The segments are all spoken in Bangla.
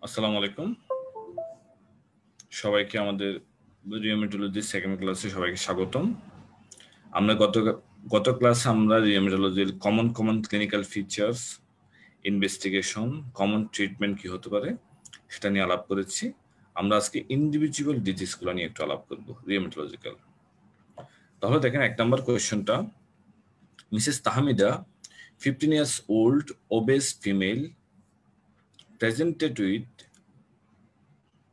আসসালামু আলাইকুম সবাইকে আমাদের রিউমেটোলজি সেকেন্ড ক্লাসে সবাইকে স্বাগতম। আমরা গত ক্লাসে আমরা রিউমেটোলজির common clinical features, investigation, common treatment কি হতে পারে সেটা নিয়ে আলাপ করেছি। আমরা আজকে ইন্ডিভিজুয়াল ডিজিজগুলো নিয়ে একটু আলাপ করব রিউমেটোলজিক্যাল। তাহলে দেখেন 1 নম্বর কোয়েশ্চনটা, Mrs Tahmida 15 years old obese female presented with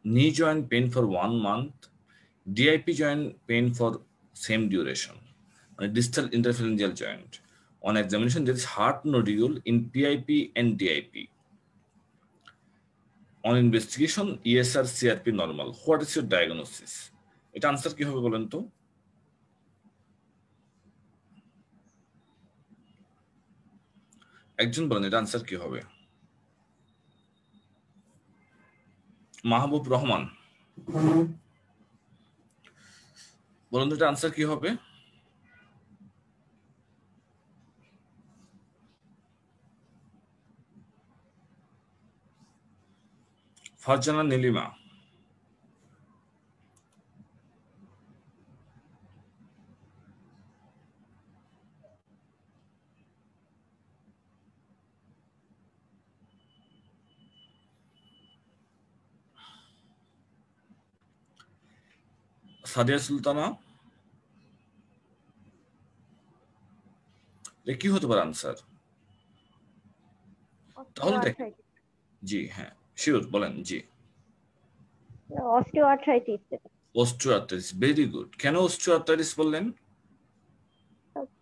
knee joint pain for 1 month, DIP joint pain for same duration, distal interphalangeal joint. On examination, there is heart nodule in PIP and DIP. On investigation, ESR CRP normal. What is your diagnosis? এটা আনসার কি হবে বলেন তো? একজন বলেন এটা আনসার কি হবে? মাহবুব রহমান বলেন তো এটা আনসার কি হবে? ফারজানা নীলিমা সাদিয়া সুলতানা কি হতে পারে আনসার? তাহলে দেখেন জি হ্যাঁ শিওর বলেন জি অস্টিওআর্থ্রাইটিস। Osteoarthritis, very good. কেন অস্টিওআর্থ্রাইটিস বললেন?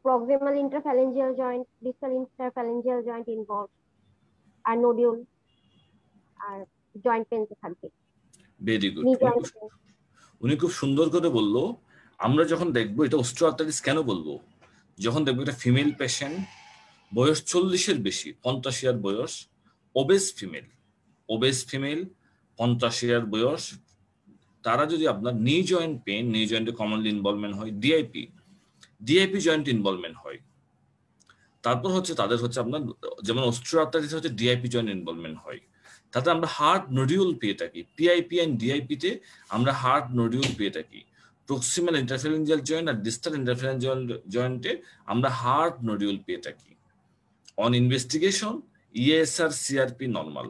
Proximal interphalangeal joint, distal interphalangeal joint involve, আর নোডিউল আর জয়েন্ট পেন থাকবে। Very good. উনি খুব সুন্দর করে বললো। আমরা যখন দেখবো এটা অস্টিওআর্থ্রাইটিস কেন বলবো, যখন দেখবো এটা ফিমেল পেশেন্ট, বয়স 40-এর বেশি, 85 ইয়ার বয়স, ওবেস ফিমেল 85 ইয়ার বয়স, তারা যদি আপনার নি জয়েন্ট পেন, নি জয়েন্টে কমনলি ইনভলভমেন্ট হয় ডিআইপি জয়েন্ট ইনভলভমেন্ট হয়, তারপর হচ্ছে তাদের হচ্ছে আপনার যেমন অস্টিওআর্থ্রাইটিস হচ্ছে ডিআইপি জয়েন্ট ইনভলভমেন্ট হয়, তাতে আমরা হার্ট নডিউল পেয়ে থাকি। পিআইপি এন্ড ডিআইপি তে আমরা হার্ট নডিউল পেয়ে থাকি। প্রক্সিমাল ইন্টারফেরেঞ্জিয়াল জয়েন্ট আর ডিস্টাল ইন্টারফেরেঞ্জিয়াল জয়েন্টে আমরা হার্ট নডিউল পেয়ে থাকি। On investigation ESR CRP normal.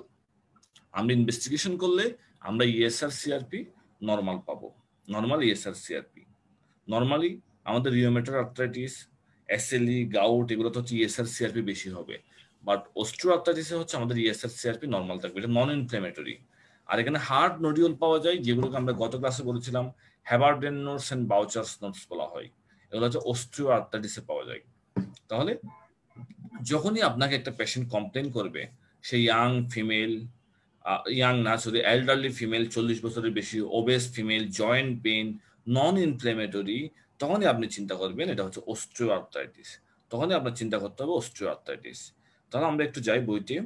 আমরা ইনভেস্টিগেশন করলে আমরা ইএসআর সিআরপি নরমাল পাবো, নরমাল ইএসআর সিআরপি। নরমালি আমাদের রিউমেটয়েড আর্থ্রাইটিস, এসএলই, গাউট এগুলো তো হচ্ছে ইএসআর সিআরপি বেশি হবে, বাট অস্টিওআর্থ্রাইটিসে হচ্ছে আমাদের ইএসআর সিআরপি নরমাল থাকবে, এটা নন ইনফ্লেমেটরি। আর এখানে হার্ট নডিউল পাওয়া যায় যেগুলোকে আমরা গত ক্লাসে বলেছিলাম হ্যাবারডেন নোটস এন্ড বাউচার্স নোটস বলা হয়, এগুলো হচ্ছে অস্টিওআর্থ্রাইটিসে পাওয়া যায়। তাহলে যখনই আপনাকে একটা পেশেন্ট কমপ্লেন করবে, সেই এল্ডারলি ফিমেল 40 বছরের বেশি, ওবেস ফিমেল, জয়েন্ট পেন, নন ইনফ্লেমেটরি, তখনই আপনি চিন্তা করবেন এটা হচ্ছে অস্টিওআর্থ্রাইটিস, তখনই আপনার চিন্তা করতে হবে অস্টিওআর্থ্রাইটিস। তাহলে আমরা একটু যাই বইতে,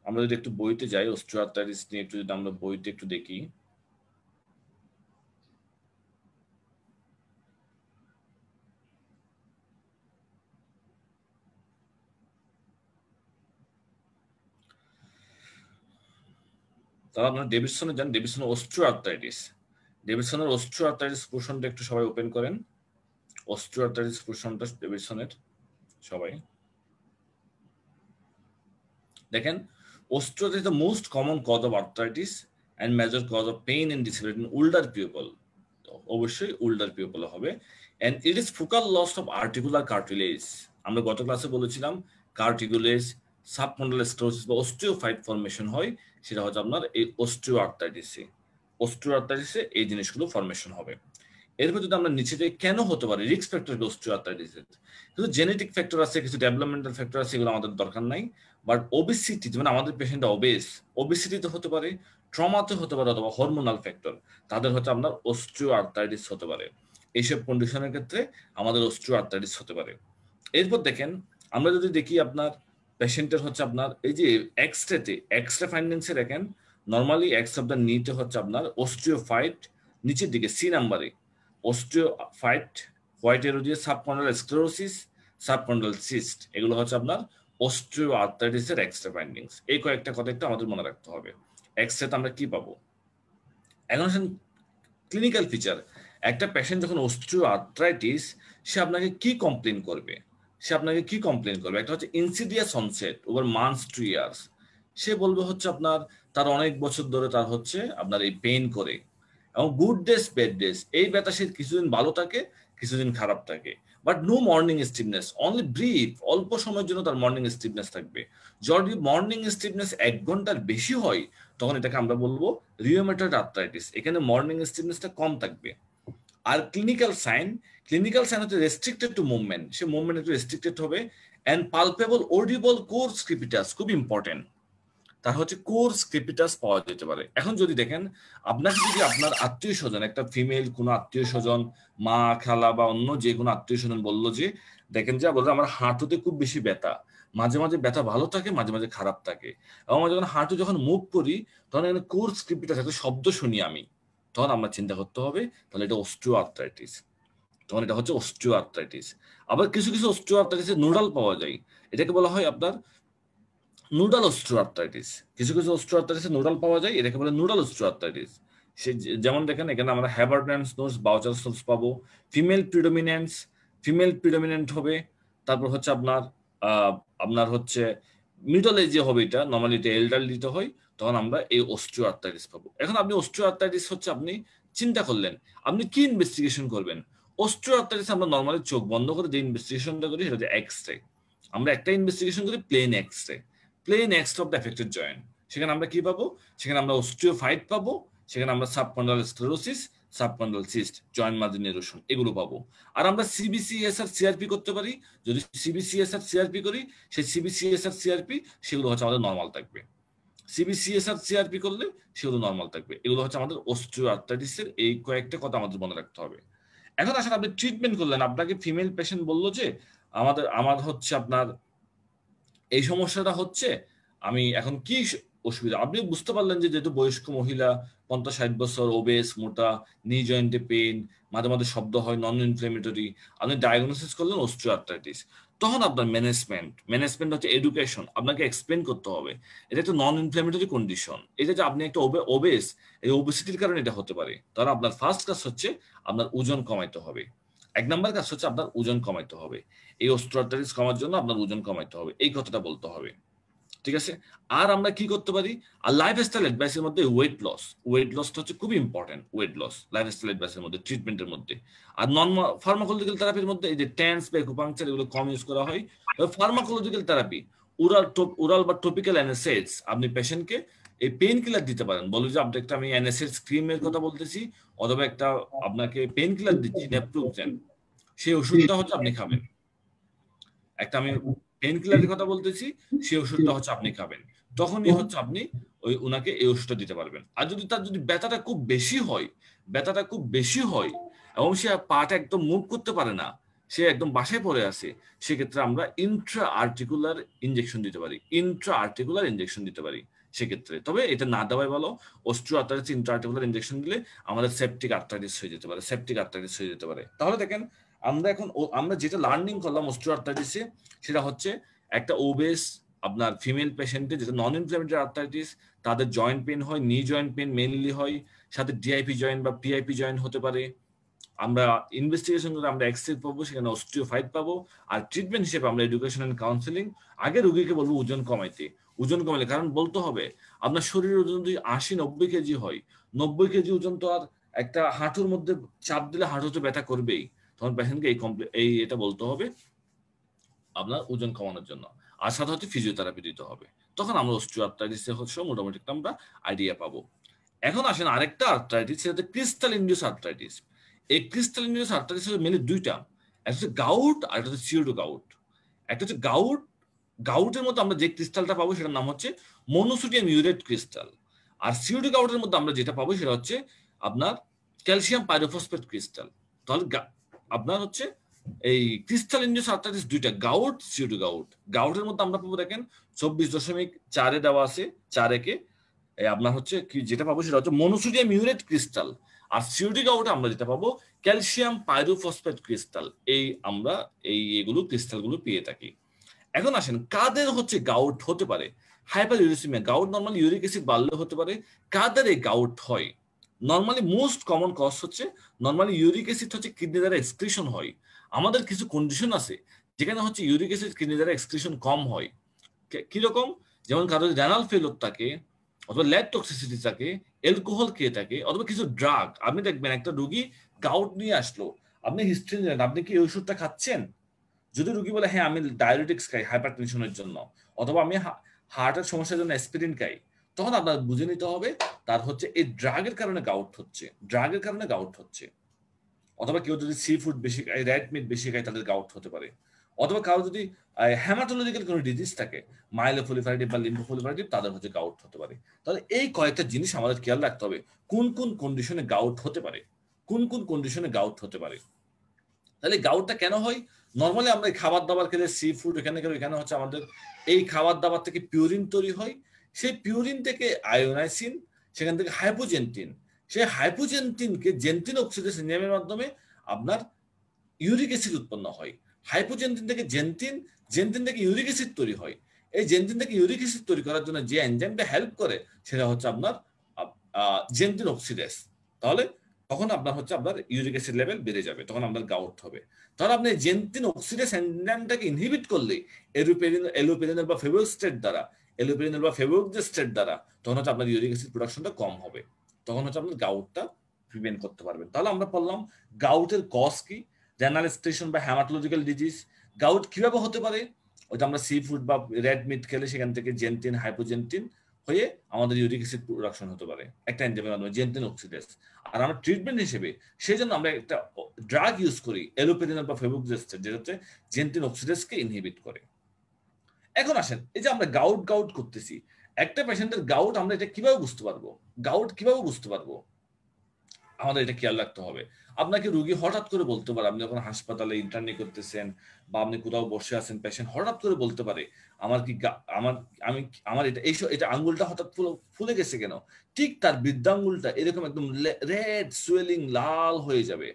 আমরা যদি একটু বইতে যাই অস্টিওআর্থ্রাইটিস নিয়ে একটু যদি আমরা বইতে একটু দেখি, তাহলে আপনারা ডেভিডসনে যান, ডেভিডসনের অস্টিওআর্থ্রাইটিস পোর্শনটা একটু সবাই ওপেন করেন। অস্টিওআর্থ্রাইটিস পোর্শনটা ডেভিডসনের সবাই দেখেন। Osteoarthritis is the most common cause of arthritis and major cause of pain and disability in older people. অবশ্যই older people হবে, and it is focal loss of articular cartilage. আমরা গত ক্লাসে বলেছিলাম কার্টিকুলেজ, সাবকন্ডাল স্ক্লেরোসিস বা অস্টিওফাইট ফর্মেশন হয়, সেটা হচ্ছে আপনার এই অস্টিওআর্থ্রাইটিসে এই জিনিসগুলো ফর্মেশন হবে। এরপর যদি আমরা নিচে যাই, কেন হতে পারে রিস্ক ফ্যাক্টর অস্টিওআর্থ্রাইটিসের, কিছু জেনেটিক ফ্যাক্টর আছে, কিছু ডেভেলপমেন্টাল ফ্যাক্টর আছে, এগুলো আমাদের দরকার নাই। বাট ওবেসিটি, মানে আমাদের পেশেন্টটা ওবেসিটিতে হতে পারে, ট্রমাতে হতে পারে, অথবা হরমোনাল ফ্যাক্টর, তাদের হচ্ছে আপনার অস্টিওআর্থ্রাইটিস হতে পারে। এইসব কন্ডিশনের ক্ষেত্রে আমাদের অস্টিওআর্থ্রাইটিস হতে পারে। এরপর দেখেন, আমরা যদি দেখি আপনার পেশেন্টের হচ্ছে আপনার এই যে এক্সরে ফাইন্ডিংসে দেখেন, নর্মালি এক্স অফ দ্য নিতে হচ্ছে আপনার অস্টিওফাইট, নিচের দিকে সি নাম্বারে osteophyte, white এরোজিয়া, সাবকন্ডাল sclerosis, subchondral cyst, এগুলো হচ্ছে আপনার অস্টিওআর্থ্রাইটিসের এক্সরে ফাইন্ডিংস। এই কয়েকটা কথা একটু আমাদের মনে রাখতে হবে। এক্সরেতে আমরা কি পাবো? এখন ক্লিনিক্যাল ফিচার, একটা পেশেন্ট যখন অস্টিওআর্থ্রাইটিস, সে আপনাকে কি কমপ্লেন করবে? একটা হচ্ছে insidious onset over months to years. সে বলবে হচ্ছে আপনার তার অনেক বছর ধরে তার হচ্ছে আপনার এই পেইন করে, এবং গুড ডেজ ব্যাড ডেজ, এই ব্যথা সে কিছুদিন ভালো থাকে, কিছুদিন খারাপ থাকে, but no morning stiffness, only brief, অল্প সময়ের জন্য তার মর্নিং স্টিফনেস থাকবে। যদি মর্নিং স্টিফনেস 1 ঘন্টার বেশি হয়, তখন এটাকে আমরা বলবো রিউমেটয়েড আর্থ্রাইটিস। এখানে মর্নিং স্টিফনেসটা কম থাকবে। আর ক্লিনিক্যাল সাইন হচ্ছে রেস্ট্রিক্টেড টু মুভমেন্ট, সে মুভমেন্ট একটু রেস্ট্রিক্টেড হবে। এন্ড পালপেবল অডিবল কোর্স ক্রিপিটাস, খুব ইম্পর্টেন্ট, তার হচ্ছে কোর্স ক্রিপিটাস পাওয়া যেতে পারে। এখন যদি দেখেন, আপনাকে যদি আপনার আত্মীয় স্বজন, একটা ফিমেল কোনো আত্মীয় স্বজন, মা, খালা বা অন্য যে কোনো আত্মীয় স্বজন বললো যে দেখেন যে বলতে আমার হাঁটুতে খুব বেশি ব্যথা, মাঝে মাঝে ব্যথা ভালো থাকে, মাঝে মাঝে খারাপ থাকে, এবং যখন হাঁটু যখন মুভ করি তখন এখানে কোর্স ক্রিপিটাস একটা শব্দ শুনি আমি, তখন আমরা চিন্তা করতে হবে তাহলে এটা অস্টিওআর্থ্রাইটিস, তখন এটা হচ্ছে অস্টিওআর্থ্রাইটিস। আবার কিছু কিছু অস্টিওআর্থ্রাইটিসের নুডাল পাওয়া যায়, এটাকে বলা হয় আপনার নুডাল অস্টিওআর্থ্রাইটিস। কিছু কিছু অস্টিওআর্থ্রাইটিসের নুডাল পাওয়া যায়, এটাকে বলে নুডাল অস্টিওআর্থ্রাইটিস। সে যেমন দেখেন এখানে আমরা হ্যাবারড্যান্স নোস, বাউচার সোলস পাবো, ফিমেল প্রিডোমিনেন্ট হবে। তারপর হচ্ছে আপনার আপনার হচ্ছে মিডল এজে হবে, এটা নর্মালি এটা এল্ডারলিতে হয়, তখন আমরা এই অস্টিওআর্থ্রাইটিস পাবো। এখন আপনি অস্টিওআর্থ্রাইটিস হচ্ছে আপনি চিন্তা করলেন, আপনি কি ইনভেস্টিগেশন করবেন? অস্টিওআর্থ্রাইটিস আমরা নর্মালি চোখ বন্ধ করে যে ইনভেস্টিগেশনটা করি সেটা হচ্ছে এক্সরে। আমরা একটা ইনভেস্টিগেশন করি plain X ray of the affected joint. সেখানে আমরা কি পাবো? সেখানে আমরা অস্টিওফাইট পাবো, সেখানে আমরা subchondral sclerosis, subchondral cyst, joint margin erosion, এগুলো পাবো। আর আমরা সিবিসিএসআর সিআরপি করতে পারি। যদি সিবিসিএসআর সিআরপি করি, সেই সিবিসিএসআর সিআরপি সেগুলো হচ্ছে আমাদের নর্মাল থাকবে। সিবিসিএসআর সিআরপি করলে সেগুলো নর্মাল থাকবে। এগুলো হচ্ছে আমাদের অস্টিওআর্থ্রাইটিসের এই কয়েকটা কথা আমাদের মনে রাখতে হবে। এখন আসলে আপনি ট্রিটমেন্ট করলেন, আপনাকে ফিমেল পেশেন্ট বললো যে আমার হচ্ছে আপনার এই সমস্যাটা হচ্ছে, আমি এখন কি অসুবিধা? আপনি বুঝতে পারলেন যে যেহেতু বয়স্ক মহিলা, 50-60 বছর, ওবেস, মোটা, নি জয়েন্টে পেইন, মাঝে মাঝে শব্দ হয়, নন ইনফ্লেমেটরি, আপনি ডায়াগনোসিস করলেন অস্টিওআর্থ্রাইটিস। তখন আপনার ম্যানেজমেন্ট হচ্ছে এডুকেশন, আপনাকে এক্সপ্লেন করতে হবে এটা একটা নন ইনফ্লেমেটরি কন্ডিশন, এটা যে আপনি একটা ওবেস, এই ওবেসিটির কারণে এটা হতে পারে। তাহলে আপনার ফার্স্ট কাজ হচ্ছে আপনার ওজন কমাইতে হবে। 1 নাম্বার কাজ হচ্ছে আপনার ওজন কমাইতে হবে। এই অস্টিওআর্থ্রাইটিস কমার জন্য আপনার ওজন কমাইতে হবে, এই কথাটা বলতে হবে, ঠিক আছে? আর আমরা কি করতে পারি? আর লাইফস্টাইল অ্যাডভাইসের মধ্যে ওয়েট লসটা হচ্ছে খুব ইম্পর্টেন্ট। ওয়েট লস লাইফস্টাইল অ্যাডভাইসের মধ্যে, ট্রিটমেন্টের মধ্যে। আর নন ফার্মাকোলজিক্যাল থেরাপির মধ্যে এই যে টেন্স বা একুপাংচার, এগুলো কম ইউজ করা হয়। ফার্মাকোলজিক্যাল থেরাপি, ওরাল বা টপিক্যাল অ্যানেসেডস, আপনি পেশেন্টকে এই পেইন কিলার দিতে পারেন। বলি যে আপনাকে আমি অ্যানেসেডস ক্রিমের কথা বলতেছি, অথবা একটা আপনাকে পেইন কিলার দিচ্ছি নেপ্রোজেন, সেই ওষুধটা হচ্ছে আপনি খাবেন। একটা আমি পেইন কিলারের কথা বলতেছি, সেই ওষুধটা হচ্ছে আপনি খাবেন, তখনই হচ্ছে আপনি উনাকে এই ওষুধটা দিতে পারবেন। আর যদি তার ব্যথাটা খুব বেশি হয় এবং সে পাটা একদম মুভ করতে পারে না, সে একদম বাসায় পড়ে আছে, সেক্ষেত্রে আমরা ইন্ট্রা আর্টিকুলার ইনজেকশন দিতে পারি সেক্ষেত্রে। তবে এটা না দেওয়াই ভালো। অস্টিওআর্থ্রাইটিস ইন্ট্রা আর্টিকুলার ইনজেকশন দিলে আমাদের সেপটিক আর্থ্রাইটিস হয়ে যেতে পারে। তাহলে দেখেন আমরা যেটা লার্নিং করলাম অস্টিওআর্থ্রাইটিসে, সেটা হচ্ছে একটা ওবেস আপনার ফিমেল পেশেন্টে যেটা নন ইনফ্লেমেটরি আর্থ্রাইটিস, তাদের জয়েন্ট পেন হয়, নি জয়েন্ট পেন মেইনলি হয়, সাথে ডিআইপি জয়েন্ট বা পিআইপি জয়েন্ট হতে পারে। আমরা ইনভেস্টিগেশন করে আমরা এক্সরে পাবো, সেখানে অস্টিওফাইট পাবো। আর ট্রিটমেন্ট হিসেবে আমরা এডুকেশন এন্ড কাউন্সিলিং। আগে রোগীকে বলবো ওজন কমাইলে, কারণ বলতে হবে আপনার শরীরের ওজন যদি 80-90 কেজি হয়, 90 কেজি ওজন তো আর একটা হাঁটুর মধ্যে চাপ দিলে হাঁটুতে ব্যথা করবেই, তখন পেশেন্টকে এটা বলতে হবে আপনার ওজন কমানোর জন্য। আর সাথে হচ্ছে ফিজিওথেরাপি দিতে হবে। তখন আমরা অস্টিওআর্থ্রাইটিসে হচ্ছে মোটামুটি একটা আমরা আইডিয়া পাবো। এখন আসেন আরেকটা আর্থ্রাইটিস, সেটা হচ্ছে ক্রিস্টাল ইনডিউস আর্থ্রাইটিস। এই ক্রিস্টাল ইনডিউস আর্থ্রাইটিস মেনলি দুইটা, একটা হচ্ছে গাউট আর একটা হচ্ছে সিউডো গাউট। একটা হচ্ছে গাউটের মধ্যে আমরা যে ক্রিস্টালটা পাবো সেটার নাম হচ্ছে মনোসোডিয়াম ইউরেট ক্রিস্টাল। আর সিউডো গাউটের মধ্যে আমরা যেটা পাবো সেটা হচ্ছে আপনার ক্যালসিয়াম পাইরোফসফেট ক্রিস্টাল। তাহলে আপনার হচ্ছে এই ক্রিস্টাল ইনডিউস আর্থ্রাইটিস দুইটা, সিউডো গাউটের মধ্যে আমরা পাবো দেখেন 24.4 দেওয়া আছে, 4 আপনার হচ্ছে কি যেটা পাবো সেটা হচ্ছে মনোসোডিয়াম ইউরেট ক্রিস্টাল। আর সিউডো গাউটে আমরা যেটা পাবো ক্যালসিয়াম পাইরোফসফেট ক্রিস্টাল। এগুলো ক্রিস্টালগুলো পেয়ে থাকি। এখন আসেন কাদের হচ্ছে গাউট হতে পারে? Hyperuricaemia, gout normally uric acid বাড়লে হতে পারে। কাদের এই গাউট হয়? নরমালি মোস্ট কমন কজ হচ্ছে নরমালি ইউরিক অ্যাসিড হচ্ছে কিডনি দ্বারা এক্সক্রিশন হয়। আমাদের কিছু কন্ডিশন আছে যেখানে হচ্ছে ইউরিক অ্যাসিড কিডনি দ্বারা এক্সক্রিশন কম হয়। কিরকম? যেমন কারো রেনাল ফেলোর থাকে, অথবা ল্যাব টক্সিসিটি থাকে, অ্যালকোহল খেয়ে থাকে, অথবা কিছু ড্রাগ। আপনি দেখবেন একটা রোগী গাউট নিয়ে আসলো, আপনি হিস্ট্রি নিলেন, আপনি কি এই ওষুধটা খাচ্ছেন? যদি রোগী বলে হ্যাঁ আমি ডায়াবেটিক্স খাই হাইপার টেনশনের জন্য, অথবা আমি হার্টের সমস্যার জন্য অ্যাসপিরিন খাই, তখন আপনার বুঝে নিতে হবে তার হচ্ছে এই ড্রাগের কারণে গাউট হচ্ছে, ড্রাগের কারণে গাউট হচ্ছে। অথবা কেউ যদি সি ফুড বেশি খায়, রেড মিট বেশি খায়, তাদের গাউট হতে পারে। অথবা কারো যদি হ্যামাটোলজিক্যাল কোনো ডিজিজ থাকে, মাইলোপ্রলিফারেটিভ বা লিম্ফোপ্রলিফারেটিভ, তাদের হচ্ছে গাউট হতে পারে। তাহলে এই কয়েকটা জিনিস আমাদের খেয়াল রাখতে হবে, কোন কোন কন্ডিশনে গাউট হতে পারে, কোন কোন কন্ডিশনে গাউট হতে পারে। তাহলে গাউটটা কেন হয়? নর্মালি আমরা খাবার দাবার খেলে, সি ফুড এখানে গেলে, এখানে হচ্ছে আমাদের এই খাবার দাবার থেকে পিউরিন তৈরি হয়, সেই পিউরিন থেকে আয়োনাইসিন, সেখান থেকে হাইপোজেন্টিন, সেই হাইপোজেন্টিনকে জেন্টিন অক্সিডেজ এনজাইমের মাধ্যমে আপনার ইউরিক অ্যাসিড উৎপন্ন হয়। হাইপোজেন্টিন থেকে জেন্টিন, জেন্টিন থেকে ইউরিক অ্যাসিড তৈরি হয়। এই জেন্টিন থেকে ইউরিক অ্যাসিড তৈরি করার জন্য যে এনজাইমটা হেল্প করে সেটা হচ্ছে আপনার জেন্টিন অক্সিডেজ। তাহলে তখন আপনার হচ্ছে আপনার ইউরিক অ্যাসিড লেভেল বেড়ে যাবে, তখন আপনার গাউট হবে। তাহলে আপনি জেন্টিন অক্সিডেজ এনজাইমটাকে ইনহিবিট করলে এলোপেরিনাল বা ফেব্রিক স্টেট দ্বারা, এলোপেরিনাল বা ফেব্রিক যে স্টেট দ্বারা, তখন হচ্ছে আপনার ইউরিক অ্যাসিড প্রোডাকশনটা কম হবে, তখন হচ্ছে আপনার গাউটটা প্রিভেন্ট করতে পারবেন। তাহলে আমরা বললাম গাউটের কজ কি, রেনাল এক্সক্রিশন বা হ্যামাটোলজিক্যাল ডিজিজ। গাউট কিভাবে হতে পারে? ওইটা আমরা সি ফুড বা রেড মিট খেলে সেখান থেকে জেন্টিন, হাইপোজেন্টিন হয়ে আমাদের ইউরিক অ্যাসিড প্রোডাকশন হতে পারে একটা এনজাইমের মাধ্যমে, জেন্টিন অক্সিডেজ। আর আমরা ট্রিটমেন্ট হিসেবে সেই জন্য আমরা একটা ড্রাগ ইউজ করি, এলোপেরিনাল বা ফেব্রিকজেস্টেট, যেটা হচ্ছে জেন্টিন অক্সিডেজকে ইনহিবিট করে। এখন আসেন, এই যে আমরা গাউট গাউট করতেছি, একটা পেশেন্টের গাউট আমরা এটা কিভাবে বুঝতে পারবো? গাউট কিভাবে বুঝতে পারবো? আমাদের এটা খেয়াল রাখতে হবে। আপনাকে রোগী হঠাৎ করে বলতে পারে, আপনি যখন হাসপাতালে ইন্টার্নি করতেছেন বা আপনি কোথাও বসে আছেন, পেশেন্ট হঠাৎ করে বলতে পারে আমার কি আমার এটা আঙ্গুলটা হঠাৎ ফুলে গেছে কেন? ঠিক তার বৃদ্ধাঙ্গুলটা এরকম একদম রেড সুয়েলিং লাল হয়ে যাবে।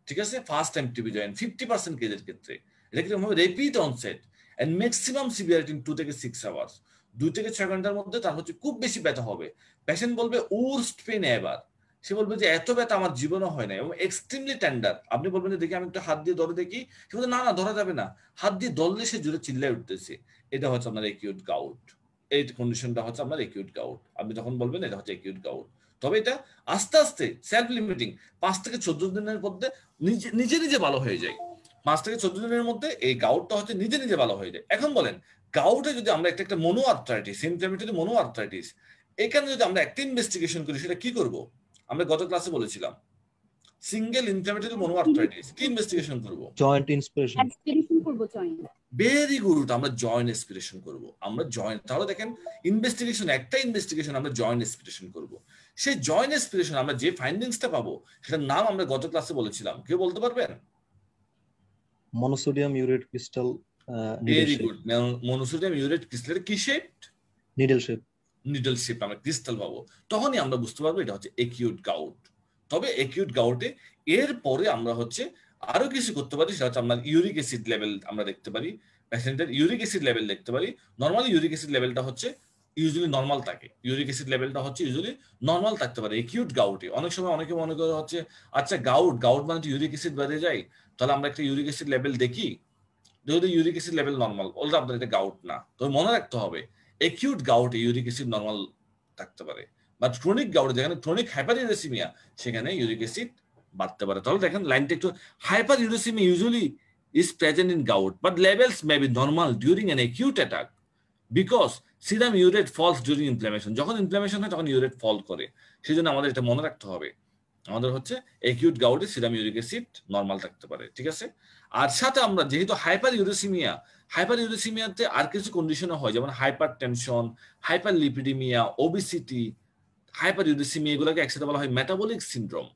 ঠিক আছে, ফার্স্ট টাইম টিবি জয়েন 50% কেসের ক্ষেত্রে এটা কিরকম হবে? Repeat onset and maximum severity in 2 থেকে 6 আওয়ার্স, 2 থেকে 6 ঘন্টার মধ্যে তার হচ্ছে খুব বেশি ব্যথা হবে। পেশেন্ট বলবে ওর্স্ট পেন এভার, সে বলবে যে এত ব্যথা আমার জীবনও হয় না, এবং এক্সট্রিমলি টেন্ডার। আপনি বলবেন যে দেখি আমি একটু হাত দিয়ে ধরে দেখি, সে বলবে না না ধরা যাবে না, হাত দিয়ে ধরলে সে জুড়ে চিল্লায় উঠতেছে। এটা হচ্ছে আপনার একিউট গাউট। এই কন্ডিশনটা হচ্ছে আপনার একিউট গাউট। আপনি তখন বলবেন এটা হচ্ছে একিউট গাউট। তবে এটা আস্তে আস্তে সেলফ লিমিটিং, 5 থেকে 14 দিনের মধ্যে নিজে নিজে ভালো হয়ে যায়। 5 থেকে 14 দিনের মধ্যে এই গাউটটা হচ্ছে নিজে নিজে ভালো হয়ে যায়। এখন বলেন গাউটে যদি আমরা একটা মনো আর্থ্রাইটিস, ইনফ্ল্যামেটরি মনো আর্থ্রাইটিস, এখানে যদি আমরা একটা ইনভেস্টিগেশন করি, সেটা কি করব? আমরা গত ক্লাসে বলেছিলাম সিঙ্গেল ইনফ্ল্যামেটরি মনো আর্থ্রাইটিস কি ইনভেস্টিগেশন করব? জয়েন্ট ইন্সপিরেশন করব, জয়েন্ট। ভেরি গুড, আমরা জয়েন্ট এসপিরেশন করব। আমরা জয়েন্ট, তাহলে দেখেন ইনভেস্টিগেশন, একটা ইনভেস্টিগেশন আমরা জয়েন্ট এসপিরেশন করব। সেই জয়েন্ট এসপিরেশন আমরা যে ফাইন্ডিংসটা পাবো সেটার নাম আমরা গত ক্লাসে বলেছিলাম, কেউ বলতে পারবেন? Monosodium urate crystal very good, monosodium urate ক্রিস্টালের কি shape? Needle shape. Needle shape আমরা ক্রিস্টাল পাবো, তখনই আমরা বুঝতে পারবো এটা হচ্ছে একিউট গাউট। তবে একিউট গাউটে এর পরে আমরা হচ্ছে আরো কিছু করতে পারি, সেটা হচ্ছে আমরা ইউরিক অ্যাসিড লেভেল আমরা দেখতে পারি, পেশেন্টের ইউরিক অ্যাসিড লেভেল দেখতে পারি। নর্মালি ইউরিক অ্যাসিড লেভেলটা হচ্ছে ইউজুয়ালি নর্মাল থাকে, ইউরিক অ্যাসিড লেভেলটা হচ্ছে ইউজুয়ালি নর্মাল থাকতে পারে একিউট গাউটে। অনেক সময় অনেকে মনে করে হচ্ছে আচ্ছা গাউট গাউট মানে ইউরিক অ্যাসিড বেড়ে যায়, তাহলে আমরা একটা ইউরিক অ্যাসিড লেভেল দেখি, যদি ইউরিক অ্যাসিড লেভেল নর্মাল, বলতে আপনার এটা গাউট না। তবে মনে রাখতে হবে একিউট গাউটে ইউরিক অ্যাসিড নর্মাল থাকতে পারে, বাট ক্রনিক গাউটে, যেখানে ক্রনিক হাইপারইউরেসিমিয়া, সেখানে ইউরিক অ্যাসিড বাড়তে পারে। তাহলে দেখেন লাইনটা একটু, হাইপারইউরেসিমিয়া usually is present in gout, but levels may be normal during an acute attack because serum urate falls during inflammation. যখন ইনফ্লামেশন হয় তখন ইউরেট ফল করে, সেজন্য আমাদের এটা মনে রাখতে হবে। আমাদের হচ্ছে একিউট গাউটে সিরাম ইউরিক অ্যাসিড নর্মাল থাকতে পারে, ঠিক আছে। আর সাথে আমরা যেহেতু হাইপার ইউরেসিমিয়াতে আর কিছু কন্ডিশনও হয়, যেমন hypertension, hyperlipidaemia, obesity, hyperuricaemia, এগুলোকে একসাথে বলা হয় মেটাবলিক সিনড্রোম।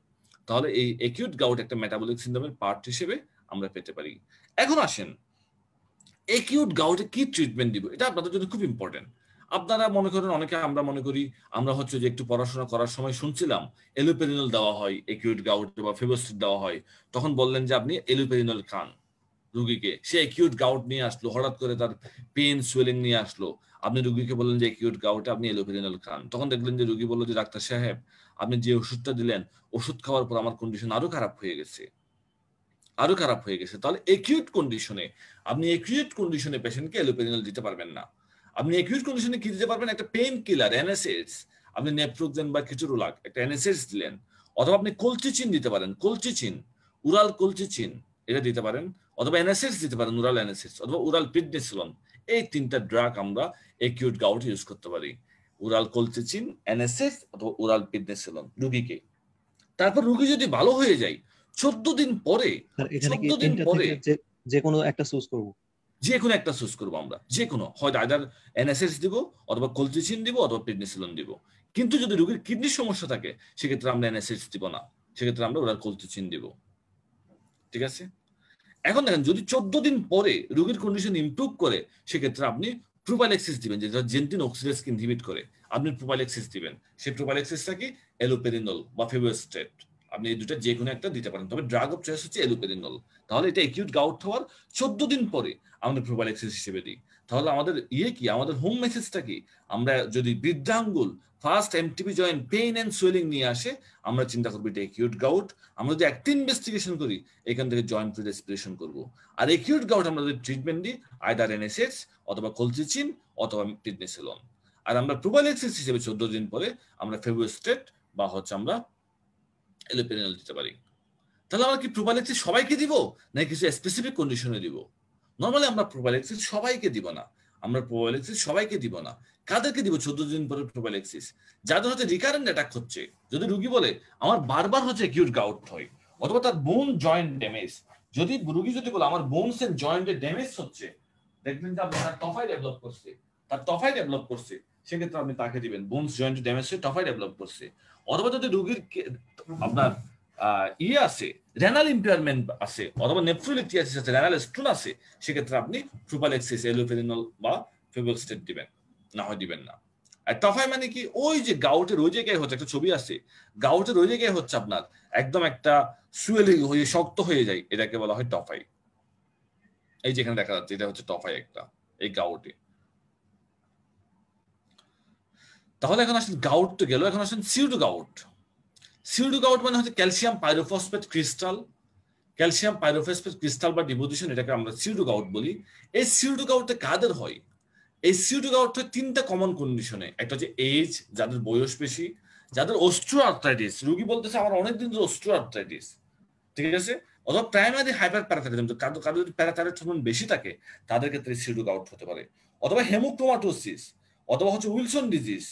তাহলে এই একিউট গাউট একটা মেটাবলিক সিনড্রোমের পার্ট হিসেবে আমরা পেতে পারি। এখন আসেন একিউট গাউটে কি ট্রিটমেন্ট দিব, এটা আপনাদের জন্য খুব ইম্পর্টেন্ট। আপনারা মনে করেন, অনেকে আমরা মনে করি, আমরা হচ্ছে যে একটু পড়াশোনা করার সময় শুনছিলাম এলোপেরিনল দেওয়া হয় একিউট গাউট বা ফেবোস্টিড দেওয়া হয়, তখন বললেন যে আপনি এলোপেরিনল খান, রুগীকে, সে অ্যাকিউট গাউট নিয়ে আসলো, হঠাৎ করে তার পেন সুয়েলিং নিয়ে আসলো, আপনি রুগীকে বললেন যে অ্যাকিউট গাউটে আপনি এলোপেরিনল খান, তখন দেখলেন যে রুগী বললো যে ডাক্তার সাহেব আপনি যে ওষুধটা দিলেন ওষুধ খাওয়ার পর আমার কন্ডিশন আরো খারাপ হয়ে গেছে, আরো খারাপ হয়ে গেছে। তাহলে অ্যাকিউট কন্ডিশনে আপনি অ্যাকিউট কন্ডিশনে পেশেন্টকে এলোপেরিনল দিতে পারবেন না। আপনি অ্যাকিউট কন্ডিশনে কি দিতে পারবেন? একটা পেইন কিলার এনএসএস, আপনি নেপ্রোক্সেন বা কিচুরুলাক একটা এনএসএস দিলেন, অথবা আপনি কলচিচিন দিতে পারেন, কলচিচিন, উরাল কলচিচিন এটা দিতে পারেন, অথবা এনএসএস দিতে পারেন, উরাল এনএসএস, অথবা উরাল প্রিডনিসোলন। এই তিনটা ড্রাগ আমরা অ্যাকিউট গাউট ইউজ করতে পারি, উরাল কলচিচিন, এনএসএস অথবা উরাল প্রিডনিসোলন রুগীকে। তারপর রুগী যদি ভালো হয়ে যায় 14 দিন পরে, স্যার এখানে কি 14 দিন তিনটা পরে থেকে যে কোনো একটা চুজ করব? যে কোনো একটা চুজ করবো আমরা, যে কোনো, হয়তো আইদার এনএসএস দিব অথবা কলচিচিন দিব অথবা প্রেডনিসিলিন দিব। কিন্তু যদি রোগীর কিডনির সমস্যা থাকে সেক্ষেত্রে আমরা এনএসএস দিব না, সেক্ষেত্রে আমরা ওরা কলচিচিন দিব। ঠিক আছে? এখন দেখেন যদি 14 দিন পরে রোগীর কন্ডিশন ইমপ্রুভ করে সেক্ষেত্রে আপনি প্রোপাইলেক্সিস দিবেন, যেটা জেন্টিন অক্সিডেজকে ইনহিবিট করে, আপনি প্রোপাইলেক্সিস দিবেন। সেই প্রোপাইলেক্সিসটা কি? এলোপেরিনল বা ফেভিস্টেট, আপনি এই দুটো যে কোনো একটা দিতে পারেন, তবে ড্রাগ অফ চয়েস হচ্ছে এলোপেরিনল। তাহলে এটা অ্যাকিউট গাউট হওয়ার 14 দিন পরে আমরা প্রোপাইলেক্সিস হিসেবে দিই। তাহলে আমাদের কি, আমাদের হোম মেসেজটা কি? আমরা যদি বৃদ্ধাঙ্গুল first MTP joint pain and swelling নিয়ে আসে, আমরা চিন্তা করবো এটা অ্যাকিউট গাউট। আমরা যদি একটা ইনভেস্টিগেশন করি এখান থেকে জয়েন্ট রেসপিরেশন করবো। আর অ্যাকিউট গাউট আমরা যদি ট্রিটমেন্ট দিই আইদার এনএসএস অথবা কলচিচিন অথবা প্রেডনিসোলন। আর আমরা প্রোপাইলেক্সিস হিসেবে 14 দিন পরে আমরা ফেভিস্টেট বা আমরা এলোপেরিনল দিতে পারি। তাহলে আমরা কি প্রোপাইলেক্সিস সবাইকে দিব নাকি কিছু স্পেসিফিক কন্ডিশনে দিব? নরমালি আমরা প্রোপাইলেক্সিস সবাইকে দিব না, আমরা প্রোপাইলেক্সিস সবাইকে দিব না। কাদেরকে দিব 14 দিন পরে প্রোপাইলেক্সিস? যাদের হচ্ছে রিকারেন্ট অ্যাটাক হচ্ছে, যদি রুগী বলে আমার বারবার হচ্ছে অ্যাকিউট গাউট হয়, অথবা তার বোন জয়েন্ট ড্যামেজ, যদি রুগী যদি বলে আমার বোনস এন্ড জয়েন্টে ড্যামেজ হচ্ছে, দেখবেন যে আপনার টফাই ডেভেলপ করছে, তার টফাই ডেভেলপ করছে, সেক্ষেত্রে আপনি তাকে দিবেন বোনস জয়েন্ট ড্যামেজ হয়ে টফাই ডেভেলপ করছে। অথবা যদি রুগীর আপনার আছে রেনাল ইম্পেয়ারমেন্ট আছে, অথবা নেফ্রোলিথিয়াসিস আছে, রেনাল স্টোন আছে, সেক্ষেত্রে আপনি প্রোপাইলেক্সিস এলোপেরিনল বা ফেভিস্টেট দিবেন, না হয় দিবেন না। আর টফাই মানে কি? ওই যে গাউটের ওই জায়গায় হচ্ছে, একটা ছবি আছে, গাউটের ওই জায়গায় হচ্ছে আপনার একদম একটা সুয়েলিং হয়ে শক্ত হয়ে যায়, এটাকে বলা হয় টফাই। এই যেখানে দেখা যাচ্ছে এটা হচ্ছে টফাই একটা, এই গাউটে। তাহলে এখন আসলে গাউট তো গেল, এখন আসেন সিউডো গাউট। সিউডো গাউট মানে হচ্ছে calcium pyrophosphate crystal, calcium pyrophosphate crystal বা ডিপোজিশন, এটাকে আমরা সিউডো গাউট বলি। এই সিউডো গাউটে কাদের হয়? এই সিউডো গাউট হয় তিনটা কমন কন্ডিশনে। একটা হচ্ছে এজ, যাদের বয়স বেশি, যাদের অস্ট্রো আর্থ্রাইটিস, রোগী বলতেছে আমার অনেকদিন ধরে অস্ট্রো আর্থ্রাইটিস, ঠিক আছে, অথবা প্রাইমারি হাইপার প্যারাথাইরয়েডিজম, কারো যদি প্যারাথাইরয়েড হরমোন বেশি থাকে তাদের ক্ষেত্রে সিউডো গাউট হতে পারে, অথবা হেমোক্রোমাটোসিস, অথবা হচ্ছে উইলসন ডিজিজ,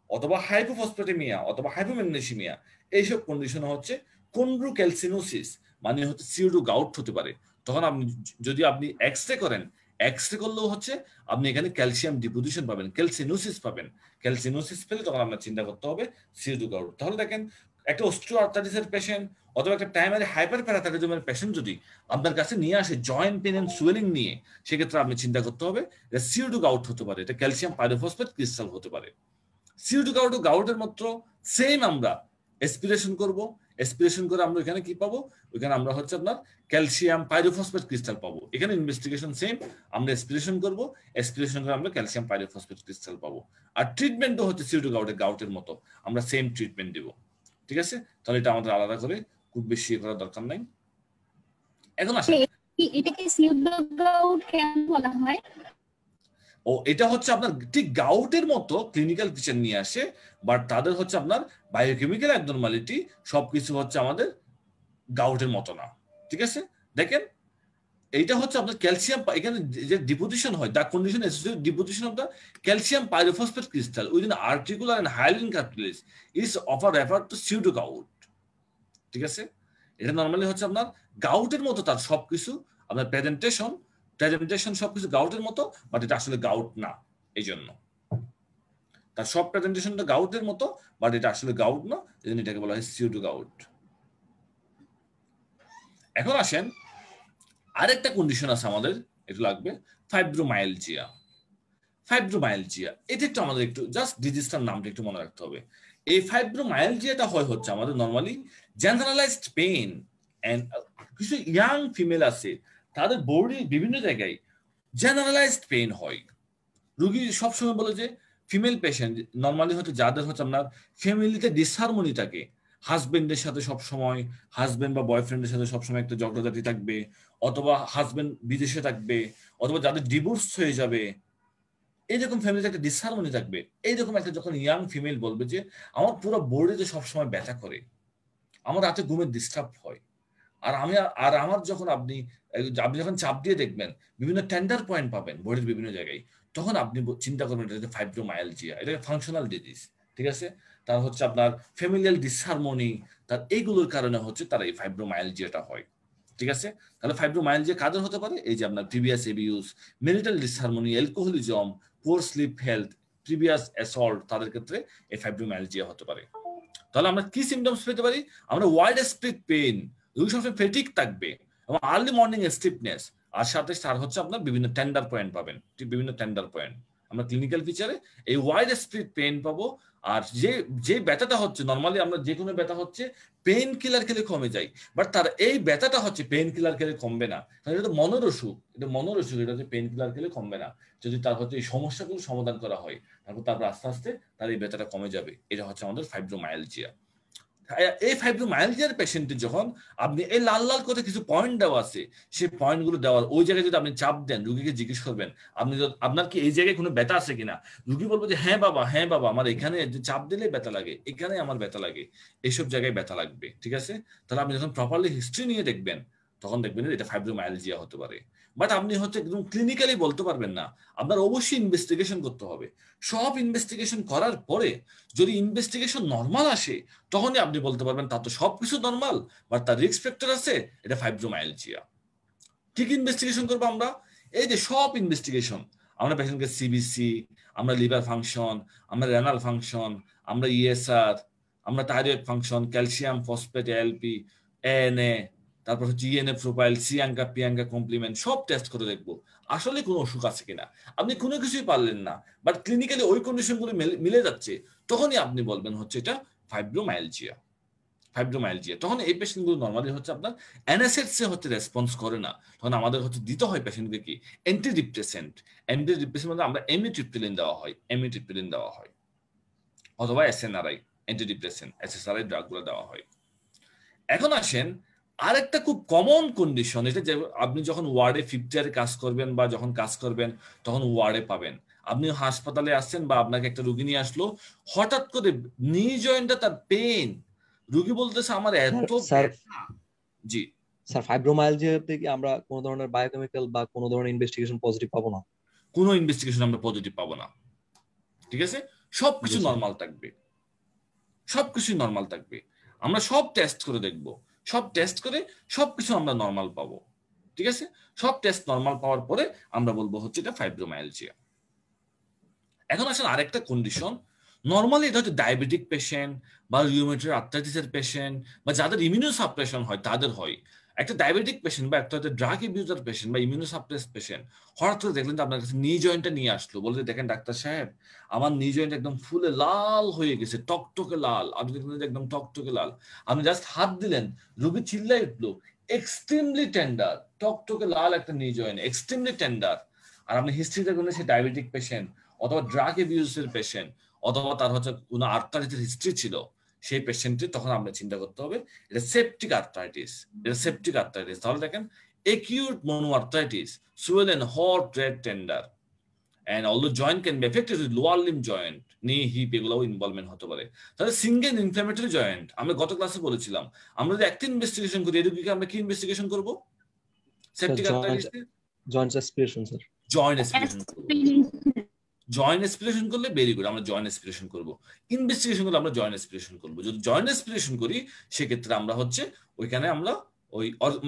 অথবা হাইপোফসফেটেমিয়া, অথবা হাইপোম্যাগনেসিমিয়া। এইসব কন্ডিশন হচ্ছে কন্ড্রোক্যালসিনোসিস, মানে হচ্ছে সিউডো গাউট হতে পারে। তখন আপনি যদি এক্সরে করেন, এক্সরে করলেও হচ্ছে আপনি এখানে ক্যালসিয়াম ডিপোজিশন পাবেন, ক্যালসিনোসিস পাবেন। ক্যালসিনোসিস পেলে তখন আপনার চিন্তা করতে হবে সিউডো গাউট। তাহলে দেখেন একটা অস্ট্রো আর্থ্রাইটিসের পেশেন্ট অথবা একটা প্রাইমারি হাইপার প্যারাথাইরয়েডিজমের পেশেন্ট যদি আপনার কাছে নিয়ে আসে জয়েন্ট পেন এন্ড সুয়েলিং নিয়ে, সেক্ষেত্রে আপনি চিন্তা করতে হবে এটা সিউডো গাউট হতে পারে, এটা ক্যালসিয়াম পাইরোফসফেট ক্রিস্টাল হতে পারে। সিউডো গাউট গাউটের মতো সেম আমরা এসপিরেশন করব, এসপিরেশন করে আমরা এখানে কি পাবো? ওইখানে আমরা হচ্ছে আপনার ক্যালসিয়াম পাইরোফসফেট ক্রিস্টাল পাবো। এখানে ইনভেস্টিগেশন সেম, আমরা এসপিরেশন করব, এসপিরেশন করে আমরা ক্যালসিয়াম পাইরোফসফেট ক্রিস্টাল পাবো। আর ট্রিটমেন্টও হচ্ছে সিউডো গাউটের মতো, আমরা সেম ট্রিটমেন্ট দিব। ঠিক আছে? তাহলে এটা আমাদের আলাদা করে খুব বেশি করার দরকার নাই। এখন আসেন এটাকে সিউডো গাউট কেন বলা হয়? ও এটা হচ্ছে আপনার ঠিক গাউটের মতো ক্লিনিক্যাল ফিচার নিয়ে আসে, বাট তাদের হচ্ছে আপনার বায়োকেমিক্যাল অ্যাবনরমালিটি সবকিছু হচ্ছে আমাদের গাউটের মতো না। ঠিক আছে? দেখেন এইটা হচ্ছে আপনার ক্যালসিয়াম, এখানে যে ডিপোজিশন হয়, the condition associated deposition of the calcium pyrophosphate crystal within articular and hyaline cartilage is অফার রেফার টু সিউডো গাউট। ঠিক আছে? এটা নরমালি হচ্ছে আপনার গাউটের মতো, তার সবকিছু আপনার প্রেজেন্টেশন সবকিছু গাউটের মতো, বাট এটা আসলে গাউট না। এই জন্য তার সব প্রেজেন্টেশনটা গাউটের মতো, বাট এটা আসলে গাউট না, এই জন্য এটাকে বলা হয় সিউডো গাউট। এখন আসেন আরেকটা কন্ডিশন আছে আমাদের, একটু লাগবে, ফাইব্রোমায়ালজিয়া। ফাইব্রোমায়ালজিয়া এটা একটু আমাদের একটু জাস্ট ডিজিজটার নামটা একটু মনে রাখতে হবে। এই ফাইব্রোমায়ালজিয়াটা হয় হচ্ছে আমাদের নরমালি জেনারেলাইজড পেইন, এন্ড কিছু ইয়াং ফিমেল আছে তাদের বডি বিভিন্ন জায়গায় জেনারেলাইজড পেইন হয়। রোগী সবসময় বলে যে ফিমেল পেশেন্ট নর্মালি হচ্ছে যাদের হচ্ছে আপনার ফ্যামিলিতে ডিসহারমোনি থাকে, হাজবেন্ডের সাথে সবসময়, হাজবেন্ড বা বয়ফ্রেন্ডের সাথে সবসময় একটা ঝগড়াঝাটি থাকবে, অথবা হাজবেন্ড বিদেশে থাকবে, অথবা যাদের ডিভোর্স হয়ে যাবে, এইরকম ফ্যামিলিতে একটা ডিসহারমোনি থাকবে। এইরকম একটা যখন ইয়াং ফিমেল বলবে যে আমার পুরো বডিতে সবসময় ব্যথা করে, আমার রাতে ঘুমের ডিস্টার্ব হয়, আর আমার যখন আপনি যখন চাপ দিয়ে দেখবেন বিভিন্ন টেন্ডার পয়েন্ট পাবেন বডির বিভিন্ন জায়গায়, তখন আপনি চিন্তা করবেন এটা ফাইব্রোমায়ালজিয়া, এটা ফাংশনাল ডিজিজ। ঠিক আছে, তার হচ্ছে আপনার ফ্যামিলিয়াল ডিসহারমোনি, তার এইগুলোর কারণে হচ্ছে তার এই ফাইব্রোমায়ালজিয়াটা হয়। ঠিক আছে, তাহলে ফাইব্রোমায়ালজিয়া কাদের হতে পারে? এই যে আপনার প্রিভিয়াস এবিউজ, মেরিটাল ডিসহারমোনি, অ্যালকোহলিজম, পোর স্লিপ হেলথ, প্রিভিয়াস অ্যাসল্ট, তাদের ক্ষেত্রে এই ফাইব্রোমায়ালজিয়া হতে পারে। তাহলে আমরা কি সিমটমস পেতে পারি? আমরা ওয়াইড স্প্লিট পেইন, রোগী সবসময় ফেটিক থাকবে, এবং আর্লি মর্নিং স্টিফনেস, আর সাথে তার হচ্ছে আপনার বিভিন্ন টেন্ডার পয়েন্ট পাবেন, বিভিন্ন টেন্ডার পয়েন্ট আমরা ক্লিনিক্যাল ফিচারে এই ওয়াইড স্প্লিট পেইন পাবো। আর যে ব্যথাটা হচ্ছে, নর্মালি আমরা যে কোনো ব্যথা হচ্ছে পেইন কিলার খেলে কমে যায়, বাট তার এই ব্যথাটা হচ্ছে পেইন কিলার খেলে কমবে না, কারণ এটা মনের অসুখ, এটা হচ্ছে পেইন কিলার খেলে কমবে না। যদি তার হচ্ছে এই সমস্যাগুলো সমাধান করা হয়, তারপর আস্তে আস্তে তার এই ব্যথাটা কমে যাবে। এটা হচ্ছে আমাদের ফাইব্রোমায়ালজিয়া। এই ফাইব্রোমায়ালজিয়ার পেশেন্টে যখন আপনি এই লাল লাল করে কিছু পয়েন্ট দেওয়া আছে, সেই পয়েন্টগুলো দেওয়ার ওই জায়গায় যদি আপনি চাপ দেন, রুগীকে জিজ্ঞেস করবেন আপনার কি এই জায়গায় কোনো ব্যথা আছে কিনা, রুগী বলবো যে হ্যাঁ বাবা আমার এখানে চাপ দিলে ব্যথা লাগে, এখানে আমার ব্যথা লাগে, এইসব জায়গায় ব্যথা লাগবে। ঠিক আছে, তাহলে আপনি যখন প্রপারলি হিস্ট্রি নিয়ে দেখবেন, তখন দেখবেন এটা ফাইব্রোমায়ালজিয়া হতে পারে। বাট আপনি হচ্ছে একদম ক্লিনিক্যালি বলতে পারবেন না, আপনার অবশ্যই ইনভেস্টিগেশন করতে হবে। সব ইনভেস্টিগেশন করার পরে যদি ইনভেস্টিগেশন নর্মাল আসে, তখনই আপনি বলতে পারবেন তার তো সবকিছু নর্মাল, বাট তার রিস্ক ফ্যাক্টর আছে, এটা ফাইব্রোমায়ালজিয়া। ঠিক ইনভেস্টিগেশন করবো আমরা, এই যে সব ইনভেস্টিগেশন, আমরা পেশেন্টকে সিবিসি, আমরা লিভার ফাংশন, আমরা রেনাল ফাংশন, আমরা ইএসআর, আমরা thyroid function, calcium phosphate, ALP, ANA, তারপর হচ্ছে ইএনএ প্রোফাইল, সিয়াঙ্কা পিয়াঙ্কা কমপ্লিমেন্ট, সব টেস্ট করে দেখবো আসলে কোনো অসুখ আছে কিনা। আপনি কোনো কিছুই পারলেন না, বাট ক্লিনিক্যালি ওই কন্ডিশনগুলো মিলে যাচ্ছে, তখনই আপনি বলবেন হচ্ছে এটা ফাইব্রোমায়ালজিয়া। তখন এই পেশেন্টগুলো নর্মালি হচ্ছে আপনার এনএসএডসে হচ্ছে রেসপন্স করে না, তখন আমাদের হচ্ছে দিতে হয় পেশেন্টকে কি অ্যান্টিডিপ্রেসেন্ট মানে আমরা এমিট্রিপ্টিলিন দেওয়া হয়, অথবা এসএনআরআই অ্যান্টিডিপ্রেসেন্ট, এসএসআরআই ড্রাগগুলো দেওয়া হয়। এখন আসেন আরেকটা খুব কমন কন্ডিশন, এটা যে আপনি যখন ওয়ার্ডে 50 ইয়ারে কাজ করবেন বা যখন কাজ করবেন তখন ওয়ার্ডে পাবেন। আপনি হাসপাতালে আসছেন বা আপনাকে একটা রোগী নিয়ে আসলো, হঠাৎ করে নি জয়েন্টটা তার পেইন, রোগী বলতেছে আমার এত ব্যথা। জি স্যার, ফাইব্রোমায়ালজিয়াতে কি আমরা কোনো ধরনের বায়োকেমিক্যাল বা কোনো ধরনের ইনভেস্টিগেশন পজিটিভ পাবো না? কোনো ইনভেস্টিগেশন আমরা পজিটিভ পাবো না। ঠিক আছে, সবকিছু নর্মাল থাকবে, সবকিছু নর্মাল থাকবে। আমরা সব টেস্ট করে দেখব, সব টেস্ট করে সবকিছু আমরা নর্মাল পাবো। ঠিক আছে, সব টেস্ট নর্মাল পাওয়ার পরে আমরা বলবো হচ্ছে এটা ফাইব্রোমায়ালজিয়া। এখন আসলে আরেকটা কন্ডিশন, নর্মালি এটা হচ্ছে ডায়াবেটিক পেশেন্ট বা রিউমেটয়েড আর্থ্রাইটিসের পেশেন্ট বা যাদের ইমিউনোসাপ্রেশন হয় তাদের হয়। একটা ডায়াবেটিক পেশেন্ট বা একটা ড্রাগ ইউজার পেশেন্ট বা ইমিউনোসাপ্রেস পেশেন্ট হঠাৎ করে দেখলেন যে আপনার কাছে নি জয়েন্টটা নিয়ে আসলো, বলতে দেখেন ডাক্তার সাহেব আমার নি জয়েন্ট একদম ফুলে লাল হয়ে গেছে, টকটকে লাল। আপনি দেখলেন যে একদম টকটকে লাল, আপনি জাস্ট হাত দিলেন, রোগী চিল্লাই উঠলো এক্সট্রিমলি টেন্ডার, টকটকে লাল একটা নি জয়েন্ট, এক্সট্রিমলি টেন্ডার। আর আপনি হিস্ট্রি দেখবেন সে ডায়াবেটিক পেশেন্ট অথবা ড্রাগ অ্যাবিউজের পেশেন্ট অথবা তার হচ্ছে কোনো আর্থ্রাইটিসের হিস্ট্রি ছিল, সেই পেশেন্টটি তখন আমরা চিন্তা করতে হবে এটা সেপটিক আর্থ্রাইটিস, তাহলে দেখেন acute monoarthritis, swollen hot red tender, and although joint can be affected with lower limb joint, knee, hip এগুলোও ইনভলভমেন্ট হতে পারে। তাহলে সিঙ্গেল ইনফ্ল্যামেটরি জয়েন্ট, আমরা গত ক্লাসে বলেছিলাম আমরা যদি একটা ইনভেস্টিগেশন করি, এদিকে আমরা কি ইনভেস্টিগেশন করব? Septic arthritis joint aspiration sir, joint aspiration করলে ভেরি গুড, আমরা জয়েন্ট অ্যাসপিরেশন করব। ইনভেস্টিগেশন করলে আমরা জয়েন্ট অ্যাসপিরেশন করব। যদি জয়েন্ট অ্যাসপিরেশন করি সেক্ষেত্রে আমরা হচ্ছে ওইখানে আমরা ওই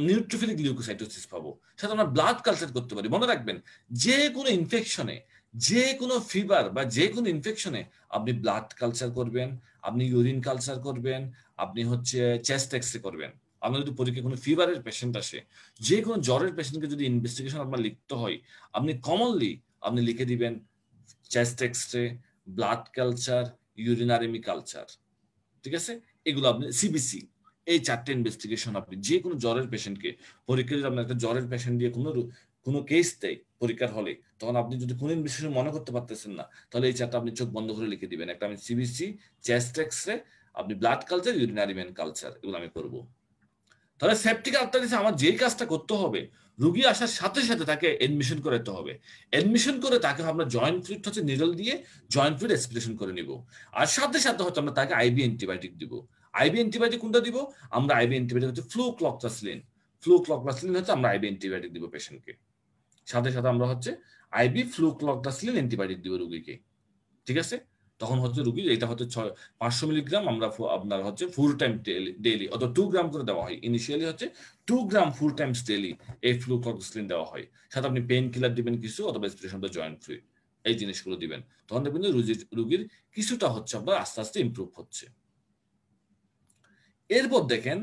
নিউট্রোফিলিক লিউকোসাইটোসিস পাবো, সাথে আমরা ব্লাড কালচার করতে পারি। মনে রাখবেন যে কোনো ইনফেকশনে, যে কোনো ফিভার বা যে কোনো ইনফেকশনে আপনি ব্লাড কালচার করবেন, আপনি ইউরিন কালচার করবেন, আপনি হচ্ছে চেস্ট এক্সরে করবেন। আপনার যদি পরীক্ষায় কোনো ফিভারের পেশেন্ট আসে, যে কোনো জ্বরের পেশেন্টকে যদি ইনভেস্টিগেশন আপনার লিখতে হয়, আপনি কমনলি আপনি লিখে দিবেন চেস্ট এক্সরে, ব্লাড কালচার, ইউরিনারেমি কালচার। ঠিক আছে, এগুলো আপনি সিবিসি, এই 4টে ইনভেস্টিগেশন আপনি যে কোনো জ্বরের পেশেন্টকে পরীক্ষা যদি আপনার একটা জ্বরের পেশেন্ট দিয়ে কোনো কেস দেয় পরীক্ষার হলে, তখন আপনি যদি কোনো ইনভেস্টিগেশন মনে করতে পারতেছেন না, তাহলে এই 4টা আপনি চোখ বন্ধ করে লিখে দিবেন। একটা আমি সিবিসি, চেস্ট এক্সরে, আপনি blood culture, urinary vein culture, এগুলো আমি করব। তাহলে সেপটিক আর্টারিসে আমার যেই কাজটা করতে হবে, রুগী আসার সাথে সাথে তাকে এডমিশন করাতে হবে। এডমিশন করে তাকে আমরা জয়েন্ট ফ্লুইড হচ্ছে নিডল দিয়ে জয়েন্ট ফ্লুইড এক্সপ্রেশন করে নিব। আর সাথে সাথে হচ্ছে আমরা তাকে আইবি অ্যান্টিবায়োটিক দিব। আইবি অ্যান্টিবায়োটিক কোনটা দিব? আমরা আইবি অ্যান্টিবায়োটিক হচ্ছে ফ্লুক্লক্সাসিলিন। ফ্লুক্লক্সাসিলিন হচ্ছে আমরা আইবি অ্যান্টিবায়োটিক দিব পেশেন্টকে। সাথে সাথে আমরা হচ্ছে আইবি ফ্লুক্লক্সাসিলিন অ্যান্টিবায়োটিক দিব রুগীকে। ঠিক আছে? তখন হচ্ছে রুগী এটা হচ্ছে 500 মিলিগ্রাম আমরা আপনার হচ্ছে ফুল টাইম ডেইলি অথবা 2 গ্রাম করে দেওয়া হয়। ইনিশিয়ালি হচ্ছে 2 গ্রাম ফুল টাইমস ডেইলি এই ফ্লুক্লক্সাসিলিন দেওয়া হয়। সাথে আপনি পেইন কিলার দিবেন কিছু, অথবা এক্সপ্রেশন অফ জয়েন্ট ফ্লুইড, এই জিনিসগুলো দিবেন। তখন দেখবেন যে রুগীর কিছুটা হচ্ছে আপনার আস্তে আস্তে ইমপ্রুভ হচ্ছে। এরপর দেখেন,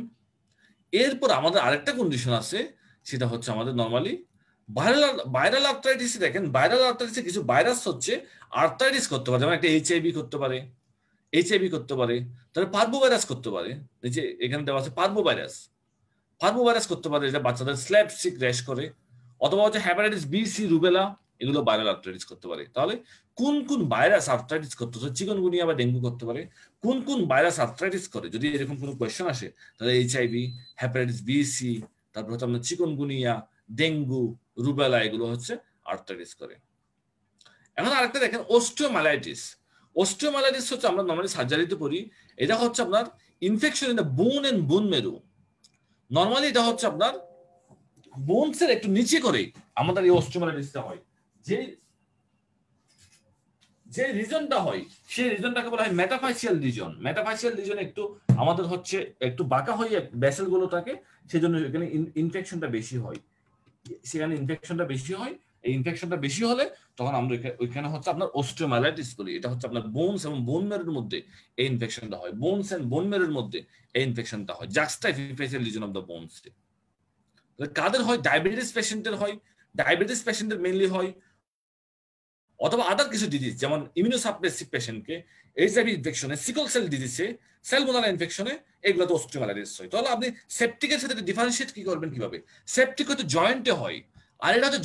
এরপর আমাদের আরেকটা কন্ডিশন আছে, সেটা হচ্ছে আমাদের নরমালি ভাইরাল আর্থ্রাইটিস। দেখেন ভাইরাল আর্থ্রাইটিসে কিছু ভাইরাস হচ্ছে আর্থ্রাইটিস করতে পারে, যেমন একটা এইচআইভি করতে পারে, করতে পারে, তাহলে পার্বো ভাইরাস করতে পারে। এই যে এখানে দেওয়া আছে পার্বো ভাইরাস করতে পারে, এটা বাচ্চাদের স্ল্যাপসিক র্যাশ করে, অথবা হচ্ছে হ্যাপাটাইটিস বি, সি, রুবেলা, এগুলো ভাইরাল আর্থ্রাইটিস করতে পারে। তাহলে কোন কোন ভাইরাস আর্থ্রাইটিস করতে পারে? চিকনগুনিয়া বা ডেঙ্গু করতে পারে। কোন কোন ভাইরাস আর্থ্রাইটিস করে? যদি এরকম কোনো কোয়েশ্চেন আসে, তাহলে এইচআইভি, হ্যাপাটাইটিস বি, সি, তারপর হচ্ছে আপনার চিকনগুনিয়া, ডেঙ্গু, রুবেলা, এগুলো হচ্ছে আর্থ্রাইটিস করে। এখন আরেকটা দেখেন অস্টিওমাইলাইটিস। অস্টিওমাইলাইটিস হচ্ছে আমরা নরমালি সার্জারিতে পড়ি, এটা হচ্ছে আপনার infection in the bone and bone marrow. Normally এটা হচ্ছে আপনার বোনসের একটু নিচে করে আমাদের এই অস্টিওমাইলাইটিসটা হয়। যে রিজনটা হয় সেই রিজনটাকে বলা হয় মেটাফাইসিয়াল রিজন। মেটাফাইসিয়াল রিজন একটু আমাদের হচ্ছে একটু বাঁকা হয়ে ভেসেল গুলো থাকে, সেজন্য এখানে ইনফেকশনটা বেশি হয়। সেখানে ইনফেকশনটা বেশি হয়। এই ইনফেকশনটা বেশি হলে তখন আমরা ওইখানে হচ্ছে আপনার অস্টিওমাইলাইটিস বলি। এটা হচ্ছে আপনার বোনস এবং বোন মেরুর মধ্যে এই ইনফেকশনটা হয়। বোনস এন্ড বোন মেরুর মধ্যে এই ইনফেকশনটা হয়। জাক্সটাইফাইসিয়াল রিজন অফ দ্য বোনস। কাদের হয়? ডায়াবেটিস পেশেন্টের হয়। ডায়াবেটিস পেশেন্টের মেইনলি হয়, অথবা আদার কিছু ডিজিজ যেমন ইমিউনোসাপ্রেসিভ পেশেন্টকে এইচআইভি ইনফেকশনে, সিকল সেল ডিজিজে, সেলমোনাল ইনফেকশনে, এগুলো তো অস্টিওমাইলাইটিস হয়। তাহলে আপনি সেপটিকের সাথে ডিফারেন্সিয়েট কি করবেন কিভাবে? সেপটিক হয়তো জয়েন্টে হয়, আর এটা হয়তো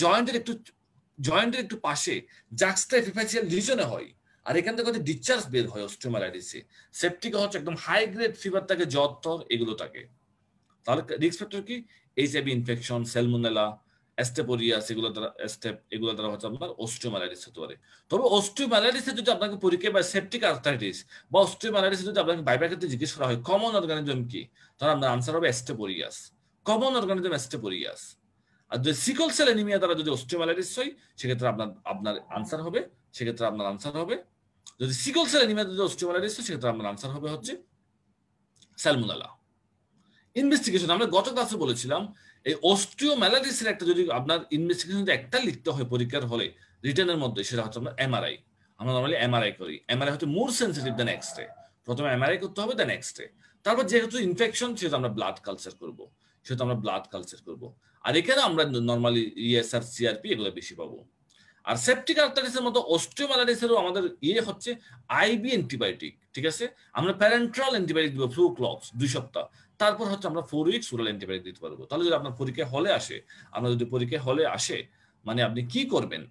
জয়েন্টের একটু পাশে জাক্সটাইফাইসিয়াল রিজনে হয়, আর এখান থেকে হয়তো ডিসচার্জ বের হয় অস্টিওমাইলাইটিসে। সেপটিকে হচ্ছে একদম হাই গ্রেড ফিভার থাকে, জ্বর টর এগুলো থাকে। তাহলে রিস্ক ফ্যাক্টর কি? এইচআইভি ইনফেকশন, সেলমোনেলা, অ্যাস্টেপোরিয়াস, এগুলো দ্বারা হচ্ছে আপনার অস্টিওমাইলাইটিস হতে পারে। তবে অস্টিওমাইলাইটিসে যদি আপনাকে পরীক্ষায় বা সেপটিক আর্থ্রাইটিস বা অস্টিওমাইলাইটিসে যদি আপনাকে ভাইবার ক্ষেত্রে জিজ্ঞেস করা হয় কমন অর্গানিজম কি, তাহলে আপনার আনসার হবে অ্যাস্টেপোরিয়াস। Common organism অ্যাস্টেপোরিয়াস। আর যদি সিকল সেল অ্যানিমিয়া দ্বারা যদি অস্টিওমাইলাইটিস হয়, সেক্ষেত্রে আপনার আনসার হবে যদি সিকল সেল অ্যানিমিয়া যদি অস্টিওমাইলাইটিস হয়, সেক্ষেত্রে আপনার আনসার হবে হচ্ছে স্যালমোনেলা। ইনভেস্টিগেশন আমরা গত ক্লাসে বলেছিলাম, এই অস্টিওমাইলাইটিসের একটা যদি আপনার ইনভেস্টিগেশন একটা লিখতে হয় পরীক্ষার হলে রিটার্নের মধ্যে, সেটা হচ্ছে আপনার এমআরআই। আমরা নরমালি এমআরআই করি। এমআরআই হচ্ছে মোর সেন্সিটিভ দেন এক্সরে। প্রথমে এমআরআই করতে হবে, দেন এক্সরে। তারপর যেহেতু ইনফেকশন, সেহেতু আমরা ব্লাড কালচার করব। আর এখানে আমরা নরমালি ইএসআর, সিআরপি এগুলো বেশি পাবো। আর সেপটিক আর্থ্রাইটিসের মতো অস্টিওমাইলাইটিসেরও আমাদের হচ্ছে আইবি অ্যান্টিবায়োটিক। ঠিক আছে, আমরা প্যারেন্ট্রাল অ্যান্টিবায়োটিক দিব ফ্লুক্লক্স 2 সপ্তাহ। তারপর হচ্ছে আমরা 4 উইকস ওরাল অ্যান্টিবায়োটিক দিতে পারবো। তাহলে যদি আপনার পরীক্ষা হলে আসে, মানে আপনি কি করবেন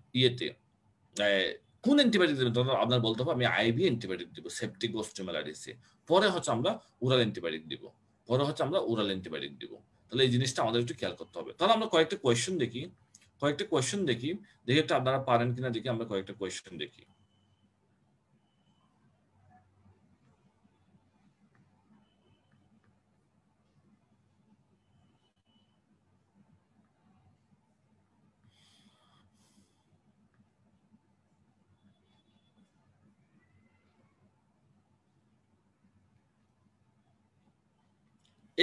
কোন অ্যান্টিবায়োটিক দেবেন, তখন আপনার বলতে হবে আমি আইবি অ্যান্টিবায়োটিক দিব সেপটিক অস্টিওমাইলাইটিসে। পরে হচ্ছে আমরা ওরাল অ্যান্টিবায়োটিক দিব। তাহলে এই জিনিসটা আমাদের একটু খেয়াল করতে হবে। তাহলে আমরা কয়েকটা কোয়েশ্চেন দেখি একটু আপনারা পারেন কিনা দেখি। আমরা কয়েকটা কোয়েশ্চেন দেখি।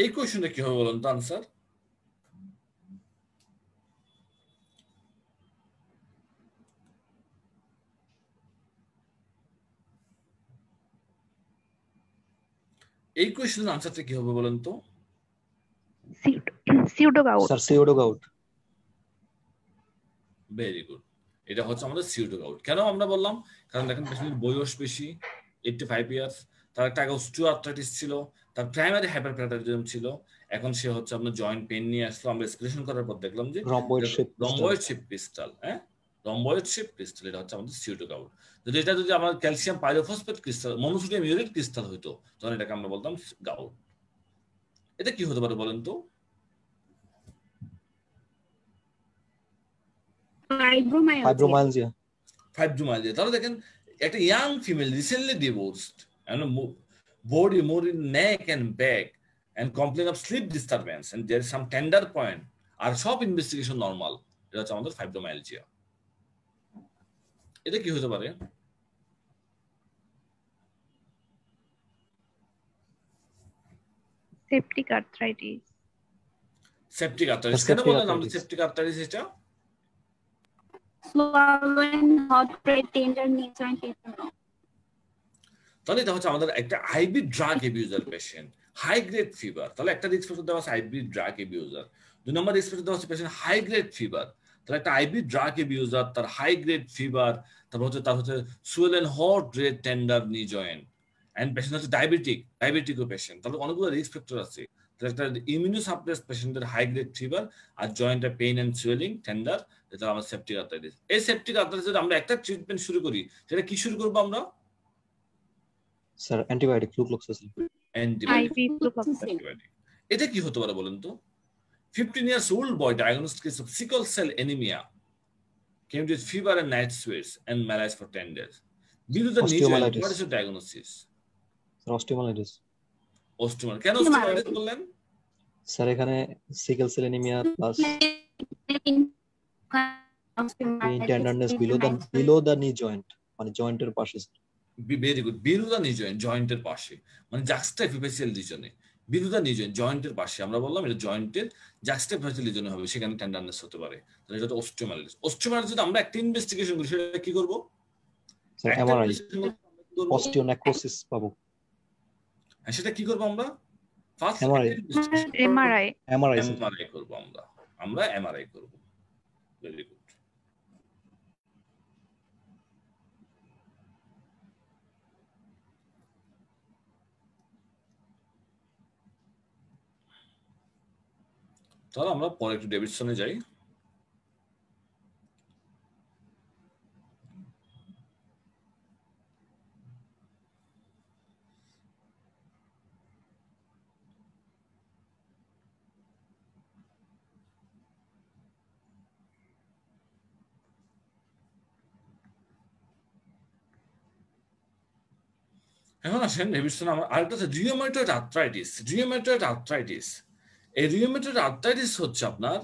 এই কোয়েশ্চেনটা কি হবে বলুন তো আনসার? এই কোয়েশ্চেনের আনসারটা কি হবে বলুন তো? সিউডোগাউট। স্যার সিউডোগাউট। Very good. এটা হচ্ছে আমাদের সিউডোগাউট। কেন আমরা বললাম? কারণ দেখেন পেশেন্টের বয়স বেশি, 85 ইয়ার্স, তার একটা অস্টিওআর্থ্রাইটিস ছিল, তার প্রাইমারি হাইপারপ্যারাটাইজম ছিল, এখন সে হচ্ছে আপনার জয়েন্ট পেন নিয়ে আসলো। আমরা এক্সপ্রেশন করার পর দেখলাম যে রম্বয়েড শেপ ক্রিস্টাল, হ্যাঁ রম্বয়েড শেপ ক্রিস্টাল, এটা হচ্ছে আমাদের সিউডোগাউট। যদি এটা যদি আমার calcium pyrophosphate crystal, monosodium urate crystal হইতো, তখন এটাকে আমরা বলতাম গাউট। এটা কি হতে পারে বলেন তো? ফাইব্রোমায়ালজিয়া। তাহলে দেখেন একটা young female recently divorced, body more in neck and back and complain of sleep disturbance and there is some tender point, আর সব ইনভেস্টিগেশন নরমাল, এটা হচ্ছে আমাদের ফাইব্রোমায়ালজিয়া। এটা কি হতে পারে? Septic arthritis. সেপটিক আর্থ্রাইটিস কেন বললেন আমরা সেপটিক আর্থ্রাইটিস? এটা swollen hot breath danger knee joint syndrome। তাহলে এটা হচ্ছে আমাদের একটা IV drug abuser patient, high grade fever. তাহলে একটা রিস্ক ফ্যাক্টর দেওয়া আছে আইভি ড্রাগ এবিউজার। 2 নম্বর রিস্ক ফ্যাক্টর দেওয়া আছে পেশেন্ট হাই গ্রেড ফিভার। তাহলে একটা আইভি ড্রাগ এবিউজার, তার হাই গ্রেড ফিভার, তারপর হচ্ছে তার হচ্ছে swollen hot red tender knee joint, and patient হচ্ছে ডায়াবেটিকও পেশেন্ট। তাহলে অনেকগুলো রিস্ক ফ্যাক্টর আছে। তাহলে একটা ইমিউনোসাপ্রেস পেশেন্টের হাই গ্রেড ফিভার আর জয়েন্টে পেইন এন্ড সুয়েলিং টেন্ডার, এটা আমার সেপটিক আর্থ্রাইটিস। এই সেপটিক আর্থ্রাইটিস আমরা একটা ট্রিটমেন্ট শুরু করি, সেটা কি শুরু করবো আমরা? Sir antibiotic, flucloxacillin. এটা কি হতে পারে বলেন তো? 15 years old boy diagnosed case of sickle cell anemia, came with fever and night sweats and malaise for 10 days. Below the knee joint, what is your diagnosis? Osteomyelitis. কেন অস্টিওমাইলাইটিস বললেন? স্যার এখানে sickle cell anaemia plus tenderness below the knee joint, মানে জয়েন্টের পাশে। Very good, below the knee joint, জয়েন্টের পাশে, মানে জাক্সটাইফিসিয়াল রিজনে। বিলো দা নি জয়েন্ট, জয়েন্টের পাশে। আমরা বললাম এটা জয়েন্টের জাক্সটাইফিসিয়াল রিজনে হবে, সেখানে টেন্ডারনেস হতে পারে। তাহলে এটা তো অস্টিওমাইলাইটিস। অস্টিওমাইলাইটিস যদি আমরা একটা ইনভেস্টিগেশন করি, সেটা কি করব? স্যার এমআরআই, অস্টিওনেক্রোসিস পাবো। হ্যাঁ, সেটা কি করব আমরা? ফার্স্ট এমআরআই করব আমরা এমআরআই করব। Very good. তাহলে আমরা পরে একটু ডেভিডসনে যাই। এখন আসেন ডেভিডসন, আমার আরেকটা হচ্ছে রিউমেটয়েড আর্থ্রাইটিস। এই রিউমেটয়েড আর্থ্রাইটিস হচ্ছে আপনার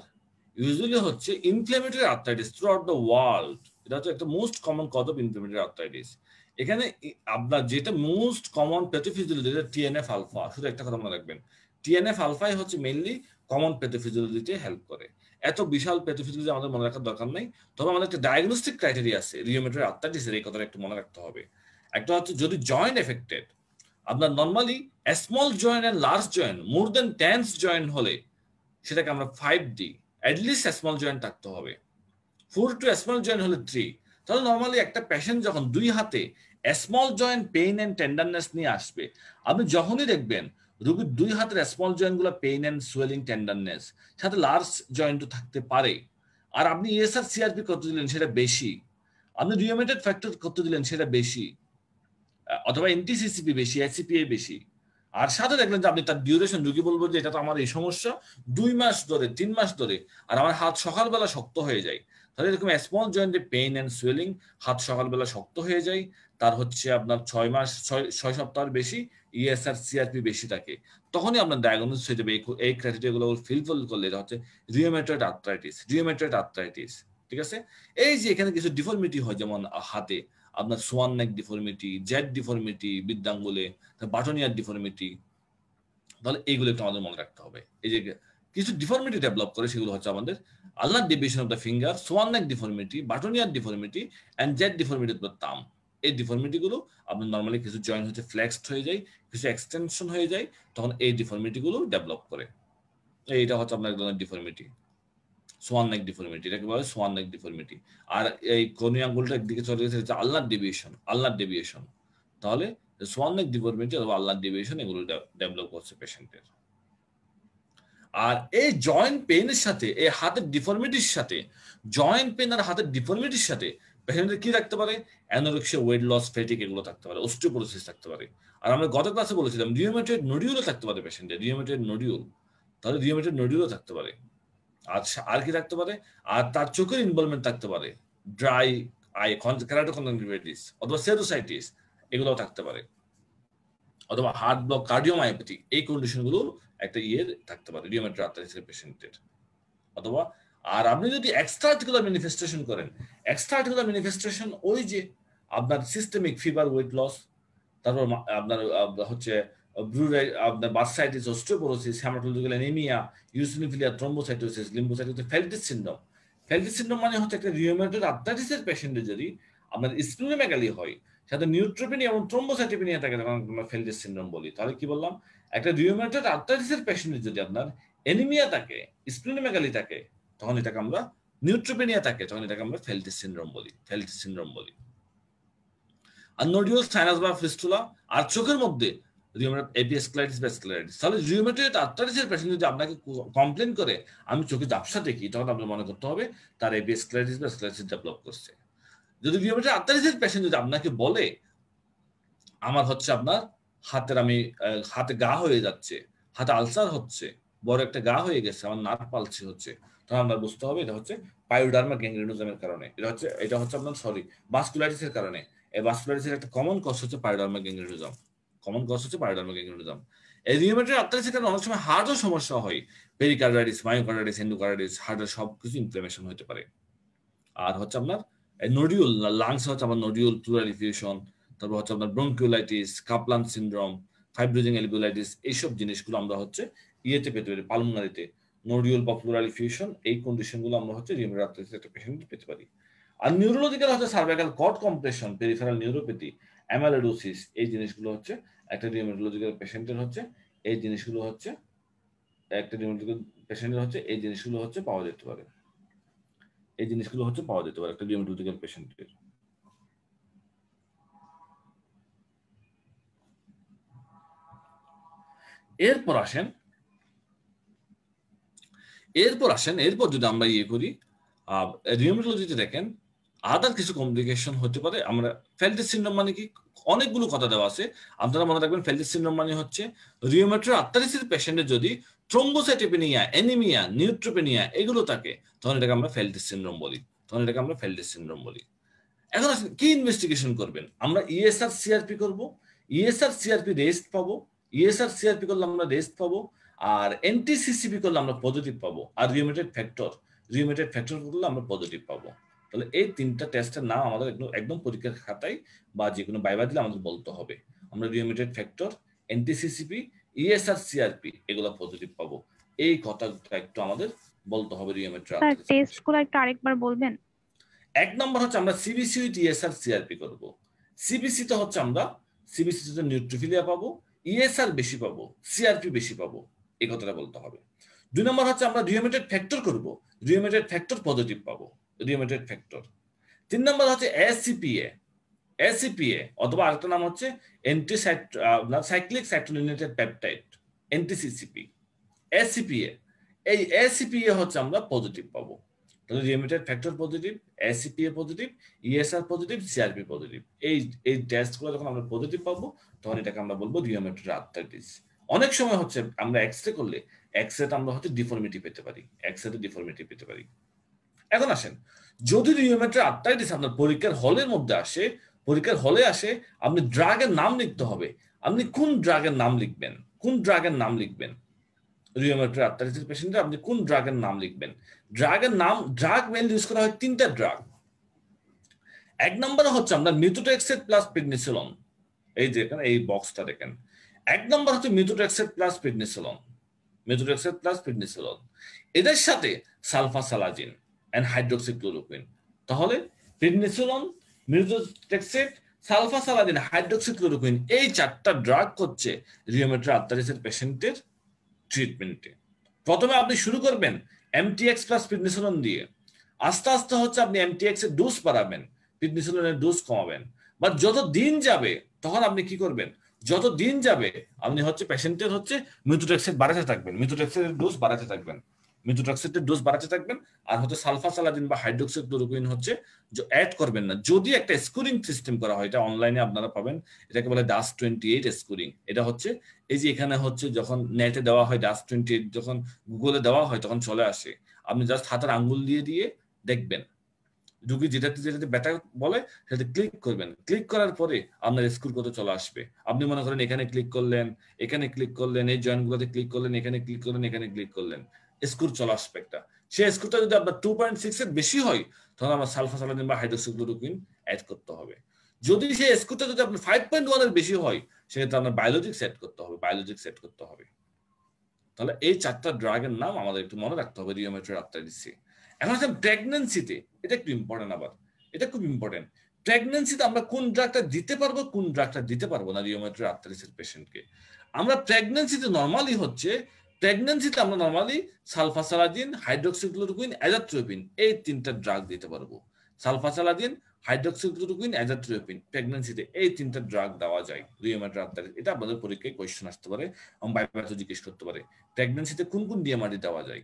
ইউজুয়ালি হচ্ছে inflammatory arthritis throughout the world. এটা হচ্ছে একটা most common cause of inflammatory arthritis. এখানে আপনার যেটা most common pathophysiology, TNF alpha. শুধু একটা কথা মনে রাখবেন, টিএনএফ আলফাই হচ্ছে মেইনলি কমন প্যাথোফিজিওলজিতে হেল্প করে। এত বিশাল প্যাথোফিজিওলজি আমাদের মনে রাখার দরকার নাই, তবে আমাদের একটা ডায়াগনস্টিক ক্রাইটেরিয়া আছে রিউমেটয়েড আর্থ্রাইটিসের, এই কথাটা একটু মনে রাখতে হবে। একটা হচ্ছে যদি জয়েন্ট এফেক্টেড, আপনার normally small joint and large joint more than 10 joint হলে সেটাকে আমরা 5 দিই। অ্যাটলিস্ট স্মল জয়েন্ট থাকতে হবে। 4 টু স্মল জয়েন্ট হলে 3। তাহলে নর্মালি একটা পেশেন্ট যখন 2 হাতে small joint pain and tenderness নিয়ে আসবে, আপনি যখনই দেখবেন রোগীর 2 হাতের স্মল জয়েন্ট গুলো পেইন এন্ড সুয়েলিং টেন্ডারনেস, সাথে লার্জ জয়েন্টও থাকতে পারে, আর আপনি ইএসআর সিআরপি কত দিলেন সেটা বেশি, আপনি রিউমেটয়েড ফ্যাক্টর কত দিলেন সেটা বেশি, অথবা এনটিসিসিপি বেশি, এসিপিএ বেশি, আর সাথে দেখলেন যে আপনি তার ডিউরেশন, রোগী বলবো যে এটা তো আমার এই সমস্যা 2 মাস ধরে 3 মাস ধরে, আর আমার হাত সকালবেলা শক্ত হয়ে যায়। তাহলে এরকম স্মল জয়েন্টে পেইন এন্ড সুয়েলিং, হাত সকালবেলা শক্ত হয়ে যায়, তার হচ্ছে আপনার 6 সপ্তাহের বেশি ইএসআর সিআরপি বেশি থাকে, তখনই আপনার ডায়াগনোসিস হয়ে যাবে। এই ক্রাইটেরিয়াগুলো ফিলফিল করলে এটা হচ্ছে রিউমেটয়েড আর্থ্রাইটিস। ঠিক আছে? এই যে এখানে কিছু ডিফর্মিটি হয়, যেমন হাতে আপনার Schwann neck deformity, Z deformity বৃদ্ধাঙ্গুলে, বাটনিয়ার deformity, তাহলে এইগুলো একটু আমাদের মনে রাখতে হবে। এই যে কিছু ডিফর্মিটি ডেভেলপ করে, সেগুলো হচ্ছে আমাদের ulnar deviation of the finger, swan neck deformity, boutonniere deformity and Z deformity of the thumb. এই ডিফর্মিটি গুলো আপনার নর্মালি কিছু জয়েন্ট হচ্ছে ফ্লেক্সড হয়ে যায়, কিছু এক্সটেনশন হয়ে যায়, তখন এই ডিফর্মিটি গুলো ডেভেলপ করে। এইটা হচ্ছে আপনার এক ধরনের ডিফর্মিটি, সোয়ান নেক ডিফর্মিটি, এটাকে বলে সোয়ান নেক ডিফর্মিটি। আর এই কর্নিয়া আঙ্গুলটা একদিকে চলে গেছে, হচ্ছে আলনার ডেভিয়েশন। তাহলে সোয়ান নেক ডিফর্মিটি অথবা আলনার ডিভিয়েশন এগুলো ডেভেলপ করছে পেশেন্টের। আর এই জয়েন্ট পেইনের সাথে এই হাতের ডিফর্মিটির সাথে জয়েন্ট পেইন আর হাতের ডিফর্মিটির সাথে পেশেন্টের কি থাকতে পারে? অ্যানোরেক্সিয়া, ওয়েট লস, ফ্যাটিক এগুলো থাকতে পারে, অস্টিওপোরোসিস থাকতে পারে। আর আমরা গত ক্লাসে বলেছিলাম রিউমেটয়েড নডিউলও থাকতে পারে পেশেন্টের, রিউমেটয়েড নডিউল, তাহলে রিউমেটয়েড নডিউলও থাকতে পারে। আর কি থাকতে পারে? আর তার চোখের ইনভলভমেন্ট থাকতে পারে, ড্রাই আই, কেরাটোকনজাংটিভাইটিস অথবা সেরোসাইটিস এগুলোও থাকতে পারে, অথবা হার্ট ব্লক, কার্ডিওমায়োপ্যাথি, এই কন্ডিশনগুলো একটা থাকতে পারে রিউমেটয়েড আর্থ্রাইটিসের পেশেন্টের। অথবা আর আপনি যদি এক্সট্রা আর্টিকুলার ম্যানিফেস্টেশন করেন, এক্সট্রা আর্টিকুলার ম্যানিফেস্টেশন ওই যে আপনার সিস্টেমিক ফিভার, ওয়েট লস, তারপর আপনার হচ্ছে আপনার bursitis, osteoporosis, haematological anaemia, eosinophilia, thrombocytosis, lymphocytosis, Felty's syndrome. Felty's syndrome মানে হচ্ছে একটা রিউমেটয়েড আর্থ্রাইটিসের পেশেন্টের যদি আপনার স্প্লিনোমেগালি হয়, সাথে নিউট্রোপেনিয়া এবং থ্রম্বোসাইটোপেনিয়া থাকে, তখন আমরা ফেল্টিস সিনড্রোম বলি। তাহলে কি বললাম? একটা রিউমেটয়েড আর্থ্রাইটিসের পেশেন্টের যদি আপনার অ্যানিমিয়া থাকে, স্প্লিনোমেগালি থাকে, তখন এটাকে আমরা নিউট্রোপেনিয়া থাকে, তখন এটাকে আমরা ফেল্টিস সিনড্রোম বলি, ফেল্টিস সিনড্রোম বলি। আর নোডিউল, সাইনাস বা ফিস্টুলা, আর চোখের মধ্যে রিউমেটয়েড এপিস্ক্লেরাইটিস বা স্ক্লেরাইটিস। তাহলে রিউমেটয়েড আর্থ্রাইটিসের পেশেন্ট যদি আপনাকে কমপ্লেন করে আমি চোখে ঝাপসা দেখি, তখন আপনার মনে করতে হবে তার এপিস্ক্লেরাইটিস বা স্ক্লেরাইটিস ডেভেলপ করছে। যদি রিউমেটয়েড আর্থ্রাইটিসের পেশেন্ট যদি আপনাকে বলে আমার হচ্ছে আপনার হাতে গা হয়ে যাচ্ছে, হাতে আলসার হচ্ছে, বড় একটা গা হয়ে গেছে, আমার নার্ভ পালসি হচ্ছে, তখন আমরা বুঝতে হবে এটা হচ্ছে পায়োডার্মা গ্যাংগ্রেনোজমের কারণে, এটা হচ্ছে আপনার ভাস্কুলাইটিসের কারণে। এই ভাস্কুলাইটিসের একটা কমন কজ হচ্ছে পায়োডার্মা গ্যাংগ্রেনোজম, কমন কজ হচ্ছে পায়োডার্মা গ্যাংগ্রেনোজম। এই রিউমেটয়েড আর্থ্রাইটিসের কারণে অনেক সময় হার্টও সমস্যা হয়, পেরিকার্ডাইটিস, মায়োকার্ডাইটিস, এন্ডোকার্ডাইটিস, হার্টের সবকিছু ইনফ্লামেশন হতে পারে। আর হচ্ছে আপনার নোডিউল, লাংস হচ্ছে আমার নোডিউল, প্লুরাল ইফিউশন, তারপর হচ্ছে আপনার ব্রঙ্কিওলাইটিস, কাপলান সিনড্রোম, ফাইব্রোজিং এলভিওলাইটিস, এইসব জিনিসগুলো আমরা হচ্ছে পেতে পারি, পালমোনারিতে নোডিউল বা প্লুরাল ইফিউশন, এই কন্ডিশনগুলো আমরা হচ্ছে রিউমেটয়েড আর্থ্রাইটিসের একটা পেশেন্ট পেতে পারি। আর নিউরোলজিক্যাল হচ্ছে cervical cord compression, peripheral neuropathy, amyloidosis, এই জিনিসগুলো হচ্ছে একটা রিউমেটোলজিক্যাল পেশেন্টের হচ্ছে এই জিনিসগুলো হচ্ছে একটা রিউমেটোলজিক্যাল পেশেন্টের হচ্ছে এই জিনিসগুলো হচ্ছে পাওয়া যেতে পারে, এই জিনিসগুলো হচ্ছে পাওয়া যেতে পারে একটা রিউমেটোলজিক্যাল পেশেন্টের। এরপর আসেন এরপর যদি আমরা করি রিউমেটোলজিতে দেখেন আদার কিছু কমপ্লিকেশন হতে পারে। আমরা ফেল্টিস সিনড্রোম মানে কি, অনেকগুলো কথা দেওয়া আছে, আপনারা মনে রাখবেন ফেল্টিস সিনড্রোম মানে হচ্ছে রিউমেটয়েড আর্থ্রাইটিসের পেশেন্টের যদি থ্রম্বোসাইটোপেনিয়া, অ্যানিমিয়া, নিউট্রোপেনিয়া এগুলো থাকে, তখন এটাকে আমরা ফেল্টিস সিনড্রোম বলি। এখন আসেন কি ইনভেস্টিগেশন করবেন? আমরা ইএসআর সিআরপি করব, ইএসআর সিআরপি রেস্ট পাবো, ইএসআর সিআরপি করলে আমরা রেস্ট পাবো, আর এনটিসিসিপি করলে আমরা পজিটিভ পাবো, আর রিউমেটয়েড ফ্যাক্টর করলে আমরা পজিটিভ পাবো। তাহলে এই তিনটা টেস্টের নাম আমাদের একদম পরীক্ষার খাতায় বা যে কোনো ভাইভা দিলে আমাদের বলতে হবে। আমরা রিউমেটয়েড ফ্যাক্টর, এনটিসিসিপি, ইএসআর সিআরপি এগুলো পজিটিভ পাবো, এই কথাটা একটু আমাদের বলতে হবে রিউমেটয়েড আর্থ্রাইটিস। টেস্টগুলো একটু আরেকবার বলবেন? এক নম্বর হচ্ছে আমরা সিবিসি উইথ ইএসআর সিআরপি করব। সিবিসি তে হচ্ছে আমরা সিবিসিতে নিউট্রোফিলিয়া পাবো, ইএসআর বেশি পাবো, সিআরপি বেশি পাবো, এই কথাটা বলতে হবে। দুই নম্বর হচ্ছে আমরা রিউমেটয়েড ফ্যাক্টর করব, রিউমেটয়েড ফ্যাক্টর পজিটিভ পাবো, রিউমেটয়েড ফ্যাক্টর। তিন নম্বর হচ্ছে এসিপিএ অথবা আরেকটা নাম হচ্ছে সাইক্লিক সাইক্লোলিনেটেড পেপটাইড, এনটিসিসিপি, এসিপিএ। এই এসিপিএ হচ্ছে আমরা পজিটিভ পাবো। তাহলে rheumatoid factor positive, ACPA positive, ESR positive, CRP positive, এই টেস্টগুলো যখন আমরা পজিটিভ পাবো তখন এটাকে আমরা বলবো রিউমেটয়েড আর্থ্রাইটিস। অনেক সময় হচ্ছে আমরা এক্সরে করলে এক্সরেতে আমরা হচ্ছে ডিফর্মিটি পেতে পারি, এখন আসেন যদি রিউমেটয়েড আর্থ্রাইটিস আপনার পরীক্ষার হলের মধ্যে আসে, আপনি ড্রাগের নাম লিখতে হবে। আপনি কোন ড্রাগের নাম লিখবেন রিউমেটয়েড আর্থ্রাইটিস পেশেন্টে আপনি কোন ড্রাগের নাম লিখবেন? ড্রাগ মেইনলি ইউজ করা হয় তিনটা ড্রাগ। এক নম্বরে হচ্ছে আমরা মিথোট্রেক্সেট প্লাস প্রেডনিসোলন, এই যে এখানে এই বক্সটা দেখেন, এক নম্বর হচ্ছে মিথোট্রেক্সেট প্লাস প্রেডনিসোলন, এদের সাথে সালফাসালাজিন এন্ড হাইড্রোক্সিক্লোরোকুইন। তাহলে প্রেডনিসোলন, মিথোট্রেক্সেট, সালফাসালাজিন, হাইড্রোক্সিক্লোরোকুইন, এই চারটা ড্রাগ হচ্ছে রিউমেটয়েড আর্থ্রাইটিসের পেশেন্টের ট্রিটমেন্টে। প্রথমে আপনি শুরু করবেন এমটিএক্স প্লাস প্রেডনিসোলন দিয়ে, আস্তে আস্তে হচ্ছে আপনি এমটিএক্স এর ডোজ বাড়াবেন, প্রেডনিসোলনের ডোজ কমাবেন, বা যত দিন যাবে তখন আপনি কি করবেন, যত দিন যাবে আপনি হচ্ছে পেশেন্টের হচ্ছে মিথোট্রেক্সেট বাড়াতে থাকবেন, মিথোট্রেক্সেটের ডোজ বাড়াতে থাকবেন, মিথোট্রেক্সেটের ডোজ বাড়াতে থাকবেন। আর হচ্ছে সালফাসালাজিন বা হাইড্রোক্সিক্লোরোকুইন হচ্ছে অ্যাড করবেন না। যদি একটা স্কোরিং সিস্টেম করা হয়, এটা অনলাইনে আপনারা পাবেন, এটাকে বলে DAS28 স্কোরিং। এটা হচ্ছে এই যে এখানে হচ্ছে যখন নেটে দেওয়া হয় DAS28, যখন গুগলে দেওয়া হয় তখন চলে আসে। আপনি জাস্ট হাতের আঙ্গুল দিয়ে দিয়ে দেখবেন, রুগী যেটাতে যেটাতে ব্যথা বলে সেটাতে ক্লিক করবেন। ক্লিক করার পরে আপনার স্কোর কত চলে আসবে। আপনি মনে করেন এখানে ক্লিক করলেন, এখানে ক্লিক করলেন, এই জয়েন্টগুলোতে ক্লিক করলেন, এখানে ক্লিক করলেন, এখানে ক্লিক করলেন, স্কোর চলে আসবে একটা। সেই স্কোরটা যদি আপনার 2.6 এর বেশি হয় তখন আমার সালফাসালাজিন বা হাইড্রোক্সিক্লোরোকুইন অ্যাড করতে হবে। যদি সেই স্কোরটা যদি আপনার 5.1 এর বেশি হয় সেক্ষেত্রে আপনার বায়োলজিক্স অ্যাড করতে হবে, বায়োলজিক্স অ্যাড করতে হবে। তাহলে এই 4টা ড্রাগের নাম আমাদের একটু মনে রাখতে হবে রিউমেটয়েড আর্থ্রাইটিসে। এখন আসলে প্রেগন্যান্সিতে এটা একটু ইম্পর্টেন্ট, আবার এটা খুব ইম্পর্টেন্ট। প্রেগন্যান্সিতে আমরা কোন ড্রাগটা দিতে পারবো, কোন ড্রাগটা দিতে পারবো না রিউমেটয়েড আর্থ্রাইটিসের পেশেন্টকে। আমরা প্রেগন্যান্সিতে নরমালি আমরা নরমালি সালফাসালাজিন, হাইড্রোক্সিক্লোরোকুইন, অ্যাজাথ্রোপিন এই 3টা ড্রাগ দিতে পারবো। সালফাসালাজিন, হাইড্রোক্সিক্লোরোকুইন, অ্যাজাথ্রোপিন, প্রেগন্যান্সিতে এই 3টা ড্রাগ দেওয়া যায় রিউমেটয়েড আর্থ্রাইটিস। এটা আপনাদের পরীক্ষায় কোয়েশ্চেন আসতে পারে, বাইপাসও জিজ্ঞেস করতে পারে প্রেগন্যান্সিতে কোন কোন ডিএমআরডি দেওয়া যায়।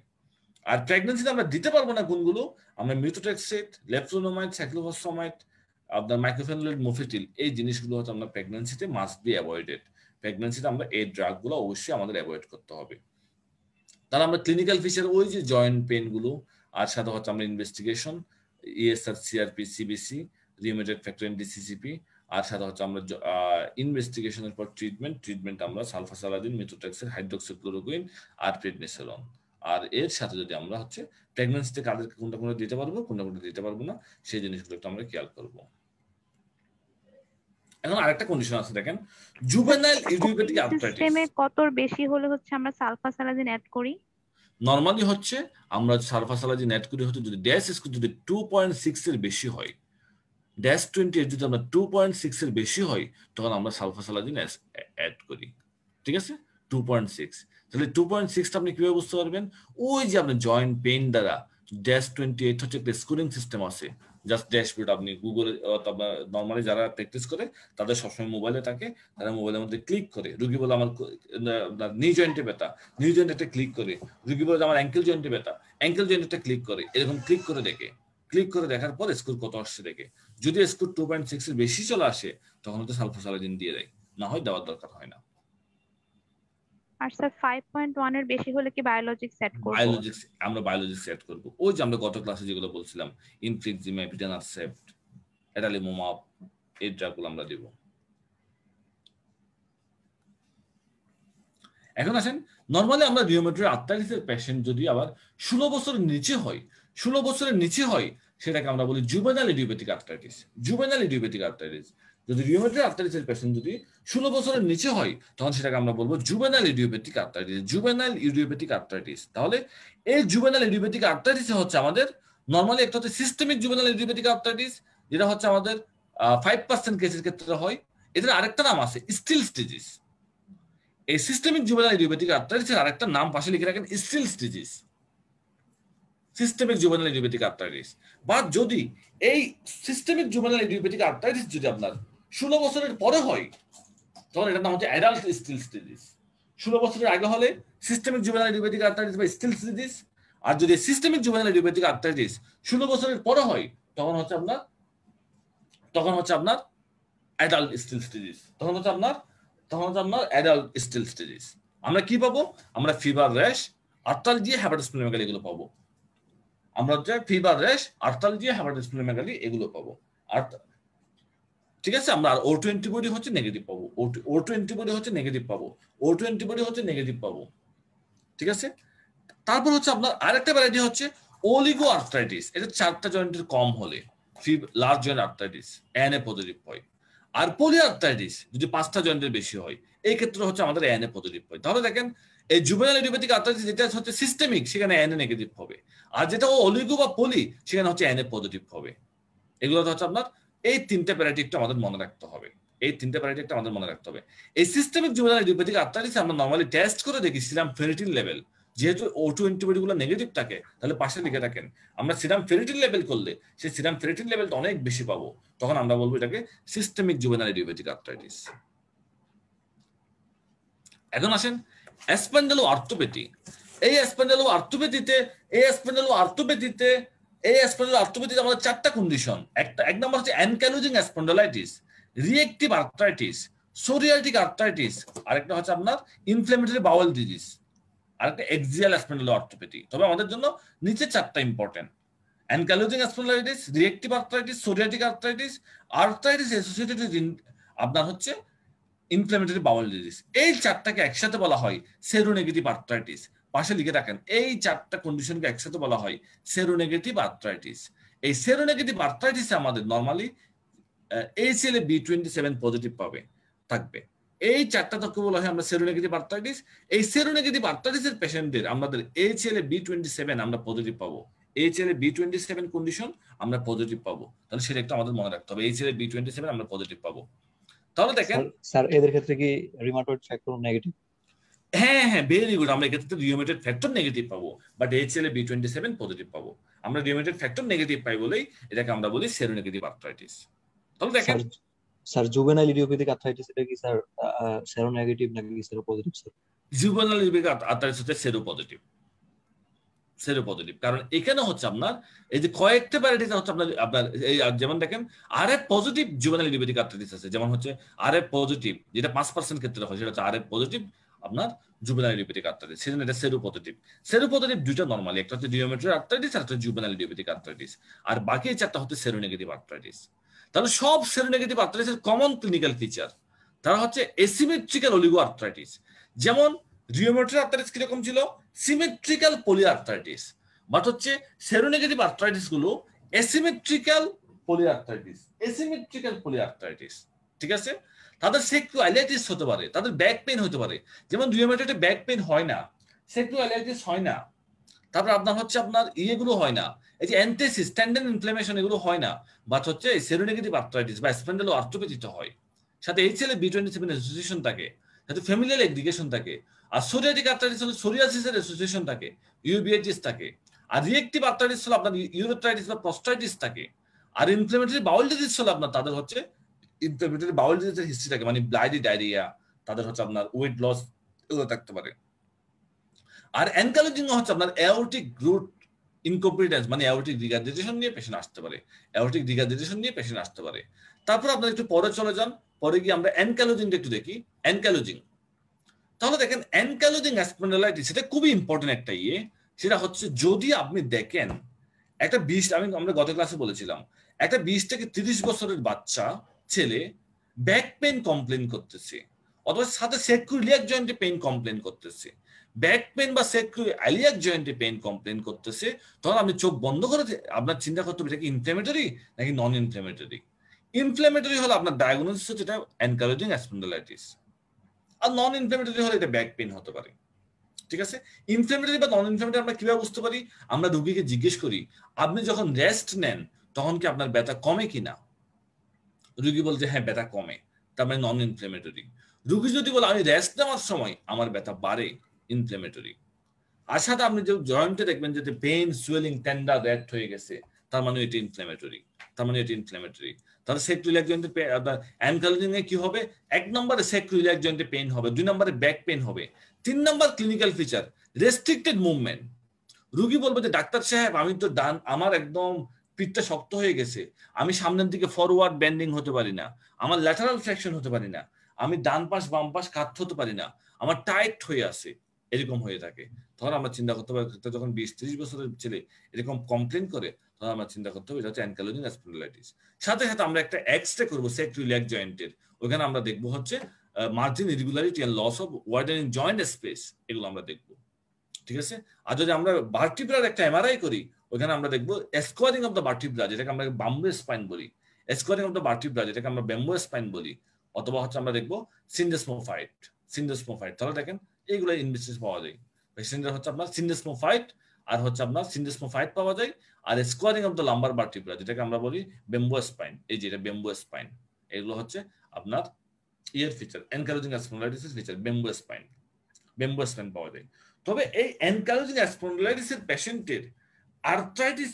আর প্রেগন্যান্সিতে আমরা দিতে পারবো না কোনগুলো, আমরা মিথোট্রেক্সেট, লেফ্লোনোমাইড, সাইক্লোফসফামাইড, আপনার মাইক্রোফেনোলেট, মোফেটিল, এই জিনিসগুলো হচ্ছে আমরা প্রেগন্যান্সিতে মাস্ট বি অ্যাভয়েডেড। প্রেগন্যান্সিতে আমরা এই ড্রাগগুলো অবশ্যই আমাদের অ্যাভয়েড করতে হবে। তাহলে আমরা ক্লিনিক্যাল ফিচার ওই যে জয়েন্ট পেন গুলো, আর সাথে হচ্ছে আমরা investigation, ESR, CRP, CBC, rheumatoid factor and DCCP, আর সাথে হচ্ছে আমরা ইনভেস্টিগেশনের পর ট্রিটমেন্ট আমরা সালফাসালাজিন, মিথোট্রেক্সেট, হাইড্রোক্সিক্লোরোকুইন আর প্রেডনিসোলন। আর এর সাথে যদি আমরা হচ্ছে প্রেগন্যান্সিতে কাদেরকে কোনটা কোনটা দিতে পারবো, কোনটা কোনটা দিতে পারবো না, সেই জিনিসগুলো একটু আমরা খেয়াল করবো। এখন আরেকটা কন্ডিশন আছে দেখেন, জুভেনাইল ইডিওপ্যাথিক আর্থ্রাইটিস। সিস্টেমে কতর বেশি হলে হচ্ছে আমরা সালফাসালাজিন অ্যাড করি? নরমালি হচ্ছে আমরা সালফাসালাজিন অ্যাড করি হচ্ছে যদি ড্যাশ স্কোর যদি 2.6 এর বেশি হয়, DAS28 যদি আমরা 2.6 এর বেশি হয় তখন আমরা সালফাসালাজিন অ্যাড করি। ঠিক আছে, 2.6। তাহলে 2.6টা আপনি কিভাবে বুঝতে পারবেন, ওই যে আপনার জয়েন্ট পেইন দ্বারা DAS28 হচ্ছে একটা স্কোরিং সিস্টেম আছে। জাস্ট ড্যাশবোর্ড আপনি গুগলে নর্মালি যারা প্র্যাকটিস করে তাদের সবসময় মোবাইলে থাকে, তারা মোবাইলের মধ্যে ক্লিক করে, রুগী বলে আমার নি জয়েন্টে ব্যথা, নি জয়েন্টে ক্লিক করে, রুগী বলে আমার অ্যাঙ্কেল জয়েন্টে ব্যথা, অ্যাঙ্কেল জয়েন্টে ক্লিক করে, এরকম ক্লিক করে দেখে, ক্লিক করে দেখার পর স্কোর কত আসছে দেখে, যদি স্কোর 2.6 এর বেশি চলে আসে তখন হয়তো সালফাসালাজিন দিয়ে দেয়, না হয় দেওয়ার দরকার হয় না। আর স্যার 5.1 এর বেশি হলে কি বায়োলজিক্স অ্যাড করব? আমরা বায়োলজিক্স অ্যাড করব। ওই যে আমরা গত ক্লাসে যেগুলো বলছিলাম, ইনফ্লিক্সিমেব, ইটানারসেপ্ট, এটালিমুমাব, এই ড্রাগগুলো আমরা দেব। এখন আসেন, নরমালি আমরা রিউমেটয়েড আর্থ্রাইটিসের পেশেন্ট যদি আবার 16 বছরের নিচে হয়, 16 বছরের নিচে হয় সেটাকে আমরা বলি juvenile idiopathic arthritis. Juvenile idiopathic arthritis যদি রিউমেটয়েড আর্থ্রাইটিসের পেশেন্ট যদি 16 বছরের নিচে হয় তখন সেটাকে আমরা বলবো juvenile idiopathic arthritis, juvenile idiopathic arthritis. তাহলে এই জুভেনাইল ইডিওপ্যাথিক আর্থ্রাইটিস হচ্ছে আমাদের নরমালি একটা হচ্ছে সিস্টেমিক জুভেনাইল ইডিওপ্যাথিক আর্থ্রাইটিস, যেটা হচ্ছে আমাদের 5% কেসের ক্ষেত্রে হয়। এদের আরেকটা নাম আছে স্টিলস ডিজিজ। এই সিস্টেমিক জুভেনাইল ইডিওপ্যাথিক আর্থ্রাইটিসের আরেকটা নাম পাশে লিখে রাখেন stills disease, systemic juvenile idiopathic arthritis. বা যদি এই সিস্টেমিক জুভেনাইল ইডিওপ্যাথিক আর্থ্রাইটিস যদি আপনার 16 বছরের পরে হয় তখন এটার নাম হচ্ছে অ্যাডাল্ট স্টিলস ডিজিজ। 16 বছরের আগে হলে সিস্টেমিক জুভেনাইল ইডিওপ্যাথিক আর্থ্রাইটিস বা স্টিলস ডিজিজ, আর যদি সিস্টেমিক জুভেনাইল ইডিওপ্যাথিক আর্থ্রাইটিস 16 বছরের পরে হয় তখন হচ্ছে আপনার অ্যাডাল্ট স্টিলস ডিজিজ, তখন হচ্ছে আপনার অ্যাডাল্ট স্টিলস ডিজিজ। আমরা কি পাবো, আমরা ফিভার, র্যাশ, আর্থালজিয়া, হেপাটোস্প্লেনোমেগালি এগুলো পাবো। আমরা হচ্ছে ফিভার, র্যাশ, আর্থালজিয়া, হেপাটোস্প্লেনোমেগালি এগুলো পাবো। আর ঠিক আছে, আমরা O2 অ্যান্টিবডি হচ্ছে নেগেটিভ পাবো, O2 অ্যান্টিবডি হচ্ছে নেগেটিভ পাবো, O2 অ্যান্টিবডি হচ্ছে নেগেটিভ পাবো। ঠিক আছে, তারপর হচ্ছে আপনার আরেকটা ভ্যারাইটি হচ্ছে অলিগো আর্থ্রাইটিস। এটা 4টা জয়েন্টের কম হলে large joint arthritis, NA positive হয়। আর পলি আর্থ্রাইটিস যদি 5টা জয়েন্টের বেশি হয় এই ক্ষেত্রে হচ্ছে আমাদের NA পজিটিভ হয়। তাহলে দেখেন এই জুভেনাইল ইডিওপ্যাথিক আর্থ্রাইটিস যেটা হচ্ছে সিস্টেমিক সেখানে NA নেগেটিভ হবে, আর যেটা অলিগো বা পলি সেখানে হচ্ছে NA পজিটিভ হবে। এগুলো হচ্ছে আপনার এই 3টে ভ্যারাইটি একটু আমাদের মনে রাখতে হবে, এই সিস্টেমিক জুভেনাইল ইডিওপ্যাথিক আর্থ্রাইটিস আমরা নরমালি টেস্ট করে দেখি সিরাম ফেরিটিন লেভেল যেহেতু O2 অ্যান্টিবডি গুলো নেগেটিভ থাকে, তাহলে পাশে লিখে রাখেন আমরা সিরাম ফেরিটিন লেভেল করলে সেই সিরাম ফেরিটিন লেভেলটা অনেক বেশি পাবো, তখন আমরা বলবো এটাকে সিস্টেমিক জুভেনাইল ইডিওপ্যাথিক আর্থ্রাইটিস। এখন আসেন স্পন্ডালো আর্থ্রোপ্যাথি। এই স্পন্ডালো আর্থ্রোপ্যাথিতে আমাদের চারটা কন্ডিশন। এক নম্বর হচ্ছে ankylosing spondylitis, reactive arthritis, psoriatic arthritis, আরেকটা হচ্ছে আপনার ইনফ্ল্যামেটরি বাউল ডিজিজ, আরেকটা এক্সিয়াল স্পন্ডালো আর্থ্রোপ্যাথি। তবে আমাদের জন্য নিচে চারটা important: ankylosing spondylitis, reactive arthritis, psoriatic arthritis, arthritis associated with আপনার হচ্ছে ইনফ্ল্যামেটরি বাউল ডিজিজ। এই চারটাকে একসাথে বলা হয় সেরোনেগেটিভ আর্থ্রাইটিস। পাশে লিখে রাখেন এই চারটা কন্ডিশনকে একসাথে বলা হয় সেরোনেগেটিভ আর্থ্রাইটিস। এই সেরোনেগেটিভ আর্থ্রাইটিসে আমাদের নরমালি ACLA B27 পজিটিভ থাকবে। এই চারটা তথ্য বলা হয় আমরা সেরোনেগেটিভ আর্থ্রাইটিস। এই সেরোনেগেটিভ আর্থ্রাইটিসের পেশেন্টদের আমাদের ACLA B27 আমরা পজিটিভ পাবো। ACLA B27 কন্ডিশন আমরা পজিটিভ পাবো, তাহলে সেটা একটু আমাদের মনে রাখতে হবে, ACLA B27 আমরা পজিটিভ পাবো। তাহলে দেখেন স্যার এদের ক্ষেত্রে কি রিউমাটয়েড ফ্যাক্টর নেগেটিভ? হ্যাঁ হ্যাঁ, ভেরি গুড। আমরা এক্ষেত্রে রিউমেটেড ফ্যাক্টর নেগেটিভ পাবো, বাট ACLA B27 পজিটিভ পাবো। আমরা রিউমেটেড ফ্যাক্টর নেগেটিভ পাই বলেই এটাকে আমরা বলি সেরোনেগেটিভ আর্থ্রাইটিস। তাহলে দেখেন স্যার জুভেনাইল ইডিওপ্যাথিক আর্থ্রাইটিস এটা কি স্যার সেরোনেগেটিভ নাকি seropositive sir? Juvenile idiopathic arthritis হচ্ছে সেরোপজিটিভ। কারণ এখানে হচ্ছে আপনার এই যে কয়েকটা ভ্যারাইটিস হচ্ছে আপনার এই যেমন দেখেন RF positive juvenile idiopathic arthritis আছে, যেমন হচ্ছে RF পজিটিভ যেটা 5% ক্ষেত্রে হয়, সেটা হচ্ছে RF পজিটিভ আপনার জুভেনাইল ইডিওপ্যাথিক আর্থ্রাইটিস। সেজন্য এটা সেরোপজিটিভ দুইটা নরমালি, একটা হচ্ছে রিউমেটয়েড আর্থ্রাইটিস আর একটা জুভেনাইল ইডিওপ্যাথিক আর্থ্রাইটিস, আর বাকি চারটা হচ্ছে সেরোনেগেটিভ আর্থ্রাইটিস। তাহলে সব সেরোনেগেটিভ আর্থ্রাইটিসের কমন ক্লিনিক্যাল ফিচার তারা হচ্ছে এসিমেট্রিক্যাল অলিগো আর্থ্রাইটিস। যেমন রিউমেটয়েড আর্থ্রাইটিস কিরকম ছিল? Symmetrical polyarthritis. বাট হচ্ছে সেরোনেগেটিভ আর্থ্রাইটিস গুলো এসিমেট্রিক্যাল পলিআর্থ্রাইটিস। ঠিক আছে? তাদের সেক্রোআইলাইটিস হতে পারে, তাদের ব্যাক পেইন হতে পারে। যেমন রিউমেটয়েডে ব্যাক পেইন হয় না, সেক্রোআইলাইটিস হয় না, তারপর আপনার হচ্ছে আপনার ইয়েগুলো হয় না, এই যে অ্যান্থেসিস, টেন্ডন ইনফ্লামেশন এগুলো হয় না, বাট হচ্ছে সেরোনেগেটিভ আর্থ্রাইটিস বা স্পন্ডালো আর্থ্রোপ্যাথিতে হয়। সাথে ACLA B27 অ্যাসোসিয়েশন থাকে, সাথে ফ্যামিলিয়াল এগ্রিগেশন থাকে। আর সোরিয়াটিক আর্থ্রাইটিস হলে সোরিয়াসিসের অ্যাসোসিয়েশন থাকে, UBIটিস থাকে। আর রিঅ্যাক্টিভ আর্থ্রাইটিস হলে আপনার ইউরেথ্রাইটিস বা প্রস্টাইটিস থাকে। আর ইনফ্ল্যামেটরি বাউল ডিজিজ হলে আপনার তাদের হচ্ছে ইনফ্ল্যামেটরি বাউল ডিজিজের হিস্ট্রি থাকে, মানে ব্লাডি ডায়রিয়া, তাদের হচ্ছে আপনার ওয়েট লস এগুলো থাকতে পারে। আর অ্যানকাইলোজিং হচ্ছে আপনার অ্যাওর্টিক রুট ইনকম্পিটেন্স, মানে অ্যাওর্টিক রিগার্জিটেশন নিয়ে পেশেন্ট আসতে পারে। তারপর আপনার একটু পরে চলে যান, পরে গিয়ে আমরা অ্যানকাইলোজিংটা একটু দেখি। অ্যানকাইলোজিং, তাহলে দেখেন অ্যানকাইলোজিং স্পন্ডালাইটিস এটা খুবই ইম্পর্টেন্ট একটা সেটা হচ্ছে যদি আপনি দেখেন একটা আমরা গত ক্লাসে বলেছিলাম একটা 20 থেকে 30 বছরের বাচ্চা ছেলে ব্যাক পেইন কমপ্লেন করতেছে, অথবা সাথে সেক্রোইলিয়াক জয়েন্টে পেইন কমপ্লেন করতেছে, ব্যাক পেইন বা সেক্রোইলিয়াক জয়েন্টে পেইন কমপ্লেন করতেছে, তখন আপনি চোখ বন্ধ করে আপনার চিন্তা করতে হবে এটা কি ইনফ্ল্যামেটরি নাকি নন ইনফ্ল্যামেটরি। ইনফ্ল্যামেটরি হলে আপনার ডায়াগনোসিস হচ্ছে এটা অ্যানকাইলোজিং স্পন্ডালাইটিস, আর নন ইনফ্ল্যামেটরি হলে এটা ব্যাক পেইন হতে পারে। ঠিক আছে? ইনফ্ল্যামেটরি বা নন ইনফ্ল্যামেটরি আমরা কিভাবে বুঝতে পারি? আমরা রোগীকে জিজ্ঞেস করি আপনি যখন রেস্ট নেন তখন কি আপনার ব্যথা কমে কিনা? রোগী বলছে হ্যাঁ ব্যথা কমে, তার মানে নন ইনফ্ল্যামেটরি। রোগী যদি বলে আমি রেস্ট নেওয়ার সময় আমার ব্যথা বাড়ে, ইনফ্ল্যামেটরি। আর সাথে আপনি যে জয়েন্টে দেখবেন যে পেইন, সুয়েলিং, টেন্ডার, রেড হয়ে গেছে, তার মানে এটি ইনফ্ল্যামেটরি। তাহলে সেক্রোইলিয়াক জয়েন্টে আপনার অ্যানকাইলোজিং এ কি হবে? 1 নম্বরে সেক্রোইলিয়াক জয়েন্টে পেইন হবে, 2 নম্বরে ব্যাক পেইন হবে, 3 নম্বর ক্লিনিক্যাল ফিচার রেস্ট্রিক্টেড মুভমেন্ট। রোগী বলবে যে ডাক্তার সাহেব আমি তো আমার একদম পিঠটা শক্ত হয়ে গেছে, আমি সামনের দিকে ফরওয়ার্ড বেন্ডিং হতে পারি না, আমার ল্যাটারাল ফ্লেকশন হতে পারি না, আমি ডান পাশ বাম পাশ কাত হতে পারি না, আমার টাইট হয়ে আছে, এরকম হয়ে থাকে। তখন আমরা চিন্তা করতে পারি যখন 20-30 বছরের ছেলে এরকম কমপ্লেন করে, তখন আমরা চিন্তা করতে হবে এটা হচ্ছে অ্যানকাইলোজিং স্পন্ডালাইটিস। সাথে সাথে আমরা একটা এক্স-রে করবো সেক্রোইলিয়াক জয়েন্টের, ওখানে আমরা দেখবো হচ্ছে margin irregularity and loss of widening joint space, এগুলো আমরা দেখবো। ঠিক আছে? আর যদি আমরা ভার্টিব্রার একটা MRI করি, ওখানে আমরা দেখবো স্কোয়ারিং অফ দ্য ভার্টিব্রা, যেটাকে আমরা বাম্বো স্পাইন বলি, স্কোয়ারিং অফ দ্য ভার্টিব্রা যেটাকে আমরা ব্যাম্বো স্পাইন বলি, অথবা হচ্ছে আমরা দেখবো সিন্ডেসমোফাইট। তাহলে দেখেন এইগুলো ইনভেস্টিগেশন পাওয়া যায়। পেশেন্টের হচ্ছে আপনার সিন্ডেসমোফাইট আর হচ্ছে আপনার সিন্ডেসমোফাইট পাওয়া যায়, আর squaring of the lumbar vertebra যেটাকে আমরা বলি ব্যাম্বো স্পাইন, এই যে এটা ব্যাম্বো স্পাইন, এগুলো হচ্ছে আপনার ফিচার অ্যানকাইলোজিং স্পন্ডালাইটিসের ফিচার ব্যাম্বো স্পাইন পাওয়া যায়। তবে এই অ্যানকাইলোজিং স্পন্ডিলাইটিসের পেশেন্টের আর্থ্রাইটিস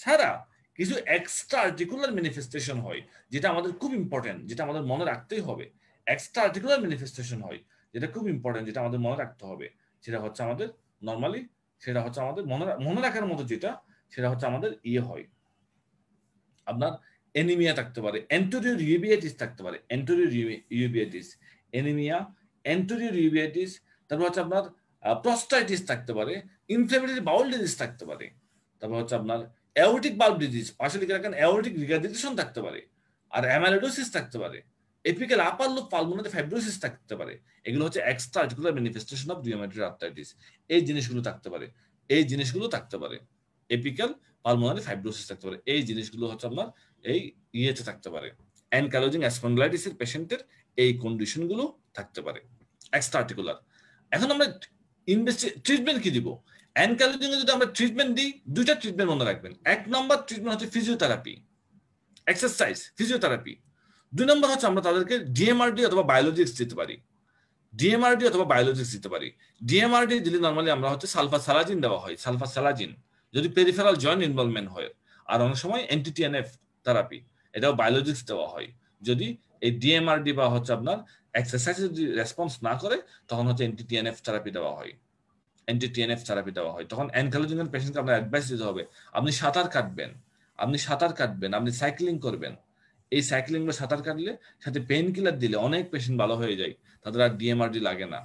ছাড়া কিছু এক্সট্রা আর্টিকুলার ম্যানিফেস্টেশন হয়, যেটা আমাদের খুব ইম্পর্টেন্ট, যেটা আমাদের মনে রাখতেই হবে। এক্সট্রা আর্টিকুলার ম্যানিফেস্টেশন হয় যেটা খুব ইম্পর্টেন্ট, যেটা আমাদের মনে রাখতে হবে। সেটা হচ্ছে আমাদের নর্মালি, সেটা হচ্ছে আমাদের মনে রাখার মতো যেটা, সেটা হচ্ছে আমাদের হয় আপনার অ্যানিমিয়া থাকতে পারে, অ্যান্টেরিয়র ইউবিয়াইটিস থাকতে পারে, অ্যান্টেরিয়র ইউবিয়াইটিস, অ্যানিমিয়া, অ্যান্টেরিয়র ইউবিয়াইটিস, তারপর হচ্ছে আপনার প্রস্টাইটিস থাকতে পারে, ইনফ্লেমেটরি বাউল ডিজিজ থাকতে পারে, তারপর হচ্ছে আপনার অ্যাওরিটিক বাল্ব ডিজিজ, পার্শালি অ্যাওরিটিক রিগার্ডিটেশন থাকতে পারে, আর অ্যামাইলোডোসিস থাকতে পারে, এপিক্যাল আপার লোব পালমোনারি ফাইব্রোসিস থাকতে পারে। এগুলো হচ্ছে extra articular manifestation of rheumatoid arthritis. এই জিনিসগুলো থাকতে পারে, এই জিনিসগুলো থাকতে পারে, এপিক্যাল পালমোনারি ফাইব্রোসিস থাকতে পারে, এই জিনিসগুলো হচ্ছে আপনার এই ইয়েতে থাকতে পারে। অ্যানকাইলোজিং স্পন্ডিলাইটিসের পেশেন্টের এই কন্ডিশনগুলো থাকতে পারে এক্সট্রা আর্টিকুলার। এখন আমরা ট্রিটমেন্ট কি দিব? অ্যানকাইলোজিং এ যদি আমরা ট্রিটমেন্ট দিই, দুইটা ট্রিটমেন্ট মনে রাখবেন। এক নম্বর ট্রিটমেন্ট হচ্ছে ফিজিওথেরাপি, এক্সারসাইজ, ফিজিওথেরাপি। দুই নম্বর হচ্ছে আমরা তাদেরকে ডিএমআরডি অথবা বায়োলজিক্স দিতে পারি, ডিএমআরডি অথবা বায়োলজিক্স দিতে পারি। ডিএমআরডি দিলে নর্মালি আমরা হচ্ছে সালফাসালাজিন দেওয়া হয়, সালফাসালাজিন যদি পেরিফেরাল জয়েন্ট ইনভলভমেন্ট হয়। আর অনেক সময় এনটিটিএনএফ থেরাপি, এটাও বায়োলজিক্স দেওয়া হয়। যদি এই ডিএমআরডি বা হচ্ছে আপনার এক্সারসাইজ যদি রেসপন্স না করে, তখন হচ্ছে এনটিটিএনএফ থেরাপি দেওয়া হয়, এনটিটিএনএফ থেরাপি দেওয়া হয়। তখন অ্যানকাইলোজিং এর পেশেন্টকে আপনার অ্যাডভাইস দিতে হবে, আপনি সাঁতার কাটবেন, আপনি সাঁতার কাটবেন, আপনি সাইক্লিং করবেন। এই সাইক্লিং বা সাঁতার কাটলে সাথে পেইন কিলার দিলে অনেক পেশেন্ট ভালো হয়ে যায়, তাদের আর ডিএমআরডি লাগে না।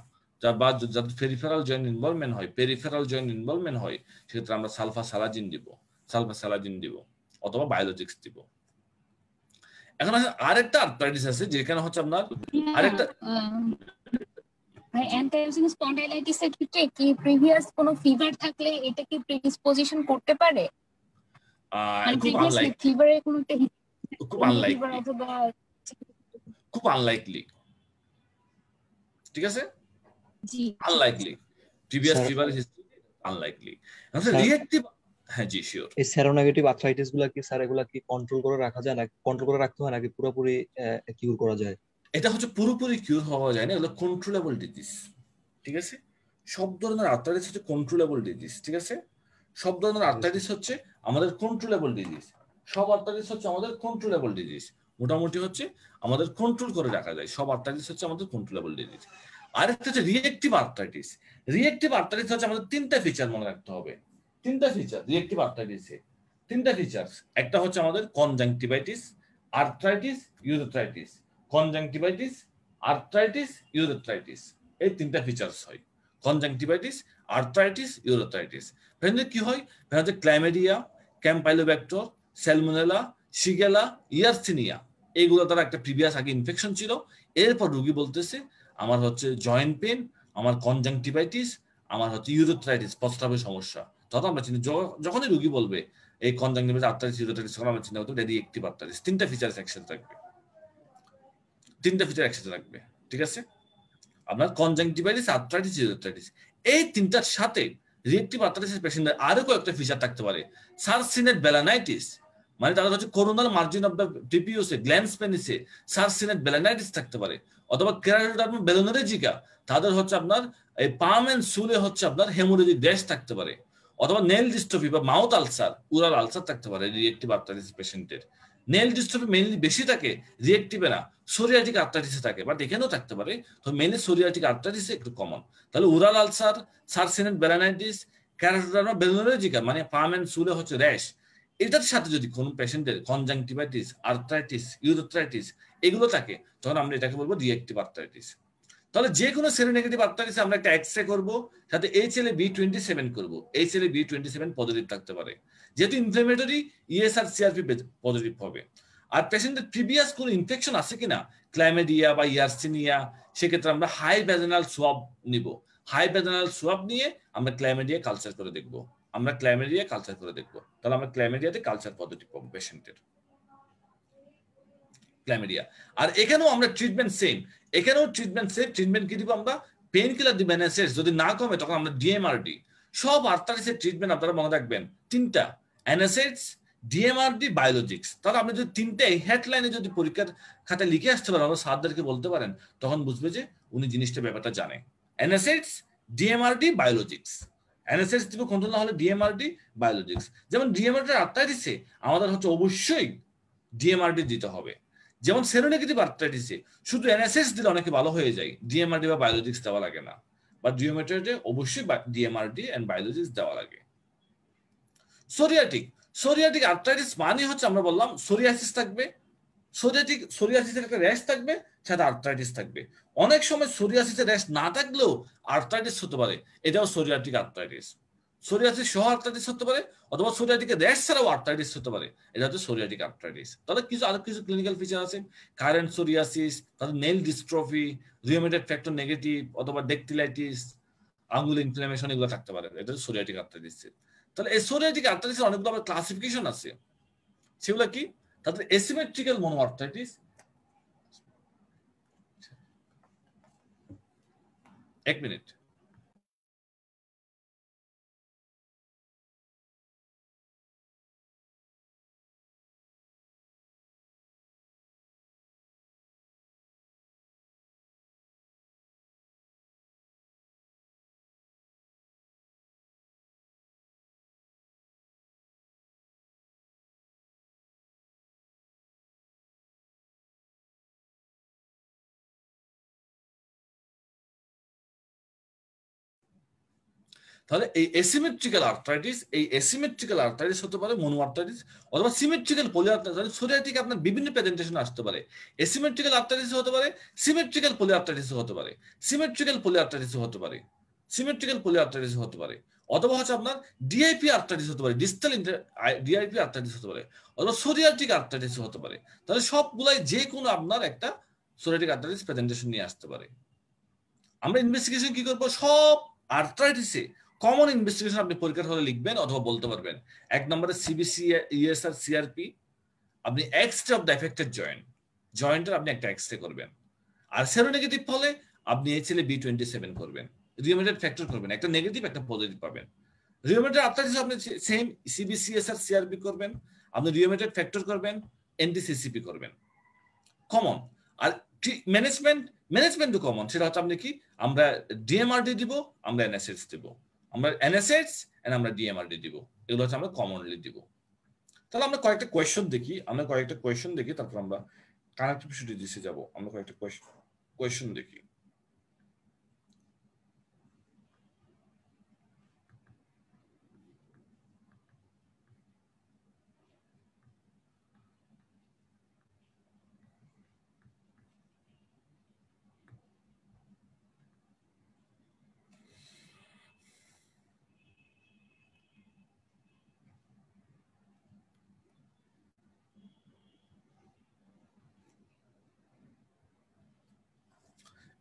বা যাদের পেরিফেরাল জয়েন্ট ইনভলভমেন্ট হয়, পেরিফেরাল জয়েন্ট ইনভলভমেন্ট হয়, সেক্ষেত্রে আমরা সালফাসালাজিন দিব অথবা বায়োলজিক্স দিব। এখন আরেকটা আর্থ্রাইটিস আছে যেখানে হচ্ছে আপনার আরেকটা অ্যানকাইলোজিং স্পন্ডিলাইটিসের ক্ষেত্রে কি প্রিভিয়াস কোনো ফিভার থাকলে এটা কি প্রেডিসপোজিশন করতে পারে? খুব আনলাইকলি, ফিভারের কোনো খুব আনলাইকলি, ঠিক আছে, জি unlikely, previous fever history unlikely. Reactive, হ্যাঁ জি শিওর। এই সেরোনেগেটিভ আর্থ্রাইটিস গুলা কি স্যার, এগুলা কি কন্ট্রোল করে রাখা যায়, না কন্ট্রোল করে রাখতে হয় নাকি পুরোপুরি কিউর করা যায়? এটা হচ্ছে পুরোপুরি কিউর হওয়া যায় না, এগুলো কন্ট্রোলেবল ডিজিজ, ঠিক আছে। সব ধরনের আর্থ্রাইটিস হচ্ছে কন্ট্রোলেবল ডিজিজ, ঠিক আছে। সব ধরনের আর্থ্রাইটিস হচ্ছে আমাদের কন্ট্রোলেবল ডিজিজ, সব আর্থ্রাইটিস হচ্ছে আমাদের কন্ট্রোলেবল ডিজিজ, মোটামুটি হচ্ছে আমাদের কন্ট্রোল করে রাখা যায়। সব আর্থ্রাইটিস হচ্ছে আমাদের কন্ট্রোলেবল ডিজিজ। আরেকটা হচ্ছে রিঅ্যাকটিভ আর্থ্রাইটিস। রিঅ্যাকটিভ আর্থ্রাইটিস হচ্ছে আমাদের তিনটা ফিচার মনে রাখতে হবে, তিনটা ফিচার রিঅ্যাকটিভ আর্থ্রাইটিসে, তিনটা ফিচার্স। একটা হচ্ছে আমাদের conjunctivitis, arthritis, urethritis, conjunctivitis, arthritis, urethritis, এই তিনটা ফিচার্স হয়। Conjunctivitis, arthritis, urethritis. কি হয়? ক্ল্যামেডিয়া, ক্যাম্পাইলোব্যাক্টর, স্যালমোনেলা, শিগেলা, ইয়ারসিনিয়া, এইগুলো তারা একটা প্রিভিয়াস আগে ইনফেকশন ছিল। এরপর রোগী বলতেছে আমার হচ্ছে জয়েন্ট পেন, আমার কনজাংটিভাইটিস, আমার হচ্ছে ইউরেথ্রাইটিস, প্রস্রাবের সমস্যা। তখন আমরা চিনি, যখনই রোগী বলবে এই কনজাংটিভাইটিস, আর্থ্রাইটিস, ইউরেথ্রাইটিস, তখন আমরা চিন্তা করতে হবে রিঅ্যাকটিভ আর্থ্রাইটিস। তিনটা ফিচার্স একসাথে থাকবে, তিনটা ফিচার একসাথে থাকবে, ঠিক আছে। আপনার কনজাংটিভাইটিস, আর্থ্রাইটিস, ইউরেথ্রাইটিস, এই তিনটার সাথে রিঅ্যাকটিভ আর্থ্রাইটিসের পেশেন্টের আরো কয়েকটা ফিচার থাকতে পারে। সার্সিনেট বেলানাইটিস, মানে তাদের হচ্ছে কোরোনাল margin of the টিপিওসে, glance পেনিসে circinate balanitis থাকতে পারে। অথবা কেরাটোডার্মা বেলোনেরেজিকা, তাদের হচ্ছে আপনার এই পাম এন্ড সুলে হচ্ছে আপনার হেমোরেজিক ড্যাশ থাকতে পারে। অথবা নেল ডিস্ট্রফি বা মাউথ আলসার, উরাল আলসার থাকতে পারে রিঅ্যাকটিভ আর্থ্রাইটিস পেশেন্টের। নেল ডিস্ট্রফি মেইনলি বেশি থাকে রিঅ্যাকটিভে না, সোরিয়াটিক আর্থ্রাইটিসে থাকে, বাট এখানেও থাকতে পারে, তো মেইনলি সোরিয়াটিক আর্থ্রাইটিসে একটু কমন। তাহলে উরাল আলসার, সার্সিনেট বেলানাইটিস, কেরাটোডার্মা বেলোনেরেজিকা মানে পাম এন্ড সুলে হচ্ছে র্যাশ, এটার সাথে যদি কোন পেশেন্টের কনজাংটিভাইটিস, আর্থ্রাইটিস, ইউরেথ্রাইটিস এগুলো থাকে, তখন আমরা এটাকে বলবো রিঅ্যাকটিভ আর্থ্রাইটিস। তাহলে যে কোনো সেরোনেগেটিভ আর্থ্রাইটিসে আমরা একটা এক্সরে করব, সাথে HLA-B27 করব। HLA-B27 পজিটিভ থাকতে পারে, যেহেতু ইনফ্লেমেটরি, ESR CRP পজিটিভ হবে। আর পেশেন্টের প্রিভিয়াস কোনো ইনফেকশন আছে কিনা, ক্ল্যামেডিয়া বা ইয়ারসিনিয়া, সেক্ষেত্রে আমরা হাই ভ্যাজিনাল সোয়াব নিব। হাই ভ্যাজিনাল সোয়াব নিয়ে আমরা ক্ল্যামেডিয়া কালচার করে দেখব, আমরা ক্ল্যামেডিয়া কালচার করে দেখব। তাহলে আমরা ক্ল্যামেডিয়াতে কালচার পজিটিভ পাবো পেশেন্টের, ক্ল্যামেডিয়া। আর এখানেও আমরা ট্রিটমেন্ট সেম, এখানেও ট্রিটমেন্ট সেম। ট্রিটমেন্ট কি দিব আমরা? পেইন কিলার দিব, NSAIDs, যদি না কমে তখন আমরা DMRD। সব আর্থ্রাইটিসের ট্রিটমেন্ট আপনারা মনে রাখবেন তিনটা, NSAIDs, DMRD, বায়োলজিক্স। তাহলে আপনি যদি তিনটে হেডলাইনে যদি পরীক্ষার খাতায় লিখে আসতে পারেন, আমরা স্যারদেরকে বলতে পারেন, তখন বুঝবে যে উনি জিনিসটা ব্যাপারটা জানে। NSAIDs, ডিএমআরডি বায়োলজিক্স, এনএসএইচ দিব কন্ট্রোল না হলে ডিএমআরডি বায়োলজিক্স। যেমন ডিএমআরডি আর্থ্রাইটিসে আমাদের হচ্ছে অবশ্যই ডিএমআরডি দিতে হবে। যেমন সেরোনেগেটিভ আর্থ্রাইটিসে শুধু এনএসএইচ দিলে অনেকে ভালো হয়ে যায়, ডিএমআরডি বা বায়োলজিক্স দেওয়া লাগে না, বা ডিওমেট্রিতে অবশ্যই ডিএমআরডি এন্ড বায়োলজিক্স দেওয়া লাগে। সোরিয়াটিক আর্থ্রাইটিস মানে হচ্ছে আমরা বললাম সোরিয়াসিস থাকবে, সোরিয়াসিসের একটা র্যাশ থাকবে, সাথে আর্থ্রাইটিস থাকবে। অনেক সময় সোরিয়াসিসের র্যাশ না থাকলেও আর্থ্রাইটিস হতে পারে, এটাও সোরিয়াটিক আর্থ্রাইটিস। সোরিয়াসিস সহ আর্থ্রাইটিস হতে পারে, অথবা সোরিয়াটিকের র্যাশ ছাড়াও আর্থ্রাইটিস হতে পারে, এটা হচ্ছে সোরিয়াটিক আর্থ্রাইটিস। তাহলে আরো কিছু ক্লিনিক্যাল ফিচার আছে, কারেন্ট সোরিয়াসিস, তাহলে nail dystrophy, rheumatoid factor negative, অথবা ডেকটিলাইটিস, আঙ্গুল ইনফ্লামেশন, এগুলো থাকতে পারে, এটা হচ্ছে সোরিয়াটিক আর্থ্রাইটিস। তাহলে এই সোরিয়াটিক আর্থ্রাইটিসের অনেকগুলো আবার ক্লাসিফিকেশন আছে, সেগুলো কি? তাদের এসিমেট্রিক্যাল মনোআর্থ্রাইটিস, এক মিনিট, তাহলে এই এসিমেট্রিক্যাল আর্থ্রাইটিস হতে পারে মনোআর্থ্রাইটিস, অথবা সিমেট্রিক্যাল পলিআর্থ্রাইটিস। সোরিয়াটিক আপনার বিভিন্ন প্রেজেন্টেশন আসতে পারে, এসিমেট্রিক্যাল আর্থ্রাইটিস হতে পারে, সিমেট্রিক্যাল পলিআর্থ্রাইটিস হতে পারে, সিমেট্রিক্যাল পলিআর্থ্রাইটিস হতে পারে, সিমেট্রিক্যাল পলিআর্থ্রাইটিস হতে পারে, অথবা হচ্ছে আপনার ডিআইপি আর্থ্রাইটিস হতে পারে, ডিস্টাল ডিআইপি আর্থ্রাইটিস হতে পারে, অথবা সোরিয়াটিক আর্থ্রাইটিস হতে পারে। তাহলে সবগুলাই যে কোনো আপনার একটা সোরিয়াটিক আর্থ্রাইটিস প্রেজেন্টেশন নিয়ে আসতে পারে। আমরা ইনভেস্টিগেশন কি করবো? সব আর্থ্রাইটিসে কমন ইনভেস্টিগেশন আপনি পরীক্ষার হলে লিখবেন অথবা বলতে পারবেন। এক নম্বরে সিবিসি, ইএসআর, সিআরপি, আপনি এক্সরে অফ দ্য এফেক্টেড জয়েন্টের আপনি একটা এক্সরে করবেন। আর সেরোনেগেটিভ হলে আপনি HLA-B27 করবেন, রিউমেটয়েড ফ্যাক্টর করবেন, একটা নেগেটিভ একটা পজিটিভ পাবেন। রিউমেটয়েড আর্থ্রাইটিস আপনি সেম সিবিসি, ইএসআর, সিআরপি করবেন, আপনি রিউমেটয়েড ফ্যাক্টর করবেন, এনটিসিসিপি করবেন, কমন। আর ম্যানেজমেন্টও কমন, সেটা হচ্ছে আপনি কি, আমরা ডিএমআরডি দিব, আমরা এনএসএইচ দিব, আমরা এনএসএইচ এন্ড আমরা ডিএমআরডি দিব, এগুলো হচ্ছে আমরা কমনলি দিব। তাহলে আমরা কয়েকটা কোয়েশ্চন দেখি, তারপর আমরা কানেক্টিভ স্টাডিজে যাব। আমরা কয়েকটা কোয়েশ্চন দেখি।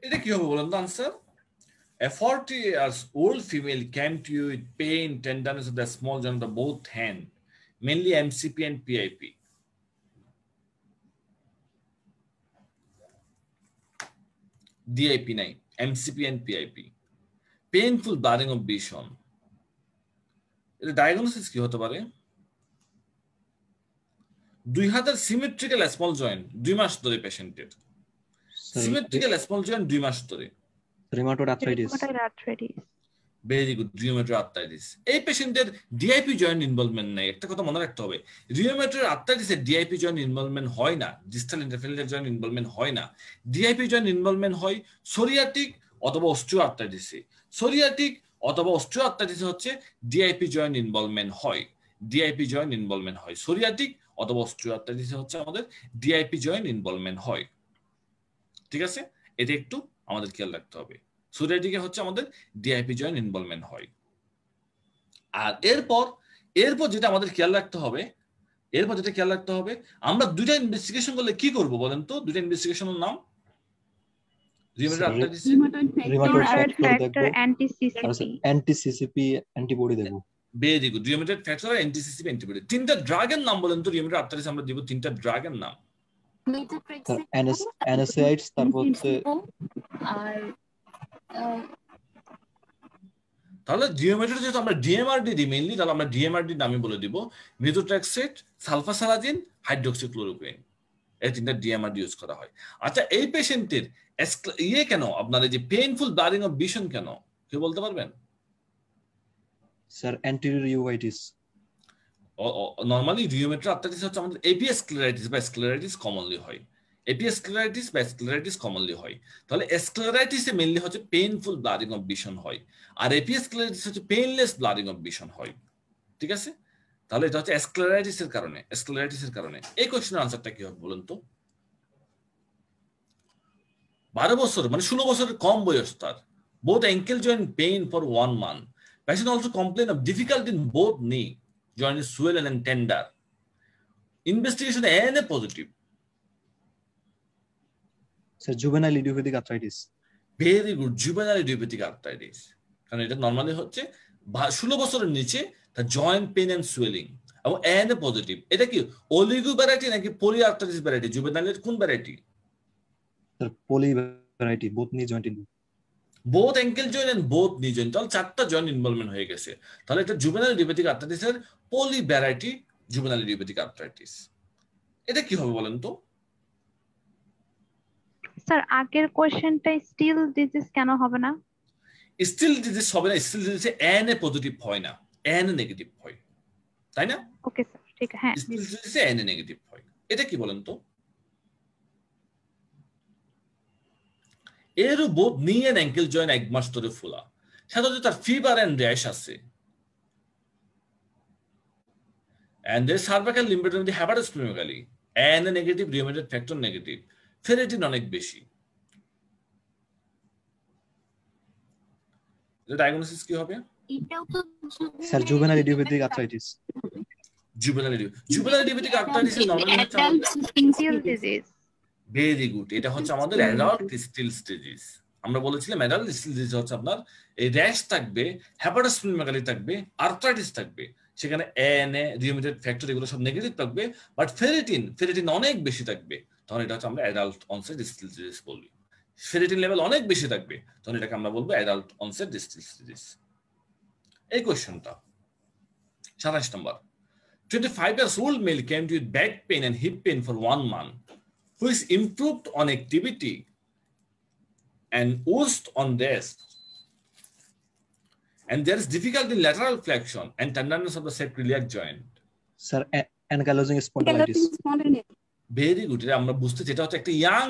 এটা কি হবে বলেন তো answer? A 40 years old female came to you with pain, tenderness of the small joint of both hand, mainly MCP and PIP. DIP নাই, MCP and PIP. Painful blurring of vision. এটা ডায়াগনোসিস কি হতে পারে? দুই হাতের সিমেট্রিক্যাল স্মল জয়েন্ট 2 মাস ধরে পেশেন্টের, সিমেট্রিক্যাল স্মল জয়েন্ট 2 মাস ধরে, rheumatoid arthritis. Very good, rheumatoid arthritis. এই পেশেন্টের ডিআইপি জয়েন্ট ইনভলভমেন্ট নাই। একটা কথা মনে রাখতে হবে, রিউমেটয়েড আর্থ্রাইটিসের ডিআইপি জয়েন্ট ইনভলভমেন্ট হয় না, ডিস্টাল ইন্টারফেরিয়াল জয়েন্ট ইনভলভমেন্ট হয় না। ডিআইপি জয়েন্ট ইনভলভমেন্ট হয় সোরিয়াটিক অথবা অস্টিও আর্থ্রাইটিসে। সোরিয়াটিক অথবা অস্টিও আর্থ্রাইটিসে হচ্ছে ডিআইপি জয়েন্ট ইনভলভমেন্ট হয়, ডিআইপি জয়েন্ট ইনভলভমেন্ট হয়। সোরিয়াটিক অথবা অস্টিও আর্থ্রাইটিসে হচ্ছে আমাদের ডিআইপি জয়েন্ট ইনভলভমেন্ট হয়। ঠিক আছে, এটা একটু আমাদের খেয়াল রাখতে হবে। সোরিয়াটিকে হচ্ছে আমাদের ডিআইপি জয়েন্ট ইনভলভমেন্ট হয়। আর এরপর যেটা আমাদের খেয়াল রাখতে হবে, আমরা দুইটা ইনভেস্টিগেশন করলে কি করব বলেন তো? দুইটা ইনভেস্টিগেশনের নাম, rheumatoid arthritis rheumatoid factor anti CCP antibody দেব। ভেরি গুড, রিউমেটয়েড ফ্যাক্টর আর এনটিসিসিপি অ্যান্টিবডি। তিনটা ড্রাগের নাম বলেন তো, রিউমেটয়েড আর্থ্রাইটিস আমরা দিব তিনটা ড্রাগের নাম। অ্যানাসাইডস, তারপর হচ্ছে আর তাহলে রিউমেটয়েড যেহেতু আমরা ডিএমআরডি দিই মেইনলি, তাহলে আমরা ডিএমআরডি নামে বলে দিব। মেথোট্রেক্সেট, সালফাসালাজিন, হাইড্রোক্সিক্লোরোকুইন, এই তিনটা ডিএমআরডি ইউজ করা হয়। আচ্ছা, এই পেশেন্টের কেন আপনার এই যে পেইনফুল ব্লারিং অফ ভিশন কেন? কেউ বলতে পারবেন? Sir anterior uveitis. Normally rheumatoid arthritis হচ্ছে আমাদের এপিএস স্ক্লেরাইটিস বা স্ক্লেরাইটিস কমনলি হয়। এপিএস স্ক্লেরাইটিস বা স্ক্লেরাইটিস কমনলি হয়। তাহলে স্ক্লেরাইটিসে মেইনলি হচ্ছে পেইনফুল ব্লাডিং অফ ভিশন হয়, আর এপিএস স্ক্লেরাইটিস হচ্ছে পেইনলেস ব্লাডিং অফ ভিশন হয়। ঠিক আছে, তাহলে এটা হচ্ছে স্ক্লেরাইটিসের কারণে। এই কোশ্চেনের আনসারটা কি হবে বলুন তো? 12 বছর মানে 16 বছরের কম বয়স তার। both ankle joint pain for 1 month. Patient also complain of difficulty in both knee joint is swollen and tender. Investigation ANA positive. Sir juvenile idiopathic arthritis. Very good, juvenile idiopathic arthritis. কারণ এটা নরমালি হচ্ছে 16 বছরের নিচে তার জয়েন্ট পেন এন্ড সুয়েলিং এবং ANA পজিটিভ। এটা কি অলিগো ভ্যারাইটি নাকি পলি আর্থ্রাইটিস ভ্যারাইটি? জুভেনাইলের কোন variety? Sir poly variety, both knee joint involve. Both ankle joint and both knee joint, তাহলে 4টা জয়েন্ট ইনভলভমেন্ট হয়ে গেছে। তাহলে এটা জুভেনাইল ইডিওপ্যাথিক আর্থ্রাইটিসের poly variety juvenile idiopathic arthritis. এটা কি হবে বলেন তো? স্যার আগের কোশ্চেনটা স্টিল ডিজিজ কেন হবে না? স্টিল ডিজিজ হবে না, স্টিল ডিজিজে ANA পজিটিভ হয় না, ANA নেগেটিভ হয়, তাই না? ওকে স্যার, ঠিক হ্যাঁ। স্টিল ডিজিজে ANA নেগেটিভ হয়। এটা কি বলেন তো? এর বোথ নি এন্ড অ্যাঙ্কেল জয়েন্ট 1 মাস ধরে ফোলা, সাধারণত তার ফিভার এন্ড র্যাশ আছে, and there cervical lymphadenopathy hepatosplenomegaly, ANA negative, rheumatoid factor negative, ferritin অনেক বেশি। এটা ডায়াগনোসিস কি হবে? এটাও তো sir juvenile idiopathic arthritis. Juvenile idiopathic arthritis normally হচ্ছে স্টিল ডিজিজ। ভেরি গুড, এটা হচ্ছে আমাদের অ্যাডাল্ট স্টিল ডিজিজ। আমরা বলেছিলাম অ্যাডাল্ট স্টিল ডিজিজ হচ্ছে আপনার এই র্যাশ থাকবে, হ্যাপাটোস্প্লেনোমেগালি থাকবে, আর্থ্রাইটিস থাকবে, সেখানে ANA, রিউমেটয়েড ফ্যাক্টর এগুলো সব নেগেটিভ থাকবে, বাট ফেরিটিন অনেক বেশি থাকবে, তখন এটা হচ্ছে আমরা অ্যাডাল্ট অনসেট স্টিল ডিজিজ বলি। ফেরিটিন লেভেল অনেক বেশি থাকবে, তখন এটাকে আমরা বলবো অ্যাডাল্ট অনসেট স্টিল ডিজিজ। এই কোশ্চেনটা 27 নম্বর। 25 years old male came to with back pain and hip pain for 1 month, who is improved on activity and worst on rest, and there is difficulty in lateral flexion and tenderness of the sacroiliac joint. Sir ankylosing spondylitis. Very good, এটা আমরা বুঝতে, যেটা হচ্ছে একটা ইয়াং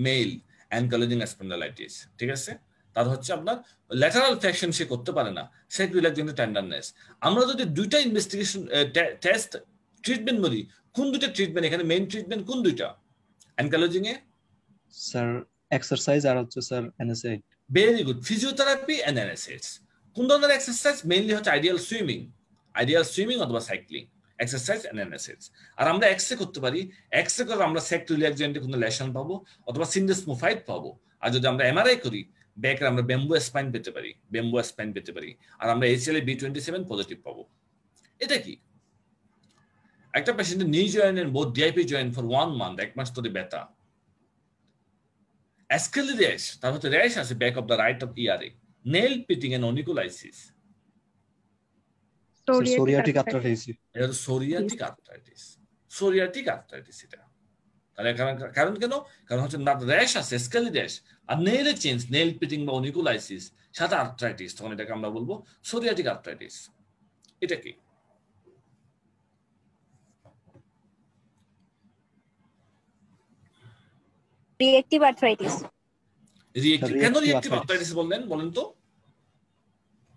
মেল অ্যানকাইলোজিং স্পন্ডাইলাইটিস। ঠিক আছে, তার হচ্ছে আপনার ল্যাটারাল ফ্লেকশন সে করতে পারে না, স্যাক্রোইলিয়াক জয়েন্টে টেন্ডারনেস। আমরা যদি দুইটা ইনভেস্টিগেশন টেস্ট ট্রিটমেন্ট বলি, কোন দুইটা ট্রিটমেন্ট এখানে মেইন ট্রিটমেন্ট কোন দুইটা অ্যানকাইলোজিং এ? স্যার এক্সারসাইজ আর হচ্ছে sir NSAID। Very good, physiotherapy and NSAID। কোন ধরনের এক্সারসাইজ? মেইনলি হচ্ছে আইডিয়াল সুইমিং অথবা সাইক্লিং, এক্সারসাইজ এন্ড NSAID। আর আমরা এক্সরে করতে পারি, এক্সরে করে আমরা স্যাক্রোইলিয়াক জয়েন্টে কোনো লেশন পাবো অথবা সিন্ডেসমোফাইড পাবো। আর যদি আমরা MRI করি, ব্যাকের আমরা বেম্বো স্পাইন পেতে পারি, আর আমরা HLA-B27 পজিটিভ পাবো। এটা কি? একটা পেশেন্টের knee joint and both DIP joint for 1 month, 1 মাস ধরে ব্যথা, অ্যাসকেলি র্যাশ, তার হচ্ছে র্যাশ আছে back of the right of ERA, nail pitting and onycholysis, psoriatic arthritis. এটা হচ্ছে সোরিয়াটিক আর্থ্রাইটিস। এটা তাহলে কারণ কেন? কারণ হচ্ছে না র্যাশ আছে, স্কেলি র্যাশ, আর নেইলে চেঞ্জ, নেল পিটিং বা অনিকুলাইসিস, সাথে আর্থ্রাইটিস, তখন এটাকে আমরা বলবো সোরিয়াটিক আর্থ্রাইটিস। এটা কি? Reactive arthritis. কেন রিঅ্যাক্টিভ আর্থ্রাইটিস বললেন বলেন তো?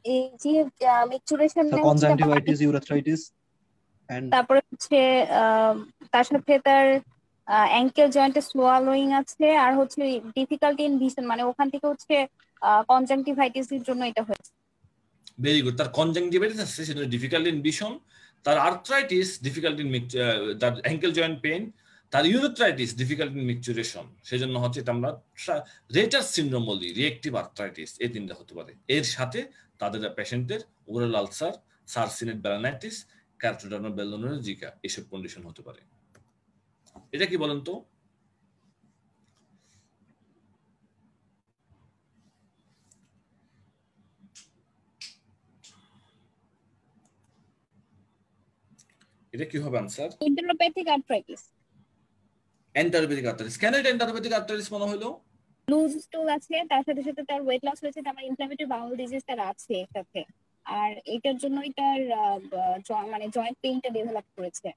এই যে ম্যাচুরেশন, কনজাংটিভাইটিস, ইউরেথ্রাইটিস, এন্ড তারপরে হচ্ছে তার সাথে তার অ্যাঙ্কেল জয়েন্টে সোয়ালোইং আছে, আর হচ্ছে ডিফিকাল্টি ইন ভিশন, মানে ওখান থেকে হচ্ছে কনজাংটিভাইটিস এর জন্য এটা হয়েছে। ভেরি গুড, তার কনজাংটিভাইটিস আছে, সেটা ডিফিকাল্টি ইন ভিশন, তার আর্থ্রাইটিস ডিফিকাল্টি ইন তার অ্যাঙ্কেল জয়েন্ট পেইন, তার ইউরেথ্রাইটিস ডিফিকাল্টি ইন মিকচুরেশন, সেজন্য হচ্ছে এটা আমরা রেটার সিনড্রোম বলি, রিঅ্যাক্টিভ আর্থ্রাইটিস। এই তিনটা হতে পারে। এর সাথে তাদের পেশেন্টের ওরাল আলসার, সারসিনেট ব্যালানাইটিস, ক্যারোটিডার্মাল বেলোনোজিকা, এসব কন্ডিশন হতে পারে। এটা কি বলেন তো? এটা কি হবে আনসার? এন্টারোপ্যাথিক আর্থ্রাইটিস। এন্টারোপ্যাথিক আর্থ্রাইটিস। কেন এটা এন্টারোপ্যাথিক আর্থ্রাইটিস মনে হলো? লুজ স্টুল আছে, তার সাথে সাথে তার ওয়েট লস হয়েছে, তার মানে ইনফ্ল্যামেটরি বাউল ডিজিজ তার আছে এর সাথে, আর এটার জন্যই তার মানে জয়েন্ট পেইনটা ডেভেলপ করেছে।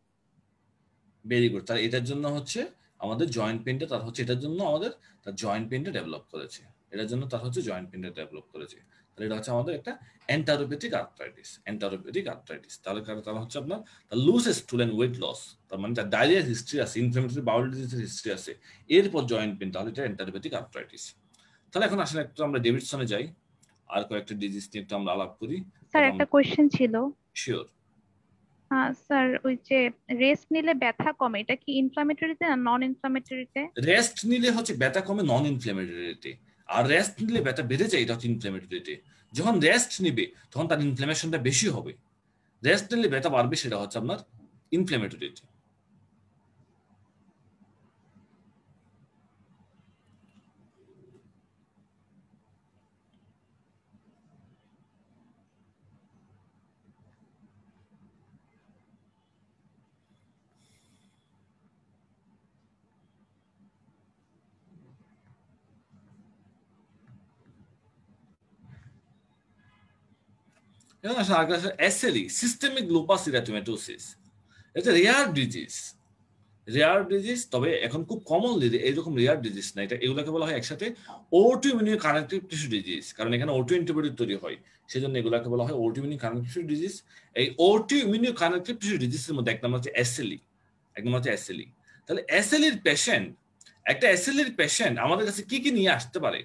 Very good. তার এটার জন্য হচ্ছে আমাদের জয়েন্ট পেইনটা, তার হচ্ছে এটার জন্য আমাদের তার জয়েন্ট পেইনটা ডেভেলপ করেছে, এটার জন্য তার হচ্ছে জয়েন্ট পেইনটা ডেভেলপ করেছে। তাহলে এটা হচ্ছে আমাদের একটা এন্টারোপ্যাথিক আর্থ্রাইটিস, এন্টারোপ্যাথিক আর্থ্রাইটিস। তাহলে তার হচ্ছে আপনার তার loose stool and weight loss, তার মানে তার ডায়রিয়ার হিস্ট্রি আছে, ইনফ্ল্যামেটরি বাউল ডিজিজের হিস্ট্রি আছে, এরপর জয়েন্ট পেইন, তাহলে এটা এন্টারোপ্যাথিক আর্থ্রাইটিস। তাহলে এখন আসলে একটু আমরা ডেভিডসনে যাই, আর কয়েকটা ডিজিজ নিয়ে একটু আমরা আলাপ করি। স্যার একটা কোশ্চেন ছিল। শিওর। স্যার ওই যে রেস্ট নিলে ব্যথা কমে, এটা কি ইনফ্ল্যামেটরিতে না নন ইনফ্ল্যামেটরিতে? রেস্ট নিলে হচ্ছে ব্যথা কমে নন ইনফ্ল্যামেটরিতে, আর রেস্ট নিলে ব্যথা বেড়ে যায় এটা হচ্ছে ইনফ্ল্যামেটরিতে। যখন রেস্ট নিবে তখন তার ইনফ্ল্যামেশনটা বেশি হবে, রেস্ট নিলে ব্যথা বাড়বে, সেটা হচ্ছে আপনার ইনফ্ল্যামেটরিতে। SLE, সিস্টেমিক লুপাস ইরিথেমাটোসিস, এটা রেয়ার ডিজিজ, রেয়ার ডিজিজ, তবে এখন খুব কমনলি এইরকম রেয়ার ডিজিজ না, এটা এগুলোকে বলা হয় একসাথে অটোইমিউন কানেক্টিভ টিস্যু ডিজিজ, কারণ এখানে অটো অ্যান্টিবডি তৈরি হয়, সেজন্য এগুলোকে বলা হয় অটোইমিউন কানেক্টিভ টিস্যু ডিজিজ। এই অটোইমিউন কানেক্টিভ টিস্যু ডিজিজের মধ্যে এক নম্বর হচ্ছে SLE, এক নম্বর হচ্ছে SLE। তাহলে SLEর পেশেন্ট, একটা SLEর পেশেন্ট আমাদের কাছে কি কি নিয়ে আসতে পারে?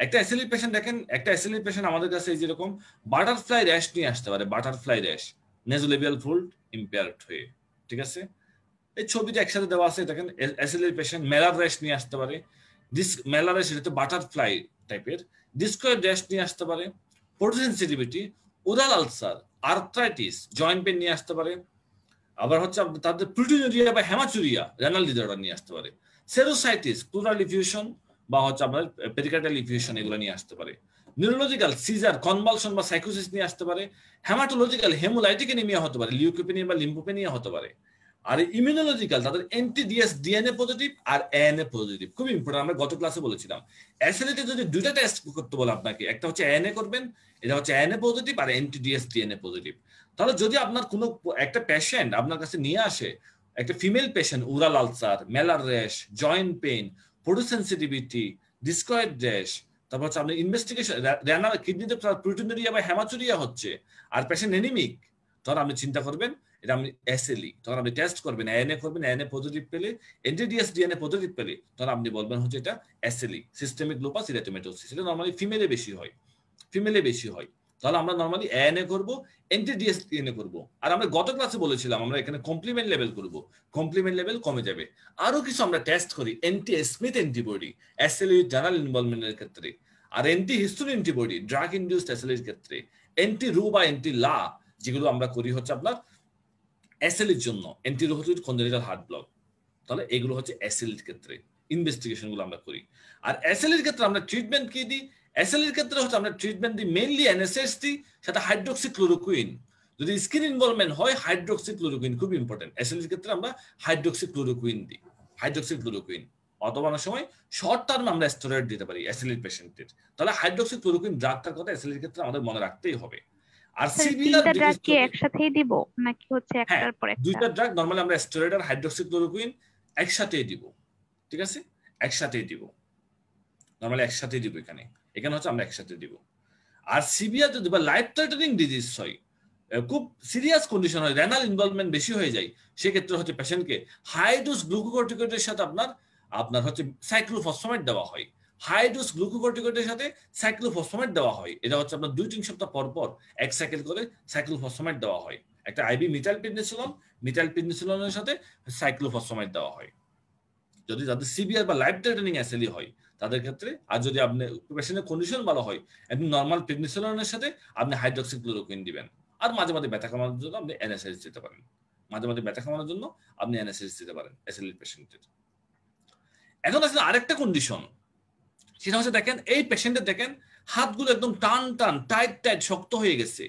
একটা SLE পেশেন্ট দেখেন, একটা SLE পেশেন্ট আমাদের কাছে এই যেরকম বাটারফ্লাই র্যাশ নিয়ে আসতে পারে, butterfly rash, nasolabial fluid impaired হয়ে, ঠিক আছে? এই ছবিটা একসাথে দেওয়া আছে, দেখেন SLE পেশেন্ট মেলার র্যাশ নিয়ে আসতে পারে, মেলার র্যাশ এটা বাটারফ্লাই টাইপের, ডিসকয়েড র্যাশ নিয়ে আসতে পারে, photosensitivity, oral ulcer, arthritis, joint pain নিয়ে আসতে পারে, আবার হচ্ছে তাদের প্লুটোনুরিয়া বা হেমাচুরিয়া, রেনাল ডিসঅর্ডার নিয়ে আসতে পারে, সেরোসাইটিস, প্লুরাল ইফিউশন বা হচ্ছে আপনার পেরিকার্ডিয়াল ইফিউশন, এগুলো নিয়ে আসতে পারে, নিউরোলজিক্যাল সিজার, কনভালশন বা সাইকোসিস নিয়ে আসতে পারে, হেমাটোলজিক্যাল হেমোলাইটিক অ্যানিমিয়া হতে পারে, লিউকোপেনিয়া বা লিম্ফোপেনিয়া হতে পারে, আর ইমিউনোলজিক্যাল তাদের এনটিডিএস ডিএনএ পজিটিভ আর এএনএ পজিটিভ। খুব ইম্পর্টেন্ট, আমরা গত ক্লাসে বলেছিলাম SLE যদি দুইটা টেস্ট করতে বলে আপনাকে, একটা হচ্ছে এএনএ করবেন, এটা হচ্ছে এএনএ পজিটিভ, আর এনটিডিএস ডিএনএ পজিটিভ। তাহলে যদি আপনার কোনো একটা পেশেন্ট আপনার কাছে নিয়ে আসে, একটা female patient, oral ulcer, malar rash, joint pain, photosensitivity, discoid rash, তারপর হচ্ছে আপনার ইনভেস্টিগেশন রেনাল কিডনিতে প্লুটোনুরিয়া বা হেমাচুরিয়া হচ্ছে, আর পেশেন্ট এনিমিক, তখন আপনি চিন্তা করবেন এটা আপনি SLE। তখন আপনি টেস্ট করবেন, এএনএ করবেন, এএনএ পজিটিভ পেলে, এনটিডিএস ডিএনএ পজিটিভ পেলে, তখন আপনি বলবেন হচ্ছে এটা SLE, সিস্টেমিক লুপাস ইরিথেমাটোসিস। এটা নরমালি ফিমেলে বেশি হয়, ফিমেলে বেশি হয়। তাহলে আমরা নরমালি এএনএ করব, এনটিডিএস ডিএনএ করব, আর আমরা গত ক্লাসে বলেছিলাম আমরা এখানে কমপ্লিমেন্ট লেভেল করব, কমপ্লিমেন্ট লেভেল কমে যাবে। আরো কিছু আমরা টেস্ট করি, স্মিথ অ্যান্টিবডি SLE জার্নাল ইনভলভমেন্টের ক্ষেত্রে, আর histone antibody drug induced SLE এর ক্ষেত্রে, রু বা লা, যেগুলো আমরা করি হচ্ছে আপনার SLE এর জন্য, রুহুটিড কনজেনিটাল হার্ট ব্লক। তাহলে এগুলো হচ্ছে SLE এর ক্ষেত্রে ইনভেস্টিগেশন গুলো আমরা করি। আর SLE এর ক্ষেত্রে আমরা ট্রিটমেন্ট কি দিই? SLE এর ক্ষেত্রে হচ্ছে আমরা ট্রিটমেন্ট দিই মেইনলি NSAIDs দিই, সাথে হাইড্রোক্সিক্লোরোকুইন। যদি স্কিন ইনভলভমেন্ট হয়, হাইড্রোক্সিক্লোরোকুইন খুব ইম্পর্টেন্ট। SLE এর ক্ষেত্রে আমরা হাইড্রোক্সিক্লোরোকুইন দিই, হাইড্রোক্সিক্লোরোকুইন, অথবা অনেক সময় শর্ট টার্মে আমরা স্টেরয়েড দিতে পারি SLE পেশেন্টের। তাহলে হাইড্রোক্সিক্লোরোকুইন ড্রাগটার কথা SLE এর ক্ষেত্রে আমাদের মনে রাখতেই হবে। আর সিভিয়ার ড্রাগ কি একসাথেই দিব নাকি হচ্ছে একটার পর একটা? দুইটা ড্রাগ নরমালি আমরা স্টেরয়েড আর হাইড্রোক্সিক্লোরোকুইন একসাথেই দিব, ঠিক আছে? একসাথেই দিব, নরমালি একসাথেই দিব, এখানে হচ্ছে আমরা একসাথে দিব। আর সিভিয়ার যদি বা লাইফ থ্রেটানিং ডিজিজ হয়, খুব সিরিয়াস কন্ডিশন হয়, রেনাল ইনভলভমেন্ট বেশি হয়ে যায়, সেক্ষেত্রে হচ্ছে পেশেন্টকে হাই ডোজ গ্লুকোকর্টিকয়েডের সাথে আপনার হচ্ছে সাইক্লোফসফেট দেওয়া হয়, হাই ডোজ গ্লুকোকর্টিকয়েডের সাথে সাইক্লোফসফেট দেওয়া হয়। এটা হচ্ছে আপনার 2-3 সপ্তাহ পর পর এক সাইকেল করে সাইক্লোফসফেট দেওয়া হয়। একটা আইভি মিথাইলপিনিসিলিনের সাথে সাইক্লোফসফেট দেওয়া হয় যদি তাদের সিভিয়ার বা লাইফ থ্রেটানিং SLE হয় তাদের ক্ষেত্রে। আর যদি আপনি পেশেন্টের কন্ডিশন ভালো হয়, একদম নর্মাল পিনিসিলিনের সাথে আপনি হাইড্রোক্সিক্লোরোকুইন দিবেন। আর মাঝে মাঝে ব্যথা কমানোর জন্য আপনি NSAIDs দিতে পারেন, মাঝে মাঝে ব্যথা কমানোর জন্য আপনি NSAIDs দিতে পারেন SLE পেশেন্টের। এখন আসলে আরেকটা কন্ডিশন, সেটা হচ্ছে দেখেন এই পেশেন্টের দেখেন হাতগুলো একদম টান টাইট শক্ত হয়ে গেছে,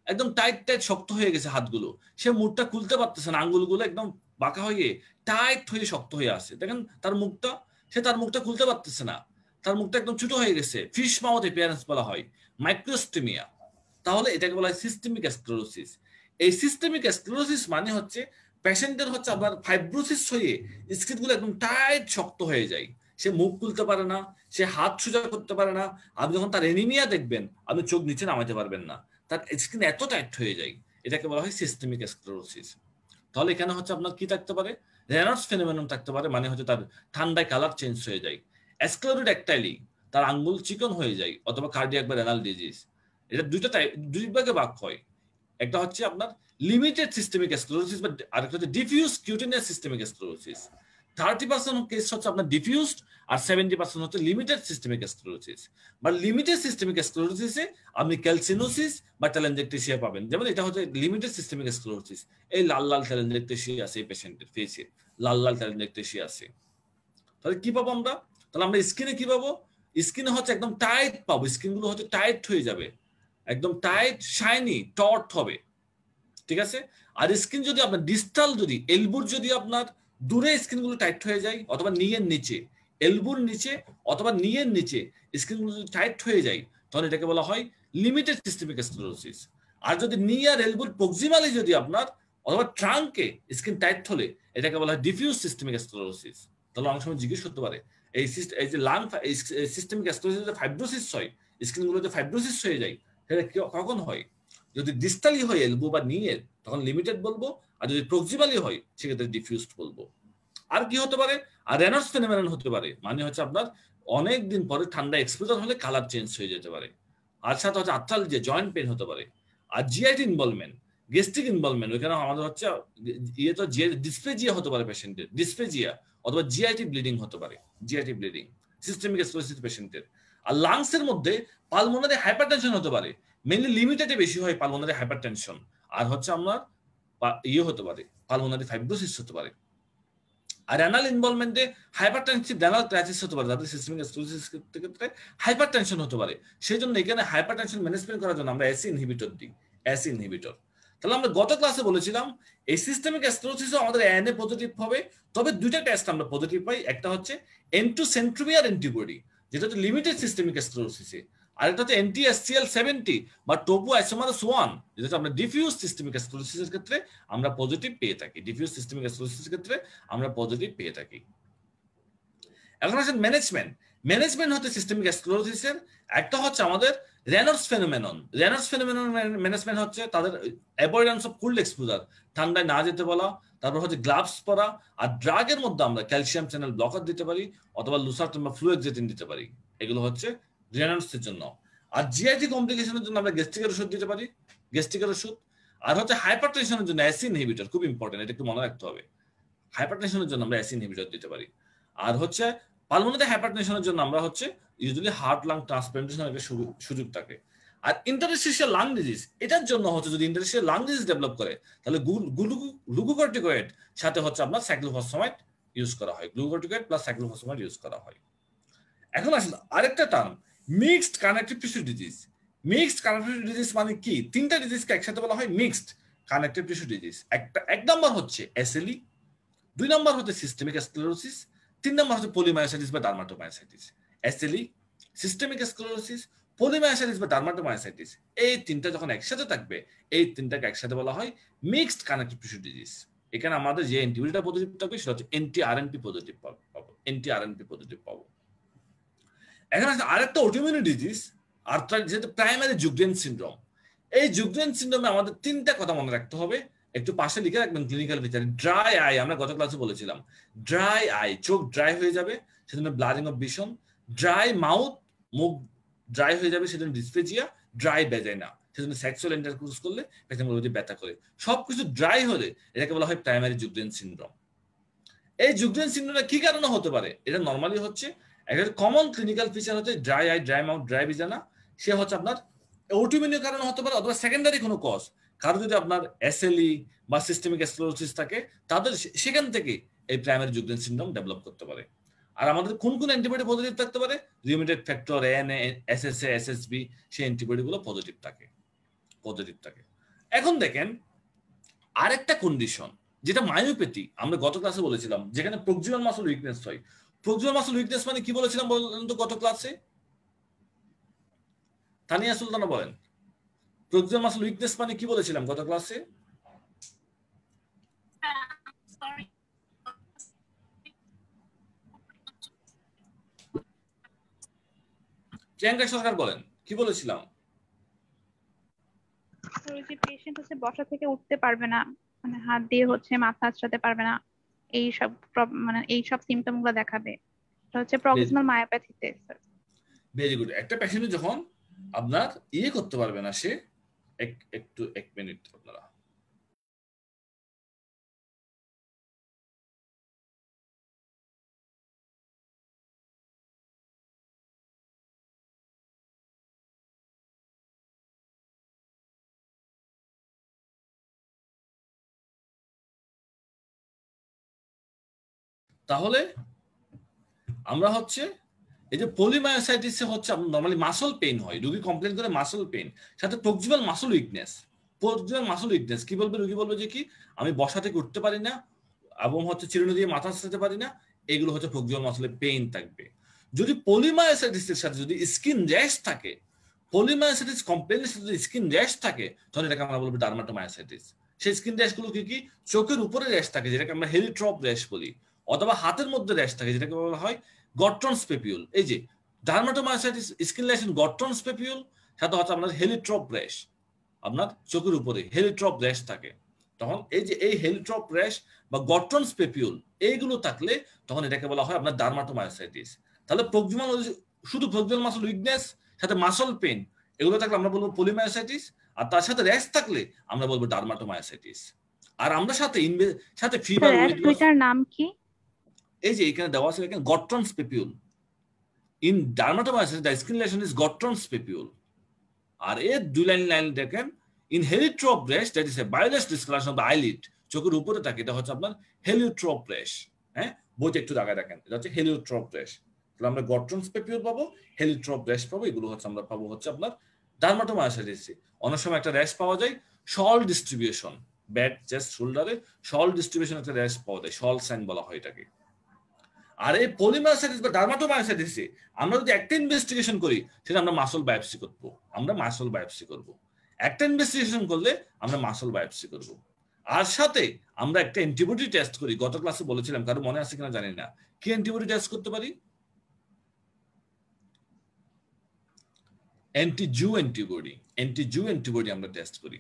একদম টাইট শক্ত হয়ে গেছে হাতগুলো, সে মুখটা খুলতে পারতেছে না, আঙ্গুলগুলো একদম বাঁকা হয়ে টাইট হয়ে শক্ত হয়ে আছে। দেখেন তার মুখটা খুলতে পারতেছে না, তার মুখটা একদম ছোট হয়ে গেছে, ফিশ মাউথ অ্যাপিয়ারেন্স বলা হয়, মাইক্রোস্টেমিয়া, তাহলে এটাকে বলা হয় সিস্টেমিক স্ক্লেরোসিস। এই সিস্টেমিক স্ক্লেরোসিস মানে হচ্ছে পেশেন্টের হচ্ছে আপনার ফাইব্রোসিস হয়ে স্কিনগুলো একদম টাইট শক্ত হয়ে যায়, সে মুখ খুলতে পারে না, সে হাত সোজা করতে পারে না। আপনি যখন তার এনিমিয়া দেখবেন আপনি চোখ নিচে নামাতে পারবেন না, তার স্কিন এত টাইট হয়ে যায়, এটাকে বলা হয় সিস্টেমিক স্ক্লেরোসিস। তাহলে এখানে হচ্ছে আপনার কি থাকতে পারে, রেনল্ডস ফেনোমেনন থাকতে পারে, মানে হচ্ছে তার ঠান্ডায় কালার চেঞ্জ হয়ে যায়। স্ক্লেরোডাক্টাইলি, তার আঙ্গুল চিকন হয়ে যায়, অথবা কার্ডিয়াক বা রেনাল ডিজিজ। এটা দুই ভাগে ভাগ হয়, একটা হচ্ছে আপনার লিমিটেড সিস্টেমিক স্ক্লেরোসিস, বা আরেকটা হচ্ছে diffuse cutaneous systemic sclerosis. 30% case হচ্ছে আপনার ডিফিউজড, আর 70% হচ্ছে লিমিটেড সিস্টেমিক স্ক্লেরোসিস। বা লিমিটেড সিস্টেমিক স্ক্লেরোসিসে আপনি ক্যালসিনোসিস বা টেলেনজেক্টেসিয়া পাবেন, যেমন এটা হচ্ছে লিমিটেড সিস্টেমিক স্ক্লেরোসিস। এই লাল লাল টেলেনজেক্টেসিয়া আছে এই পেশেন্টের ফেসে, লাল লাল টেলেনজেক্টেসিয়া আছে। তাহলে কি পাবো আমরা? তাহলে আমরা স্কিনে কি পাবো? স্কিনে হচ্ছে একদম টাইট পাবো, স্কিনগুলো হচ্ছে টাইট হয়ে যাবে, একদম টাইট শাইনি টট হবে, ঠিক আছে। আর স্কিন যদি আপনার ডিস্টাল, যদি এলবুর যদি আপনার দূরে স্কিনগুলো টাইট হয়ে যায়, অথবা নিয়ের নিচে, এলবুর নিচে অথবা নিয়ের নিচে স্কিনগুলো যদি টাইট হয়ে যায়, তখন এটাকে বলা হয় লিমিটেড সিস্টেমিক স্ক্লেরোসিস। আর যদি নি আর এলবুর প্রক্সিমালি যদি আপনার অথবা ট্রাঙ্কে স্কিন টাইট হলে, এটাকে বলা হয় ডিফিউজ সিস্টেমিক স্ক্লেরোসিস। তাহলে অনেক সময় জিজ্ঞেস করতে পারে, এই যে লাং সিস্টেমিক স্ক্লেরোসিস ফাইব্রোসিস হয়, স্কিনগুলোতে ফাইব্রোসিস হয়ে যায়, সেটা কখন হয়? যদি ডিস্টালি হয় এলবো বা নিয়ের, তখন লিমিটেড বলবো, আর যদি প্রক্সিমালি হয় সেক্ষেত্রে ডিফিউজড বলবো। আর কি হতে পারে? আর রেনল্ডস ফেনোমেনন হতে পারে, মানে হচ্ছে আপনার অনেক দিন পরে ঠান্ডা এক্সপোজার হলে কালার চেঞ্জ হয়ে যেতে পারে। আর সাথে হচ্ছে আর্থাল যে জয়েন্ট পেন হতে পারে। আর জিআইটি ইনভলভমেন্ট, গেস্ট্রিক ইনভলভমেন্ট, ওইখানে আমাদের হচ্ছে ইয়ে তো ডিসপ্লেজিয়া হতে পারে পেশেন্টের, ডিসপ্লেজিয়া অথবা জিআইটি ব্লিডিং হতে পারে, জিআইটি ব্লিডিং সিস্টেমিক স্ক্লেরোসিস পেশেন্টের। আর লাংসের মধ্যে পালমোনারি হাইপারটেনশন হতে পারে, মেইনলি লিমিটেডে বেশি হয় পালমোনারি হাইপারটেনশন। আর হচ্ছে আপনার ইয়ে হতে পারে, পালমোনারি ফাইব্রোসিস হতে পারে। আর রেনাল ইনভলভমেন্টে হাইপারটেনসিভ রেনাল ক্রাইসিস হতে পারে, তাদের সিস্টেমিক স্ক্লেরোসিস ক্ষেত্রে হাইপারটেনশন হতে পারে। সেই জন্য এখানে হাইপারটেনশন ম্যানেজমেন্ট করার জন্য আমরা এসি ইনহিবিটর দিই, এসি ইনহিবিটর। তাহলে আমরা গত ক্লাসে বলেছিলাম এই সিস্টেমিক স্ক্লেরোসিসও আমাদের এনএ পজিটিভ হবে, তবে দুইটা টেস্ট আমরা পজিটিভ পাই, একটা হচ্ছে N2 সেন্ট্রোমিয়ার অ্যান্টিবডি, যেটা হচ্ছে লিমিটেড সিস্টেমিক স্ক্লেরোসিসে, আরেকটা হচ্ছে NTSCL70 বা টোপো আইসোমারাস 1, যেটা আমরা ডিফিউজ সিস্টেমিক স্ক্লেরোসিসের ক্ষেত্রে আমরা পজিটিভ পেয়ে থাকি, ডিফিউজ সিস্টেমিক স্ক্লেরোসিসের ক্ষেত্রে আমরা পজিটিভ পেয়ে থাকি। এখন হচ্ছে ম্যানেজমেন্ট হচ্ছে সিস্টেমিক স্ক্লেরোসিসের একটা হচ্ছে আমাদের Reynolds phenomenon. Reynolds phenomenon management হচ্ছে তাদের অ্যাভয়েডেন্স অফ কোল্ড এক্সপোজার, ঠান্ডায় না যেতে বলা, তারপর হচ্ছে গ্লাভস পরা। আর ড্রাগের মধ্যে আমরা ক্যালসিয়াম চ্যানেল ব্লকার দিতে পারি, অথবা লুসার্টান বা ফ্লুয়েক্সেটিন দিতে পারি, এগুলো হচ্ছে রেনল্ডসের জন্য। আর জিআইটি কমপ্লিকেশনের জন্য আমরা গ্যাস্ট্রিকের ওষুধ দিতে পারি, গ্যাস্ট্রিকের ওষুধ। আর হচ্ছে হাইপারটেনশনের জন্য অ্যাসি ইনহিবিটর, খুব ইম্পর্টেন্ট, এটা একটু মনে রাখতে হবে। হাইপারটেনশনের জন্য আমরা অ্যাসি ইনহিবিটর দিতে পারি। আর হচ্ছে পালমোনারি হাইপারটেনশনের জন্য আমরা হচ্ছে ইউজুয়ালি হার্ট লাং ট্রান্সপ্লান্টেশনের একটা সুযোগ থাকে। আর ইন্টারস্টিশিয়াল লাং ডিজিজ, এটার জন্য হচ্ছে যদি ইন্টারস্টিশিয়াল লাং ডিজিজ ডেভেলপ করে, তাহলে গ্লুকোকর্টিকয়েড সাথে হচ্ছে আপনার সাইক্লোফসফেট ইউজ করা হয়, গ্লুকোকর্টিকয়েড প্লাস সাইক্লোফসফেট ইউজ করা হয়। এখন আসলে আরেকটা term, mixed connective tissue disease. Mixed connective disease মানে কি? তিনটা ডিজিজকে একসাথে বলা হয় মিক্সড কানেকটিভ টিস্যু ডিজিজ। এক নাম্বার হচ্ছে এসএলই, দুই নাম্বার হচ্ছে সিস্টেমিক স্ক্লেরোসিস, তিন নাম্বার হচ্ছে পলিমায়োসাইটিস বা dermatomyositis. SLE, systemic sclerosis, polymyositis বা ডার্মাটোমায়োসাইটিস, এই তিনটা যখন একসাথে থাকবে, এই তিনটাকে একসাথে বলা হয় মিক্সড কানেকটিভ টিস্যু ডিজিজ। এখানে আমাদের যে অ্যান্টিবডিটা পজিটিভ থাকবে সেটা হচ্ছে এনটিআরএনপি পজিটিভ পাবো, এনটিআরএনপি পজিটিভ পাবো। এখন আরেকটা অটোইমিউন ডিজিজ, আর্থ্রাইটিস, যেটা প্রাইমারি জুগরেন সিনড্রোম। এই জুগরেন সিনড্রোমে আমাদের তিনটা কথা মনে রাখতে হবে, একটু পাশে লিখে রাখবেন ক্লিনিক্যাল ফিচার। ড্রাই আই, আমরা গত ক্লাসে বলেছিলাম ড্রাই আই, চোখ ড্রাই হয়ে যাবে, সেজন্য blurring of vision. Dry mouth, মুখ ড্রাই হয়ে যাবে, সেজন্য ডিসপ্লেজিয়া। ড্রাই ভ্যাজাইনা, সেজন্য সেক্সুয়াল ইন্টারকোর্স করলে পেশেন্টগুলো ব্যথা করে। সবকিছু ড্রাই হলে এটাকে বলা হয় প্রাইমারি জুগরেন সিনড্রোম। এই জুগরেন সিনড্রোমটা কি কারণে হতে পারে? এটা নর্মালি হচ্ছে একটা কমন ক্লিনিক্যাল ফিচার হচ্ছে dry eye, dry mouth, dry vagina. সে হচ্ছে আপনার অটোইমিউন কারণে হতে পারে, অথবা সেকেন্ডারি কোনো কজ, কারো যদি আপনার এসএলই বা সিস্টেমিক স্ক্লেরোসিস থাকে, তাদের সেখান থেকে এই প্রাইমারি জুগরেন সিনড্রোম ডেভেলপ করতে পারে। আর আমাদের কোন কোন অ্যান্টিবডি পজিটিভ থাকতে পারে? Rheumatoid factor, ANA, SSA, SSB, সেই অ্যান্টিবডিগুলো পজিটিভ থাকে। এখন দেখেন আরেকটা কন্ডিশন, যেটা মায়োপ্যাথি, আমরা গত ক্লাসে বলেছিলাম, যেখানে প্রক্সিমাল মাসল উইকনেস হয়। প্রক্সিমাল মাসল উইকনেস মানে কি বলেছিলাম বলেন তো গত ক্লাসে? তানিয়া সুলতানা বলেন, প্রক্সিমাল মাসল উইকনেস মানে কি বলেছিলাম গত ক্লাসে? প্রিয়াঙ্কা সরকার বলেন, কি বলেছিলাম? ওই যে পেশেন্ট হচ্ছে বসা থেকে উঠতে পারবে না, মানে হাত দিয়ে হচ্ছে মাথা আঁচড়াতে পারবে না, এই সব মানে এই সব সিমটম গুলো দেখাবে। এটা হচ্ছে প্রক্সিমাল মায়োপ্যাথিতে স্যার। Very good. একটা পেশেন্ট যখন আপনার ইয়ে করতে পারবে না, সে একটু 1 মিনিট আপনারা, তাহলে আমরা হচ্ছে এই যে পলিমায়োসাইটিসে হচ্ছে নরমালি মাসল পেইন হয়, রোগী কমপ্লেন করে মাসল পেইন, সাথে proximal muscle weakness. Proximal muscle weakness কি বলবে? রোগী বলবে যে কি আমি বসা থেকে উঠতে পারি না এবং হচ্ছে চিরুনি দিয়ে মাথা আঁচড়াতে পারি না, এগুলো হচ্ছে প্রক্সিমাল মাসলে পেইন থাকবে। যদি পলিমায়োসাইটিসের সাথে যদি স্কিন র্যাশ থাকে, পলিমায়োসাইটিস কমপ্লেনের সাথে যদি স্কিন র্যাশ থাকে, তখন এটাকে আমরা বলবো ডার্মাটোমায়োসাইটিস। সেই স্কিন র্যাশ গুলো কি কি? চোখের উপরে র্যাশ থাকে যেটাকে আমরা হেলিট্রপ র্যাশ বলি, অথবা হাতের মধ্যে র্যাশ থাকে যেটাকে বলা হয় গট্রন্স পেপিউল। এই যে ডার্মাটোমায়োসাইটিস স্কিন র্যাশ ইন গট্রন্স পেপিউল, সাথে হচ্ছে আপনার হেলিট্রপ র্যাশ, আপনার চোখের উপরে হেলিট্রপ র্যাশ থাকে। তখন এই যে এই হেলিট্রপ র্যাশ বা গট্রন্স পেপিউল এইগুলো থাকলে তখন এটাকে বলা হয় আপনার ডার্মাটোমায়োসাইটিস। তাহলে প্রক্সিমাল শুধু প্রক্সিমাল মাসল উইকনেস সাথে মাসল পেইন এগুলো থাকলে আমরা বলবো পলিমায়োসাইটিস, আর তার সাথে র্যাশ থাকলে আমরা বলবো ডার্মাটোমায়োসাইটিস। আর আমরা সাথে ফিভার, দুইটার নাম কি? এই যে এখানে দেওয়া আছে এখানে Gottron's papule. In dermatomyositis the skin lesion is Gottron's papule. আর এর দুই লাইন দেখেন, in heliotrope rash that is a violaceous discolouration of the eyelid, চোখের উপরে থাকে, এটা হচ্ছে আপনার হেলিওট্রপ র্যাশ। হ্যাঁ, বইতে একটু জায়গায় দেখেন, এটা হচ্ছে হেলিওট্রপ র্যাশ। তাহলে আমরা গট্রন্স পেপিউল পাবো, হেলিওট্রপ র্যাশ পাবো, এগুলো হচ্ছে আমরা পাবো হচ্ছে আপনার ডার্মাটোমায়োসাইটিসে। অনেক সময় একটা র্যাশ পাওয়া যায় শল ডিস্ট্রিবিউশন, ব্যাক চেস্ট শোল্ডারে শল ডিস্ট্রিবিউশন একটা র্যাশ পাওয়া যায়, শল সাইন বলা হয় এটাকে। আর এই পলিমায়োসাইটিস বা ডার্মাটোমায়োসাইটিসে আমরা যদি একটা ইনভেস্টিগেশন করি, সেটা আমরা মাসল বায়োপসি করব, আমরা মাসল বায়োপসি করব। একটা ইনভেস্টিগেশন করলে আমরা মাসল বায়োপসি করব। আর সাথে আমরা একটা অ্যান্টিবডি টেস্ট করি, গত ক্লাসে বলেছিলাম, কারো মনে আছে কিনা জানি না। কি অ্যান্টিবডি টেস্ট করতে পারি? অ্যান্টিজু অ্যান্টিবডি আমরা টেস্ট করি,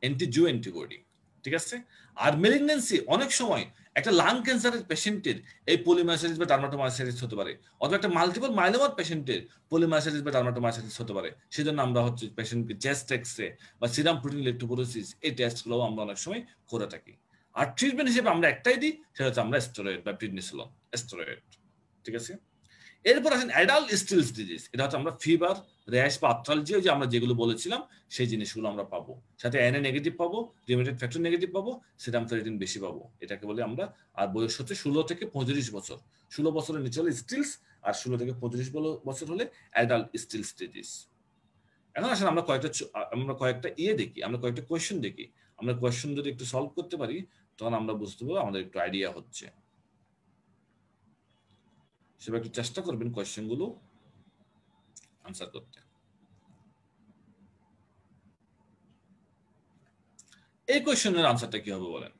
অ্যান্টিজু অ্যান্টিবডি, ঠিক আছে। আর মেলিগন্যান্সি অনেক সময় একটা লাং ক্যান্সারের পেশেন্টের এই পলিমায়োসাইটিস বা ডার্মাটোমায়োসাইটিস হতে পারে, অথবা একটা মাল্টিপল মাইলোমার পেশেন্টের পলিমায়োসাইটিস বা ডার্মাটোমায়োসাইটিস হতে পারে। সেজন্য আমরা হচ্ছে পেশেন্টকে চেস্ট এক্সরে বা সিরাম প্রোটিন ইলেকট্রোফোরেসিস এই টেস্টগুলো আমরা অনেক সময় করে থাকি। আর ট্রিটমেন্ট হিসেবে আমরা একটাই দিই, সেটা হচ্ছে আমরা স্টেরয়েড বা প্রিডনিসোলন স্টেরয়েড, ঠিক আছে। এরপর আসেন অ্যাডাল্ট স্টিলস ডিজিজ, এটা হচ্ছে আমরা ফিভার, র্যাশ বা আর্থ্রালজিয়া, যে আমরা যেগুলো বলেছিলাম সেই জিনিসগুলো আমরা পাবো, সাথে এনএ নেগেটিভ পাবো, রিউমেটয়েড ফ্যাক্টর নেগেটিভ পাবো, সিরাম ফেরিটিন বেশি পাবো, এটাকে বলে আমরা। আর বয়স হচ্ছে 16 থেকে 35 বছর, 16 বছরের নিচে হলে স্টিলস, আর 16 থেকে 35 বছর হলে অ্যাডাল্ট স্টিলস ডিজিজ। এখন আসলে আমরা কয়েকটা দেখি, আমরা কয়েকটা কোয়েশ্চেন দেখি। আমরা কোয়েশ্চেন যদি একটু সলভ করতে পারি, তখন আমরা বুঝতে পারবো আমাদের একটু আইডিয়া হচ্ছে। সেটা একটু চেষ্টা করবেন কোয়েশ্চেন গুলো আনসার করতে। এই কোয়েশ্চেনের আনসারটা কি হবে বলেন?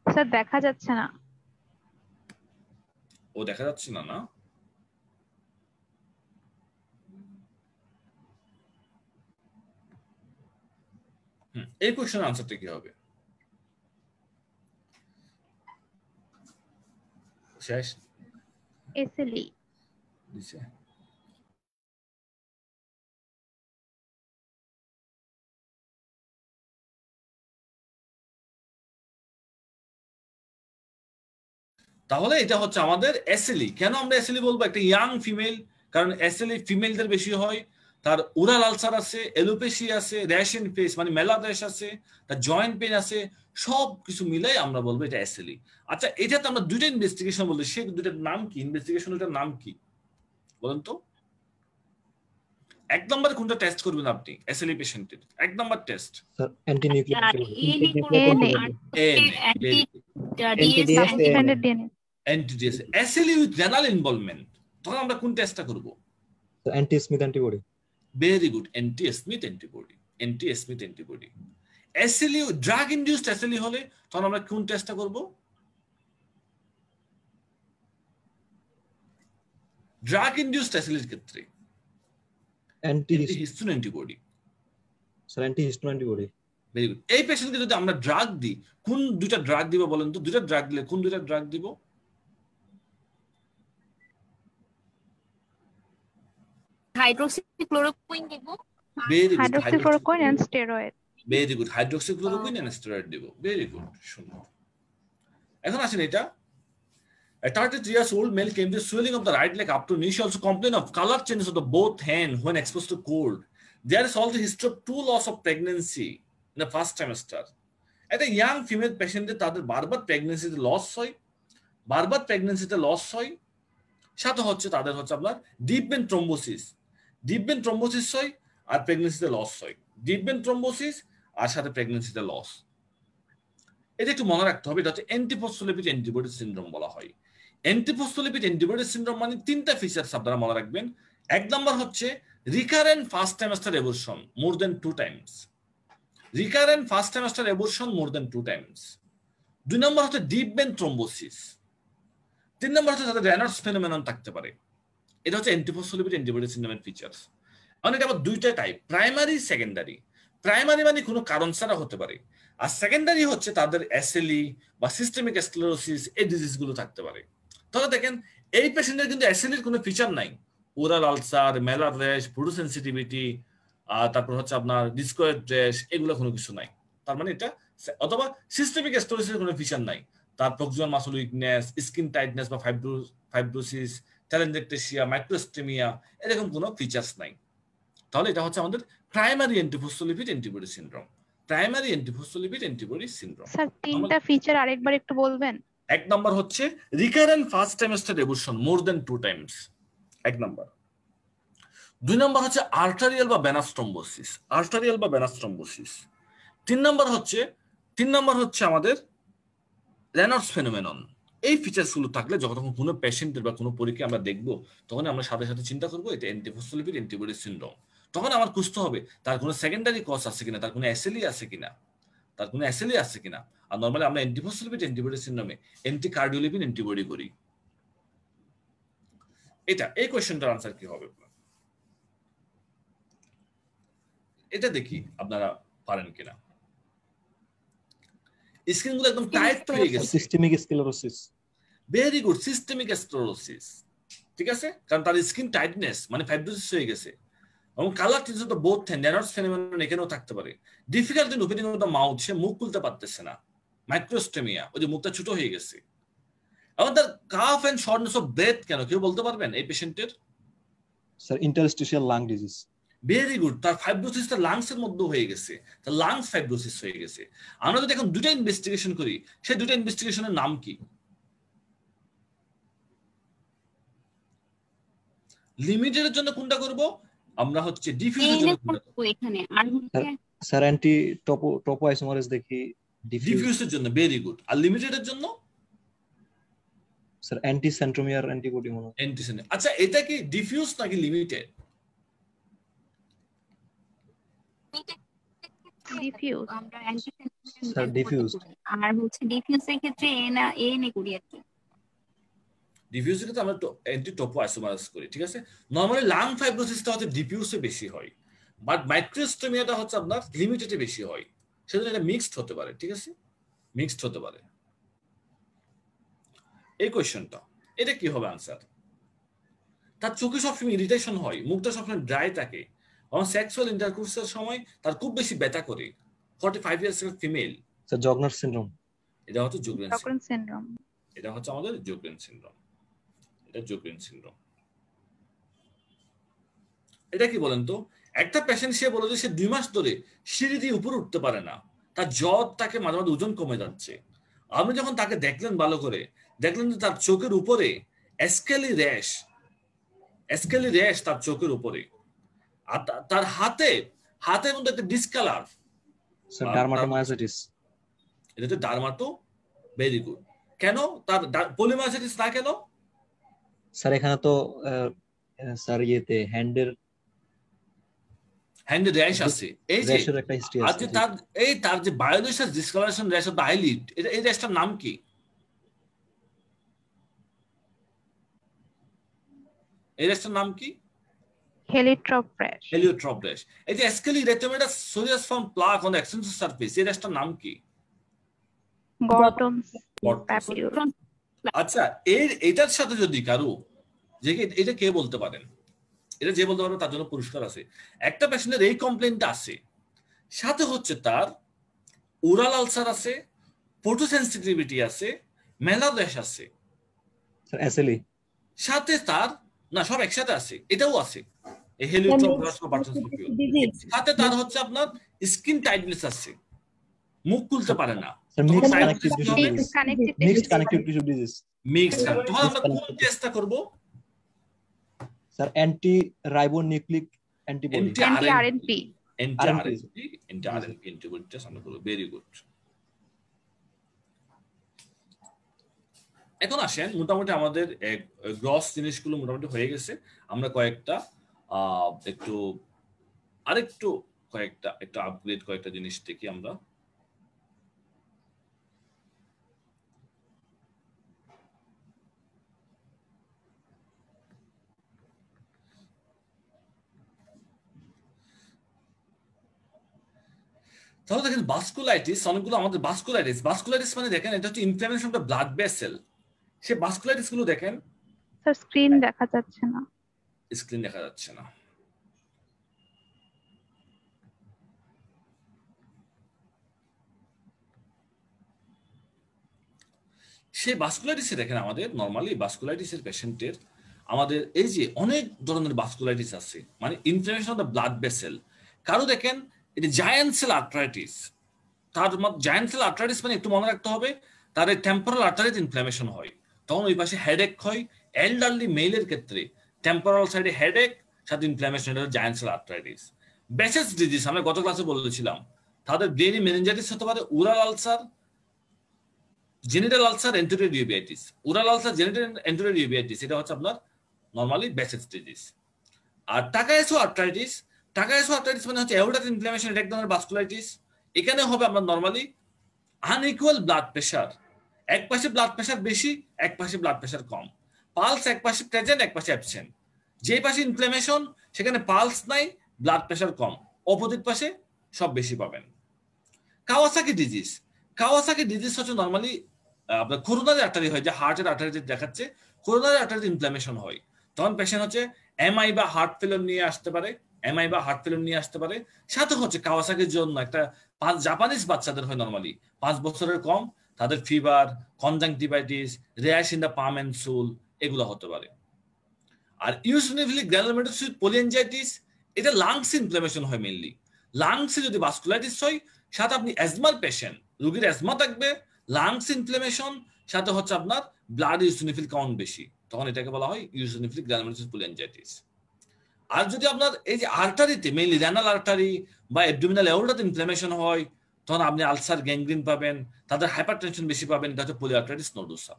স্যার দেখা যাচ্ছে না। ও দেখা যাচ্ছে না, না? এই কোয়েশ্চেনের আনসারটা কি হবে? শেষ এসএলই দিছে। তাহলে এটা হচ্ছে আমাদের এসএলই। কেন আমরা এসএলই বলবো? একটা ইয়াং ফিমেল, কারণ এসএলই ফিমেলদের বেশি হয়, তার ওরাল আলসার আছে, এলোপেসি আছে, র্যাশ ইন ফেস মানে মেলা র্যাশ আছে, তার জয়েন্ট পেন আছে, সব কিছু মিলাই আমরা বলবো এটা এসএলই। আচ্ছা, এটাতে আমরা দুইটা ইনভেস্টিগেশন বলতে, সে দুইটার নাম কি? ইনভেস্টিগেশন দুইটার নাম কি বলেন তো? এক নম্বরে কোনটা টেস্ট করবেন আপনি এসএলই পেশেন্টের? এক নম্বর test sir anti nuclear anti DS SLE with renal involvement, তখন আমরা কোন টেস্টটা করব? Anti Smith antibody. Very good, anti Smith antibody. Anti Smith antibody SLE drug induced SLE হলে তখন আমরা কোন টেস্টটা করব? ড্রাগ ইনডিউসড এসএলইর ক্ষেত্রে antihistone antibody. Sir antihistone antibody. Very good. এই পেশেন্টকে যদি আমরা ড্রাগ দিই, কোন দুইটা ড্রাগ দিব বলেন তো? দুইটা ড্রাগ দিলে কোন দুইটা ড্রাগ দিব? হাইড্রোক্সিক্লোরোকুইন দিব। Very good, hydroxychloroquine and steroid. Very good, hydroxychloroquine and steroid দিব। ভেরি গুড, সুন্দর। এখন আসেন এটা, a 33 years old male came with swelling of the right leg up to knee. She also complained of color changes of the both hand when exposed to cold. There is also history of 2 loss of pregnancy in the first trimester. At a young female patient, তাদের বারবার প্রেগন্যান্সিতে লস হয়, বারবার প্রেগন্যান্সিতে লস হয়, সাথে হচ্ছে তাদের হচ্ছে আপনার deep vein thrombosis, deep vein thrombosis হয় আর প্রেগন্যান্সিতে লস হয়, ডিপ ভেন থ্রম্বোসিস আর সাথে প্রেগন্যান্সিতে লস। এটা একটু মনে রাখতে হবে, এটা হচ্ছে অ্যান্টিফসফোলিপিড অ্যান্টিবডি সিনড্রোম বলা হয়। অ্যান্টিফসফোলিপিড অ্যান্টিবডি সিনড্রোম মানে 3টা ফিচারস আপনারা মনে রাখবেন। এক নম্বর হচ্ছে recurrent first trimester abortion more than 2 times, recurrent first trimester abortion more than 2 times. 2 নম্বর হচ্ছে ডিপ ভেন থ্রম্বোসিস। 3 নম্বর হচ্ছে তাদের রেনল্ডস ফেনোমেনন থাকতে পারে। এটা হচ্ছে অ্যান্টিফসফোলিপিড অ্যান্টিবডি সিনড্রোমের ফিচারস। মানে এটা আবার দুইটা টাইপ, প্রাইমারি সেকেন্ডারি। প্রাইমারি মানে কোনো কারণ ছাড়া হতে পারে, আর সেকেন্ডারি হচ্ছে তাদের এসএলই বা সিস্টেমিক স্ক্লেরোসিস এই ডিজিজগুলো থাকতে পারে। তাহলে দেখেন এই পেশেন্টের কিন্তু এসএলইর কোনো ফিচার নাই, oral ulcer, malar rash, photo sensitivity, তারপর হচ্ছে আপনার ডিসকয়েড র্যাশ, এগুলো কোনো কিছু নাই। তার মানে এটা, অথবা সিস্টেমিক স্ক্লেরোসিসের কোনো ফিচার নাই, তার proximal muscle weakness, skin tightness বা ফাইব্রোসিস, টেলেঞ্জেকটেসিয়া, মাইক্রোস্টেমিয়া, এরকম কোনো ফিচার্স নাই। তাহলে এটা হচ্ছে আমাদের primary antiphospholipid antibody syndrome. Primary antiphospholipid antibody syndrome. Sir 3টা ফিচার আরেকবার একটু বলবেন? এক নাম্বার হচ্ছে recurrent first trimester abortion more than 2 Times, এক নাম্বার। 2 নাম্বার হচ্ছে আর্টারিয়াল বা ভেনাস থ্রম্বোসিস, আর্টারিয়াল বা ভেনাস থ্রম্বোসিস। 3 নাম্বার হচ্ছে আমাদের রেনল্ডস ফেনোমেনন। এই ফিচারস গুলো থাকলে যখন কোনো পেশেন্টের বা কোনো পরীক্ষা আমরা দেখবো, তখন আমরা সাথে সাথে চিন্তা করবো এটা অ্যান্টিফসফোলিপিড অ্যান্টিবডি সিনড্রোম। তখন আমার খুঁজতে হবে তার কোনো সেকেন্ডারি কজ আছে কিনা, তার কোনো এসএলই আছে কিনা, তার কোনো এসএলই আছে কিনা। আর নরমালি আমরা অ্যান্টিফসফোলিপিড অ্যান্টিবডি সিনড্রোমে অ্যান্টিকার্ডিওলিপিন অ্যান্টিবডি করি। এটা এই কোশ্চেনটার আনসার কি হবে? এটা দেখি আপনারা পারেন কিনা। স্ক্রিনগুলো একদম টাইট হয়ে গেছে। Systemic sclerosis. Very good, systemic sclerosis. ঠিক আছে, কারণ তার স্কিন টাইটনেস মানে ফাইব্রোসিস হয়ে গেছে, এবং colour change of the both hand, Raynaud's phenomenon এখানেও থাকতে পারে। Difficult in opening of the mouth, সে মুখ খুলতে পারতেছে না, মাইক্রোস্টেমিয়া, ওই যে মুখটা ছোট হয়ে গেছে। এবং তার cough and shortness of breath কেন, কেউ বলতে পারবেন এই পেশেন্টের? Sir interstitial lung disease. Very good, তার ফাইব্রোসিসটা লাংস এর মধ্যে হয়ে গেছে, তার লাংস ফাইব্রোসিস হয়ে গেছে। আমরা যদি এখন দুটা ইনভেস্টিগেশন করি, সেই দুটা ইনভেস্টিগেশনের নাম কি? লিমিটেডের জন্য কোনটা করব আমরা? হচ্ছে ডিফিউজের জন্য এখানে আর হচ্ছে স্যার অ্যান্টি টোপো আইসোমারেজ দেখি ডিফিউজের জন্য। Very good. আর লিমিটেডের জন্য স্যার অ্যান্টি সেন্ট্রোমিয়ার অ্যান্টিবডি মনে হয়। Anti centromere. আচ্ছা, এটা কি ডিফিউজ নাকি লিমিটেড? ডিফিউজ। আমরা অ্যান্টি স্যার ডিফিউজ। আর হচ্ছে ডিফিউজের ক্ষেত্রে এ নে করি আর কি। ডিফিউজের ক্ষেত্রে আমরা অ্যান্টি টোপো আইসোমারেজ করি। ঠিক আছে, নরমালি লাং ফাইব্রোসিসটা হচ্ছে ডিফিউজে বেশি হয়, বাট মাইক্রোস্টেমিয়াটা হচ্ছে আপনার লিমিটেডে বেশি হয়। সেজন্য এটা মিক্সড হতে পারে। ঠিক আছে, মিক্সড হতে পারে। এই কোশ্চেনটা, এটা কি হবে আনসার? তার চোখে সবসময় ইরিটেশন হয়, মুখটা সবসময় ড্রাই থাকে, এবং সেক্সুয়াল ইন্টারকোর্সের সময় তার খুব বেশি ব্যথা করে। 45 ইয়ার্স এর ফিমেল। Sir জগনার syndrome. এটা হচ্ছে জোগ্রেন সিনড্রোম। এটা হচ্ছে আমাদের জোগ্রেন সিনড্রোম। এটা জোগ্রেন সিনড্রোম। এটা কি বলেন তো? একটা পেশেন্ট সে বলে যে সে 2 মাস ধরে সিঁড়ি দিয়ে উপরে উঠতে পারে না, তার জ্বর, তাকে মাঝে মাঝে ওজন কমে যাচ্ছে। আপনি যখন তাকে দেখলেন ভালো করে, দেখলেন যে তার চোখের উপরে স্কেলি র্যাশ তার চোখের উপরে। আর তার হাতের মধ্যে একটা ডিসকালার, স্যার ডারমাটোমায়োসাইটিস। এটা তো ডারমাটো, ভেরি গুড। কেন তার পলিমায়োসাইটিস না কেন? স্যার এখানে তো স্যার ইয়েতে হ্যান্ডের র্যাশ আছে, এই যে র্যাশের একটা হিস্ট্রি আর আছে। যে তার যে violaceous discolouration rash of the eyelid, এই র্যাশটার নাম কি? এই র্যাশটার নাম কি? Heliotrope rash. Heliotrope rash. এই যে scaly erythematous psoriasiform plaque on the extensor surface, এই র্যাশটার নাম কি? Gottron's papule. আচ্ছা, এটার সাথে যদি কারো, যে এটা কে বলতে পারেন, এটা যে বলতে পারবে তার জন্য পুরস্কার আছে। একটা পেশেন্টের এই কমপ্লেইনটা আছে, সাথে হচ্ছে তার ওরাল আলসার আছে, ফটোসেনসিটিভিটি আছে, মেলার র্যাশ আছে, স্যার এসএলই সাথে তার না সব একসাথে আছে, এটাও আছে এই হেলিওট্রপ র্যাশ বা বার্টনস প্যাপিউল। সাথে তার হচ্ছে আপনার স্কিন টাইটনেস আছে, মুখ খুলতে পারে না, sir mixed connective tissue disease. Mixed connective tissue disease mixed. তখন আমরা কোন টেস্টটা করব? Sir anti ribonucleic antibody, NTRNP antibody test আমরা করব। Very good. এখন আসেন, মোটামুটি আমাদের গ্রস জিনিসগুলো মোটামুটি হয়ে গেছে। আমরা কয়েকটা একটু আপগ্রেড কয়েকটা জিনিস দেখি আমরা। তাহলে দেখেন ভাস্কুলাইটিস, অনেকগুলো আমাদের ভাস্কুলাইটিস মানে দেখেন এটা হচ্ছে inflammation of the blood vessel. Say vasculitis গুলো দেখেন, স্যার স্ক্রিন দেখা যাচ্ছে না। স্ক্রিন দেখা যাচ্ছে না। সেই ভাস্কুলাইটিসে দেখেন আমাদের নরমালি ভাস্কুলাইটিসের পেশেন্টের আমাদের এই যে অনেক ধরনের ভাস্কুলাইটিস আছে, মানে inflammation of the blood vessel. কারো দেখেন এটা জায়ান্ট সেল আর্থ্রাইটিস, তার জায়ান্ট সেল আর্থ্রাইটিস মানে একটু মনে রাখতে হবে তার টেম্পোরাল আর্টারিতে ইনফ্লামেশন হয়, তখন ওই পাশে হেডেক হয়। এল্ডারলি মেলের ক্ষেত্রে টেম্পোরাল সাইডে হেডেক সাথে ইনফ্লামেশন, এটা giant cell arthritis. Behcet's disease আমরা গত ক্লাসে বলেছিলাম, তাদের ব্রেনে মেনিনজাইটিস হতে পারে, oral ulcer, genital ulcer, anterior uveitis. Oral ulcer, genital anterior uveitis এটা হচ্ছে আপনার নরমালি বেসেস ডিজিজ। আর টাকায়াসো আর্থ্রাইটিস মানে হচ্ছে এওর্টাস ইনফ্লামেশন, এটা এক ধরনের ভাস্কুলাইটিস। এখানে হবে আপনার নরমালি আনইকুয়াল ব্লাড প্রেশার, এক পাশে ব্লাড প্রেশার বেশি, এক পাশে ব্লাড প্রেশার কম, পালস এক পাশে প্রেজেন্ট, এক পাশে অ্যাবসেন্ট। যে পাশে ইনফ্লামেশন সেখানে পালস নাই, ব্লাড প্রেশার কম, অপোজিট পাশে সব বেশি পাবেন। কাওয়াসাকি ডিজিজ হচ্ছে নরমালি আপনার করোনারি আর্টারি হয়, যে হার্টের আর্টারিতে দেখাচ্ছে করোনারি আর্টারিতে ইনফ্লামেশন হয়, তখন পেশেন্ট হচ্ছে এমআই বা হার্ট ফেলিওর নিয়ে আসতে পারে। সাথে হচ্ছে কাওয়াসাকির জন্য একটা জাপানিজ বাচ্চাদের হয় নরমালি 5 বছরের কম, তাদের fever, conjunctivitis, rash in the palm and sole এগুলো হতে পারে। আর ইওসিনোফিলিক গ্রানুলোমাটোসিস পলিএনজাইটিস, এটা লাংস ইনফ্লামেশন হয় মেইনলি। লাংসে যদি ভাস্কুলাইটিস হয়, সাথে আপনি অ্যাজমার পেশেন্ট, রোগীর অ্যাজমা থাকবে, লাংস ইনফ্লামেশন, সাথে হচ্ছে আপনার ব্লাড ইওসিনোফিল কাউন্ট বেশি, তখন এটাকে বলা হয় ইওসিনোফিলিক গ্রানুলোমাটোসিস পলিএনজাইটিস। আর যদি আপনার এই যে আর্টারিতে মেইনলি রেনাল আর্টারি বা অ্যাবডোমিনাল এওর্টাতে ইনফ্লামেশন হয়, তখন আপনি আলসার, গ্যাংগ্রিন পাবেন, তাদের হাইপারটেনশন বেশি পাবেন, এটা হচ্ছে পলিআর্টারিটিস নোডোসা।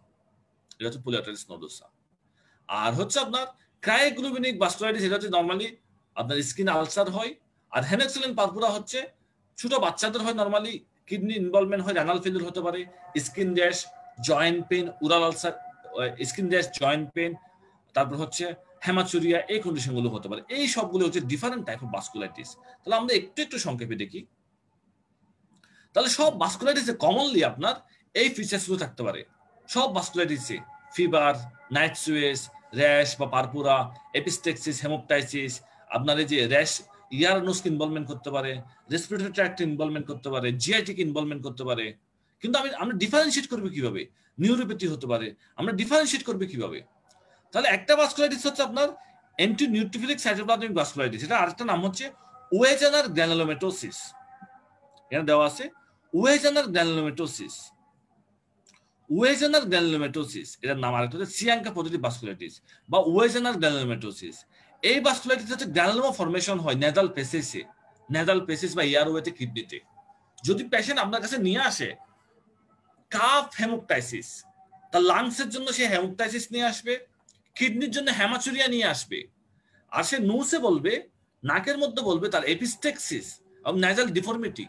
আর হচ্ছে আপনার ক্রায়োগ্লোবিনিক ভাস্কুলাইটিস, এটা হচ্ছে নরমালি আপনার স্কিন আলসার হয়। আর হেনেক্সিলিন পারপুরা হচ্ছে ছোট বাচ্চাদের হয়, নরমালি কিডনি ইনভলভমেন্ট হয়, রেনাল ফেলিউর হতে পারে, skin rash, joint pain, oral ulcer, skin rash, joint pain, তারপর হচ্ছে হেমাচুরিয়া, এই কন্ডিশন গুলো হতে পারে। এই সবগুলো হচ্ছে ডিফারেন্ট টাইপ অফ ভাস্কুলাইটিস। তাহলে আমরা একটু সংক্ষেপে দেখি। তাহলে সব ভাস্কুলাইটিসে কমনলি আপনার এই ফিচার্স গুলো থাকতে পারে। সব ভাস্কুলাইটিসে ফিভার, নাইট সুয়েস, র্যাশ বা পারপুরা, এপিস্টেক্সিস, হেমোপটাইসিস, আপনার এই যে র্যাশ ইয়ারনোসকে ইনভলভমেন্ট করতে পারে, রেসপিরেটরি ট্র্যাক্ট ইনভলভমেন্ট করতে পারে, জিআইটি কে ইনভলভমেন্ট করতে পারে। কিন্তু আমরা ডিফারেন্সিয়েট করব কিভাবে? নিউরোপ্যাথি হতে পারে, আমরা ডিফারেন্সিয়েট করব কিভাবে? তাহলে একটা ভাস্কুলাইটিস হচ্ছে আপনার অ্যান্টি নিউট্রোফিলিক সাইটোপ্লাজমিক ভাস্কুলাইটিস, এটা আরেকটা নাম হচ্ছে ওয়েজানার গ্র্যানুলোমেটোসিস। এখানে দেওয়া আছে ওয়েজানার গ্র্যানুলোমেটোসিস, এটার নাম আরেকটা হচ্ছে সিয়াঙ্কা পজিটিভ ভাস্কুলাইটিস বা ওয়েজানার গ্র্যানুলোমেটোসিস। এই ভাস্কুলাইটিস হচ্ছে গ্রানুলোমা ফরমেশন হয় নেজাল পেসিসে, নেজাল পেসিস বা এয়ারওয়েতে, কিডনিতে। যদি পেশেন্ট আপনার কাছে নিয়ে আসে কাফ হেমোপটাইসিস, তার লাংসের জন্য সে হেমোপটাইসিস নিয়ে আসবে, কিডনির জন্য হেমাচুরিয়া নিয়ে আসবে, আর সে নোসে বলবে, নাকের মধ্যে বলবে তার এপিস্টেক্সিস এবং নেজাল ডিফর্মিটি।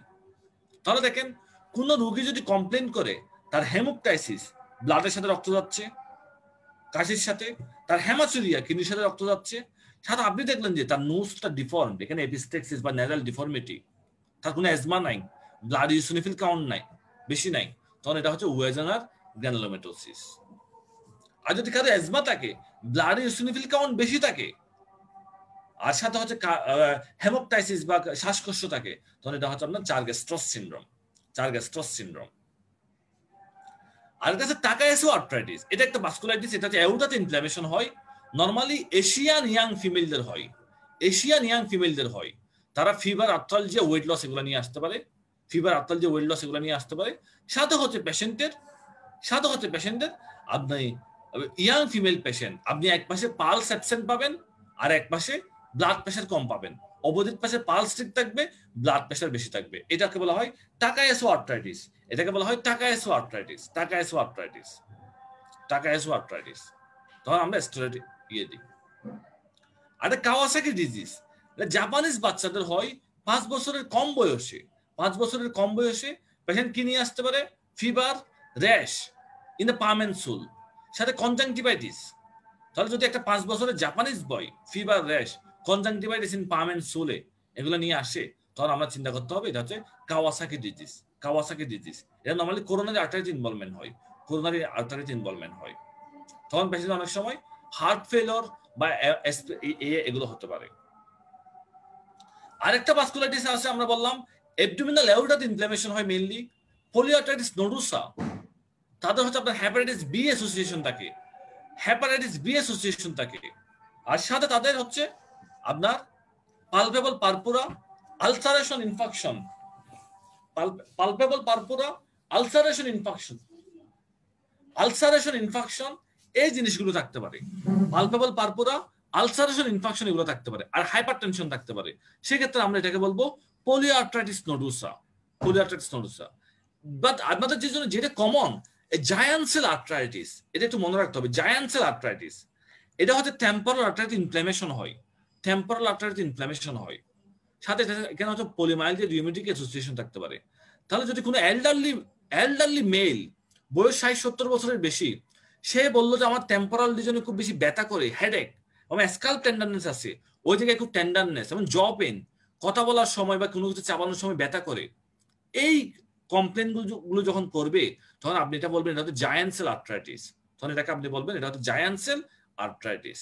তাহলে দেখেন কোন রোগী যদি কমপ্লেন করে তার হেমোপটাইসিস, ব্লাডের সাথে রক্ত যাচ্ছে, কাশির সাথে, তার হেমাচুরিয়া কিডনির সাথে রক্ত যাচ্ছে, সাথে আপনি দেখলেন যে তার নোজটা ডিফর্মড, এখানে এপিস্টেক্সিস বা নেজাল ডিফর্মিটি, তার কোনো অ্যাজমা নাই, ব্লাড ইউসিনোফিল কাউন্ট নাই, বেশি নাই, তখন এটা হচ্ছে ওয়েজনার গ্রানুলোমেটোসিস। আর যদি কারো অ্যাজমা থাকে, ব্লাড ইউসিনোফিল কাউন্ট বেশি থাকে, আর সাথে হচ্ছে হেমোপটাইসিস বা শ্বাসকষ্ট থাকে, তখন এটা হচ্ছে আপনার চার্গেস্ট্রস সিনড্রোম, চার্গেস্ট্রস সিনড্রোম। আর কাছে টাকায়াসু আর্থ্রাইটিস, এটা একটা ভাস্কুলাইটিস, এটা হচ্ছে অ্যাওর্টাতে ইনফ্ল্যামেশন হয়, নরমালি এশিয়ান ইয়াং ফিমেলদের হয়, এশিয়ান ইয়াং ফিমেলদের হয়। তারা ফিভার, আর্থালজিয়া, ওয়েট লস এগুলো নিয়ে আসতে পারে, ফিভার, আর্থালজিয়া, ওয়েট লস এগুলো নিয়ে আসতে পারে। সাথে হচ্ছে পেশেন্টের আপনি ইয়াং ফিমেল পেশেন্ট, আপনি এক পাশে পালস অ্যাবসেন্ট পাবেন আর এক পাশে ব্লাড প্রেশার কম পাবেন, অপোজিট পাশে পালস ঠিক থাকবে, ব্লাড প্রেশার বেশি থাকবে। এটাকে বলা হয় টাকায়াসু আর্থ্রাইটিস, এটাকে বলা হয় টাকায়াসু আর্থ্রাইটিস, টাকায়াসু আর্থ্রাইটিস, টাকায়াসু আর্থ্রাইটিস। তখন আমরা স্টেরয়েড দিয়ে দিই। আর কাওয়াসাকি ডিজিজ, জাপানিজ বাচ্চাদের হয় 5 বছরের কম বয়সে, 5 বছরের কম বয়সে পেশেন্ট কি নিয়ে আসতে পারে? Fever, rash in the palm and sole, সাথে কনজাংটিভাইটিস। তাহলে যদি একটা 5 বছরের Japanese boy fever, rash, conjunctivitis in palm and সোলে এগুলো নিয়ে আসে, তখন আমরা চিন্তা করতে হবে এটা হচ্ছে কাওয়াসাকি ডিজিজ, কাওয়াসাকি ডিজিজ। এটা নরমালি কোরোনারি আর্টারিতে ইনভলভমেন্ট হয়, কোরোনারি আর্টারিতে ইনভলভমেন্ট হয়। তখন পেশেন্ট অনেক সময় হার্ট ফেলিওর বা এগুলো হতে পারে। আরেকটা ভাস্কুলাইটিস আছে, আমরা বললাম অ্যাবডোমিনাল অ্যাওর্টাতে ইনফ্ল্যামেশন হয় মেইনলি, পলিআর্টারিটিস নোডোসা। তাদের হচ্ছে আপনার হেপাটাইটিস বি অ্যাসোসিয়েশন থাকে, হেপাটাইটিস বি অ্যাসোসিয়েশন থাকে। আর সাথে তাদের হচ্ছে আপনার palpable purpura ulceration infection, palpable purpura ulceration infection, ulceration infection, এই জিনিসগুলো থাকতে পারে। পালপেবল পারপুরা, আলসারেশন ইনফেকশন এগুলো থাকতে পারে, আর হাইপারটেনশন থাকতে পারে। সেক্ষেত্রে আমরা এটাকে বলবো পলিআর্টারিটিস নোডোসা, পলিআর্টারিটিস নোডোসা। বাট আপনাদের যে জন্য যেটা কমন, জায়ান্ট সেল আর্থ্রাইটিস, এটা একটু মনে রাখতে হবে। জায়ান্ট সেল আর্থ্রাইটিস এটা হচ্ছে টেম্পোরাল আর্টারিতে ইনফ্ল্যামেশন হয়, টেম্পোরাল আর্টারিতে ইনফ্ল্যামেশন হয়, সাথে এখানে হচ্ছে পলিমাইলজিয়া রিউমেটিক অ্যাসোসিয়েশন থাকতে পারে। তাহলে যদি কোনো এল্ডারলি মেল, বয়স 60-70 বছরের বেশি, সে বললো যে আমার টেম্পোরাল রিজনে খুব বেশি ব্যথা করে, হেডেক, আমার স্কাল্প টেন্ডারনেস আছে, ওই জায়গায় খুব টেন্ডারনেস এবং জ পেন, কথা বলার সময় বা কোনো কিছু চাবানোর সময় ব্যথা করে, এই কমপ্লেন গুলো যখন করবে, তখন আপনি এটা বলবেন এটা হচ্ছে জায়ান্ট সেল আর্থ্রাইটিস, তখন এটাকে আপনি বলবেন এটা হচ্ছে জায়ান্ট সেল আর্থ্রাইটিস।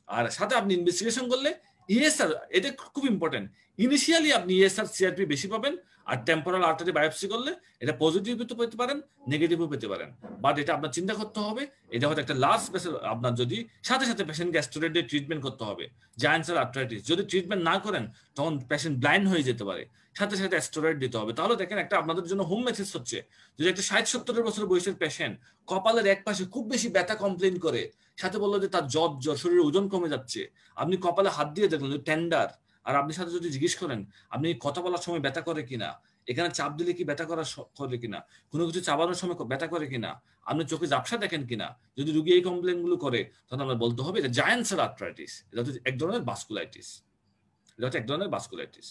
আর সাথে আপনি ইনভেস্টিগেশন করলে ইএসআর, এটা খুব ইম্পর্টেন্ট, ইনিশিয়ালি আপনি ইএসআর সিআরপি বেশি পাবেন, আর টেম্পোরাল আর্টারি বায়োপসি করলে এটা পজিটিভ পেতে পারেন, নেগেটিভও পেতে পারেন। বাট এটা আপনার চিন্তা করতে হবে, এটা হয়তো একটা লার্জ স্পেশাল, আপনার যদি সাথে সাথে পেশেন্টকে স্টেরয়েড দিয়ে ট্রিটমেন্ট করতে হবে। জায়ান্ট সেল আর্থ্রাইটিস যদি ট্রিটমেন্ট না করেন, তখন পেশেন্ট ব্লাইন্ড হয়ে যেতে পারে, সাথে সাথে স্টেরয়েড দিতে হবে। তাহলে দেখেন একটা আপনাদের জন্য হোম মেসেজ হচ্ছে, যদি একটা 60-70 বছর বয়সের পেশেন্ট কপালের এক পাশে খুব বেশি ব্যথা কমপ্লেন করে, সাথে বললো যে তার জ্বর, শরীরের ওজন কমে যাচ্ছে, আপনি কপালে হাত দিয়ে দেখলেন টেন্ডার, আর আপনি সাথে যদি জিজ্ঞেস করেন আপনি কথা বলার সময় ব্যথা করে কিনা, এখানে চাপ দিলে কি ব্যথা করে কিনা, কোনো কিছু চাবানোর সময় ব্যথা করে কিনা, আপনি চোখে ঝাপসা দেখেন কিনা, যদি রুগী এই কমপ্লেন গুলো করে, তখন আমরা বলতে হবে এটা জায়ান্ট সেল আর্থ্রাইটিস, এটা হচ্ছে এক ধরনের ভাস্কুলাইটিস, এটা হচ্ছে এক ধরনের ভাস্কুলাইটিস।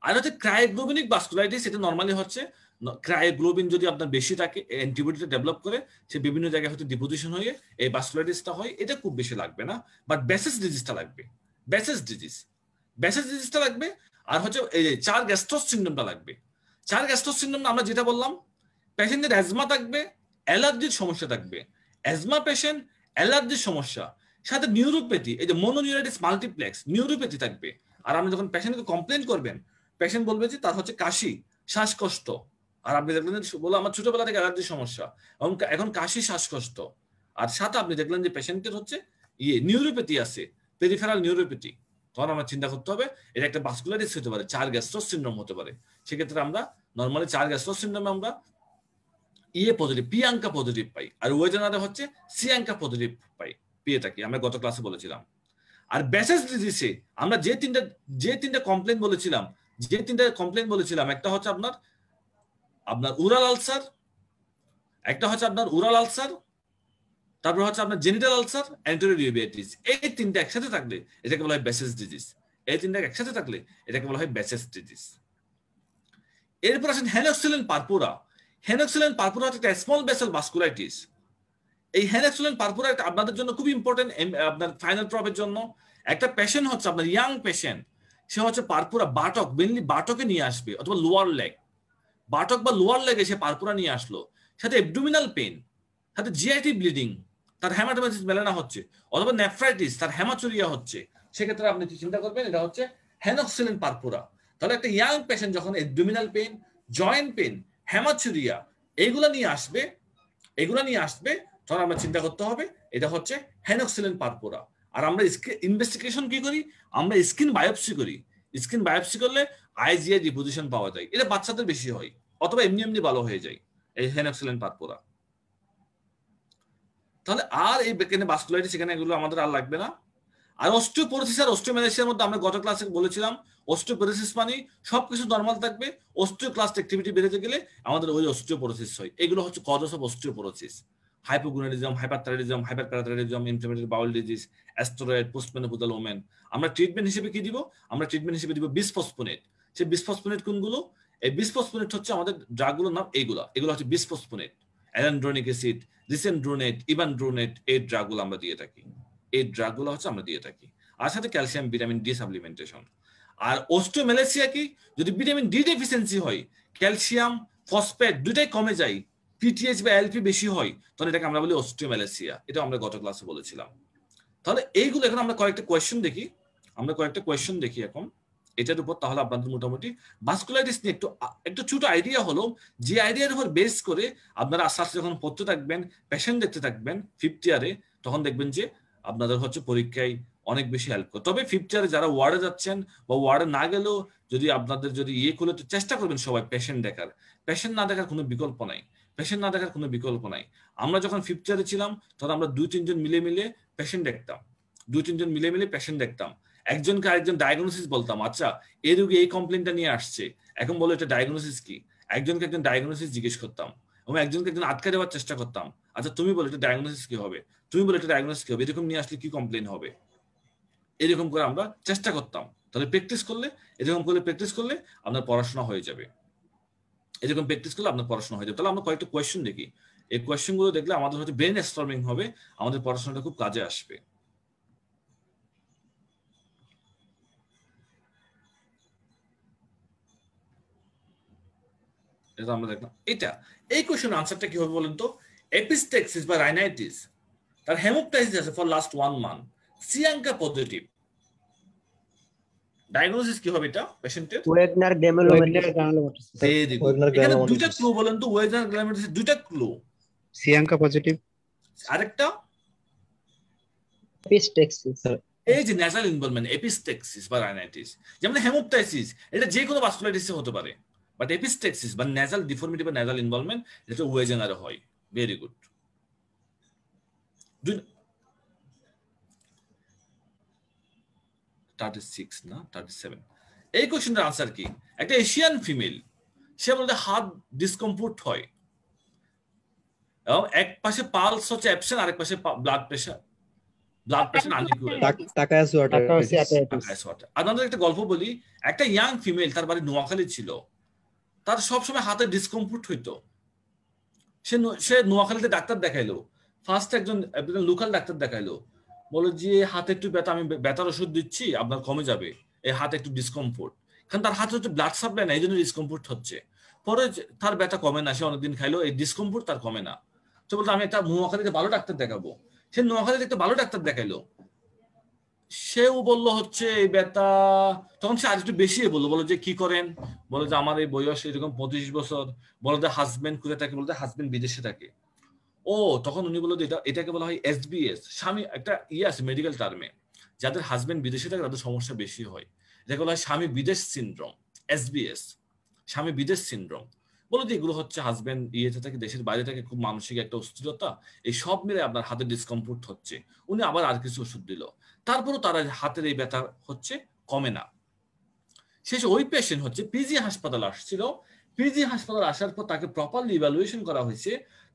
আর হচ্ছে ক্রায়োগ্লোবিনিক ভাস্কুলাইটিস, এটা নরমালি হচ্ছে ক্রায়োগ্লোবিন যদি আপনার বেশি থাকে, অ্যান্টিবডিটা ডেভেলপ করে, সে বিভিন্ন জায়গায় হয়তো ডিপোজিশন হয়ে এই ভাস্কুলাইটিসটা হয়। এটা খুব বেশি লাগবে না, বাট বেসেস ডিজিজটা লাগবে, বেসেস ডিজিজটা লাগবে। আর হচ্ছে এই চার্গেস্ট্রস সিনড্রোমটা লাগবে। চার্গেস্ট্রস সিনড্রোম আমরা যেটা বললাম, পেশেন্টের অ্যাজমা থাকবে, অ্যালার্জির সমস্যা থাকবে, অ্যাজমা পেশেন্ট, অ্যালার্জির সমস্যা, সাথে নিউরোপ্যাথি, এই যে মনোনিউরাইটিস মাল্টিপ্লেক্স, নিউরোপ্যাথি থাকবে। আর আপনি যখন পেশেন্টকে কমপ্লেন করবেন, পেশেন্ট বলবে যে তার হচ্ছে কাশি, শ্বাসকষ্ট, আর আপনি দেখলেন যে বলো আমার ছোটবেলা থেকে অ্যালার্জির সমস্যা, এবং এখন কাশি, শ্বাসকষ্ট, আর সাথে আপনি দেখলেন যে পেশেন্টের হচ্ছে নিউরোপ্যাথি আছে, পেরিফেরাল নিউরোপ্যাথি, তখন আমরা চিন্তা করতে হবে এটা একটা ভাস্কুলাইটিস হতে পারে, চার্গেস্ট্রস সিনড্রোম হতে পারে। সেক্ষেত্রে আমরা নরমালি চার্গেস্ট্রস সিনড্রোমে আমরা পজিটিভ, পি আঙ্কা পজিটিভ পাই, আর ওয়েজনারে হচ্ছে সি আঙ্কা পজিটিভ পাই। পিএটা কি আমরা গত ক্লাসে বলেছিলাম। আর ব্যাসেস ডিজিজে আমরা যে তিনটা কমপ্লেন বলেছিলাম একটা হচ্ছে আপনার উরাল আলসার, একটা হচ্ছে আপনার উরাল আলসার, তারপর হচ্ছে আপনার জেনিটাল আলসার, এন্টেরোডিয়াবেটিস। এই তিনটা একসাথে থাকলে এটাকে বলা হয় ব্যাসেস ডিজিজ। এই তিনটা একসাথে থাকলে এটাকে বলা হয় ব্যাসেস ডিজিজ। এরপর আসেন হেনোক্সিলেন পারপুরা। হেনোক্সিলেন পারপুরা হচ্ছে একটা স্মল ভেসেল ভাস্কুলাইটিস। এই হেনোক্সিলেন পারপুরা আপনাদের জন্য খুব ইম্পর্টেন্ট আপনার ফাইনাল প্রবের জন্য। একটা পেশেন্ট হচ্ছে আপনার ইয়াং পেশেন্ট, সে হচ্ছে পারপুরা বাটক, মেনলি বাটকে নিয়ে আসবে অথবা লোয়ার লেগ, বাটক বা লোয়ার লেগে সে পারপুরা নিয়ে আসলো, সাথে অ্যাবডোমিনাল পেইন, সাথে জিআইটি ব্লিডিং, তার হেমাটোমাইসিস মেলানা হচ্ছে, অথবা নেফ্রাইটিস, তার হেমাচুরিয়া হচ্ছে, সেক্ষেত্রে আপনি চিন্তা করবেন এটা হচ্ছে হেনোক্সিলেন পারপুরা। তাহলে একটা ইয়াং পেশেন্ট যখন abdominal pain, joint pain, haematuria এগুলা নিয়ে আসবে তখন আমরা চিন্তা করতে হবে এটা হচ্ছে হেনোক্সিলেন পারপুরা। আর আমরা ইনভেস্টিগেশন কি করি? আমরা স্কিন বায়োপসি করি। স্কিন বায়োপসি করলে আইজিআই ডিপোজিশন পাওয়া যায়। এটা বাচ্চাদের বেশি হয়, অথবা এমনি ভালো হয়ে যায় এই হেনোক্সিলেন পারপুরা। তাহলে আর এই বেকেনে ভাস্কুলাইটিস এখানে এগুলো আমাদের আর লাগবে না। আর অস্টিওপোরোসিস আর অস্টিওমেলাসিয়ার মধ্যে আমরা গত ক্লাসে বলেছিলাম অস্টিওপোরোসিস মানে সবকিছু নরমাল থাকবে, অস্টিওক্লাস্ট অ্যাক্টিভিটি বেড়ে গেলে আমাদের ওই অস্টিওপোরোসিস হয়। এগুলো হচ্ছে causes of osteoporosis: hypogonadism, hyperthyroidism, hyperparathyroidism, inflammatory bowel disease, asteroid, postmenopausal women. আমরা ট্রিটমেন্ট হিসেবে কি দিব? আমরা ট্রিটমেন্ট হিসেবে দিব বিসফসফোনেট। সেই বিসফসফোনেট কোনগুলো? এই বিসফসফোনেট হচ্ছে আমাদের ড্রাগগুলোর নাম এগুলো হচ্ছে বিসফসফোনেট, অ্যালান্ড্রোনিক অ্যাসিড, রিসেন্ড্রোনেট, ইবানড্রোনেট, এই ড্রাগগুলো আমরা দিয়ে থাকি। আর সাথে ক্যালসিয়াম, ভিটামিন ডি সাপ্লিমেন্টেশন। আর অস্টিওমেলাসিয়া কি? যদি ভিটামিন ডি ডেফিসিয়েন্সি হয়, ক্যালসিয়াম, ফসফেট দুটাই কমে যায়, পিটিএইচ বা এলপি বেশি হয়, তাহলে এটাকে আমরা বলি অস্টিওমেলাসিয়া। এটা আমরা গত ক্লাসে বলেছিলাম। তাহলে এইগুলো এখন আমরা কয়েকটা কোয়েশ্চেন দেখি এখন এটার উপর। তাহলে আপনাদের মোটামুটি ভাস্কুলাইটিস নিয়ে একটু ছোট আইডিয়া হলো, যে আইডিয়ার উপর বেস করে আপনারা আস্তে আস্তে যখন পড়তে থাকবেন, পেশেন্ট দেখতে থাকবেন ফিফথ ইয়ারে, তখন দেখবেন যে আপনাদের হচ্ছে পরীক্ষায় অনেক বেশি হেল্প করে। তবে ফিফথ ইয়ারে যারা ওয়ার্ডে যাচ্ছেন বা ওয়ার্ডে না গেলেও যদি আপনাদের যদি খুলে, তো চেষ্টা করবেন সবাই পেশেন্ট দেখার। পেশেন্ট না দেখার কোনো বিকল্প নাই। আমরা যখন ফিফথ ইয়ারে ছিলাম তখন আমরা 2-3 জন মিলে পেশেন্ট দেখতাম। একজনকে আরেকজন ডায়াগনোসিস বলতাম, আচ্ছা এই রোগী এই কমপ্লেনটা নিয়ে আসছে, এখন বলো এটা ডায়াগনোসিস কি। একজনকে একজন ডায়াগনোসিস জিজ্ঞেস করতাম, এবং একজনকে একজন আটকে দেওয়ার চেষ্টা করতাম, আচ্ছা তুমি বলো এটা ডায়াগনোসিস কি হবে, এরকম নিয়ে আসলে কি কমপ্লেন হবে। এরকম করে আমরা চেষ্টা করতাম। তাহলে প্র্যাকটিস করলে আপনার পড়াশোনা হয়ে যাবে। তাহলে আমরা কয়েকটা কোয়েশ্চেন দেখি। এই কোয়েশ্চেন গুলো দেখলে আমাদের হয়তো ব্রেন স্টর্মিং হবে, আমাদের পড়াশোনাটা খুব কাজে আসবে। এটা আমরা দেখলাম। এই কোয়েশ্চেনের আনসারটা কি হবে বলেন তো? এপিস্টেক্সিস বা রাইনাইটিস, তার হেমোপ্টাইসিস আছে for last 1 month, cANCA positive. Diagnosis কি হবে এটা পেশেন্টের? Wegener granulomatosis. এখানে দুইটা ক্লু বলেন তো, ওয়েগনার গ্রানুলোমাটোসিস দুইটা ক্লু। সিয়াঙ্কা পজিটিভ, আরেকটা এপিস্টেক্সিস। এই যে ন্যাসাল ইনভলভমেন্ট, এপিস্টেক্সিস বা রাইনাইটিস। যেমন হেমোপ্টাইসিস, এটা যে কোনো ভাস্কুলাইটিস হতে পারে, বাট এপিস্টেক্সিস বা ন্যাসাল ডিফর্মিটি বা ন্যাসাল ইনভলভমেন্ট এটা ওয়েগনারে হয়। Very good. 36 না 37। এই কোশ্চেনের আনসার কি? একটা এশিয়ান ফিমেল, সে বলতে হার্ট ডিসকমফোর্ট হয়, এবং এক পাশে পালস হচ্ছে অ্যাবসেন্ট, আরেক পাশে ব্লাড প্রেশার আনইকুয়াল। আপনাদের একটা গল্প বলি। একটা ইয়াং ফিমেল, তার বাড়ি নোয়াখালী ছিল, তার সবসময় হাতে ডিসকমফোর্ট হইতো। সে নোয়াখালীতে ডাক্তার দেখাইলো, ফার্স্ট একজন লোকাল ডাক্তার দেখাইলো, বলে যে হাতে একটু ব্যথা, আমি ব্যথার ওষুধ দিচ্ছি, আপনার কমে যাবে, এই হাতে একটু ডিসকমফোর্ট। কারণ তার হাতে হচ্ছে ব্লাড সাপ্লাই না, এই জন্য ডিসকমফোর্ট হচ্ছে। পরে তার ব্যথা কমে না, সে অনেকদিন খাইলো, এই ডিসকমফোর্ট তার কমে না। তো বলতো আমি একটা নোয়াখালীতে ভালো ডাক্তার দেখাবো। সে নোয়াখালীতে একটা ভালো ডাক্তার দেখাইলো, সেও বললো হচ্ছে এই ব্যথা, তখন সে আর একটু বেশি বললো যে কি করেন, বলে যে আমার এই বয়স এরকম 25 বছর, বলে যে হাজবেন্ড কোথায় থাকে, বলতে হাজবেন্ড বিদেশে থাকে। ও তখন উনি বললো এটাকে বলা হয় এসবিএস, স্বামী একটা আছে মেডিকেল টার্মে, যাদের হাজবেন্ড বিদেশে থাকে তাদের সমস্যা বেশি হয়, এটাকে বলা হয় স্বামী বিদেশ সিনড্রোম, এসবিএস, স্বামী বিদেশ সিনড্রোম। বলো যে এগুলো হচ্ছে হাজবেন্ড ইয়েতে থাকে, দেশের বাইরে থাকে, খুব মানসিক একটা অস্থিরতা, এই সব মিলে আপনার হাতে ডিসকমফোর্ট হচ্ছে। উনি আবার আর কিছু ওষুধ দিল, তারপরও তার হাতের এই ব্যথা হচ্ছে, কমে না। শেষে ওই পেশেন্ট হচ্ছে পিজি হাসপাতাল আসছিল। পিজি হাসপাতাল আসার পর তাকে প্রপারলি ইভ্যালুয়েশন করা হয়েছে,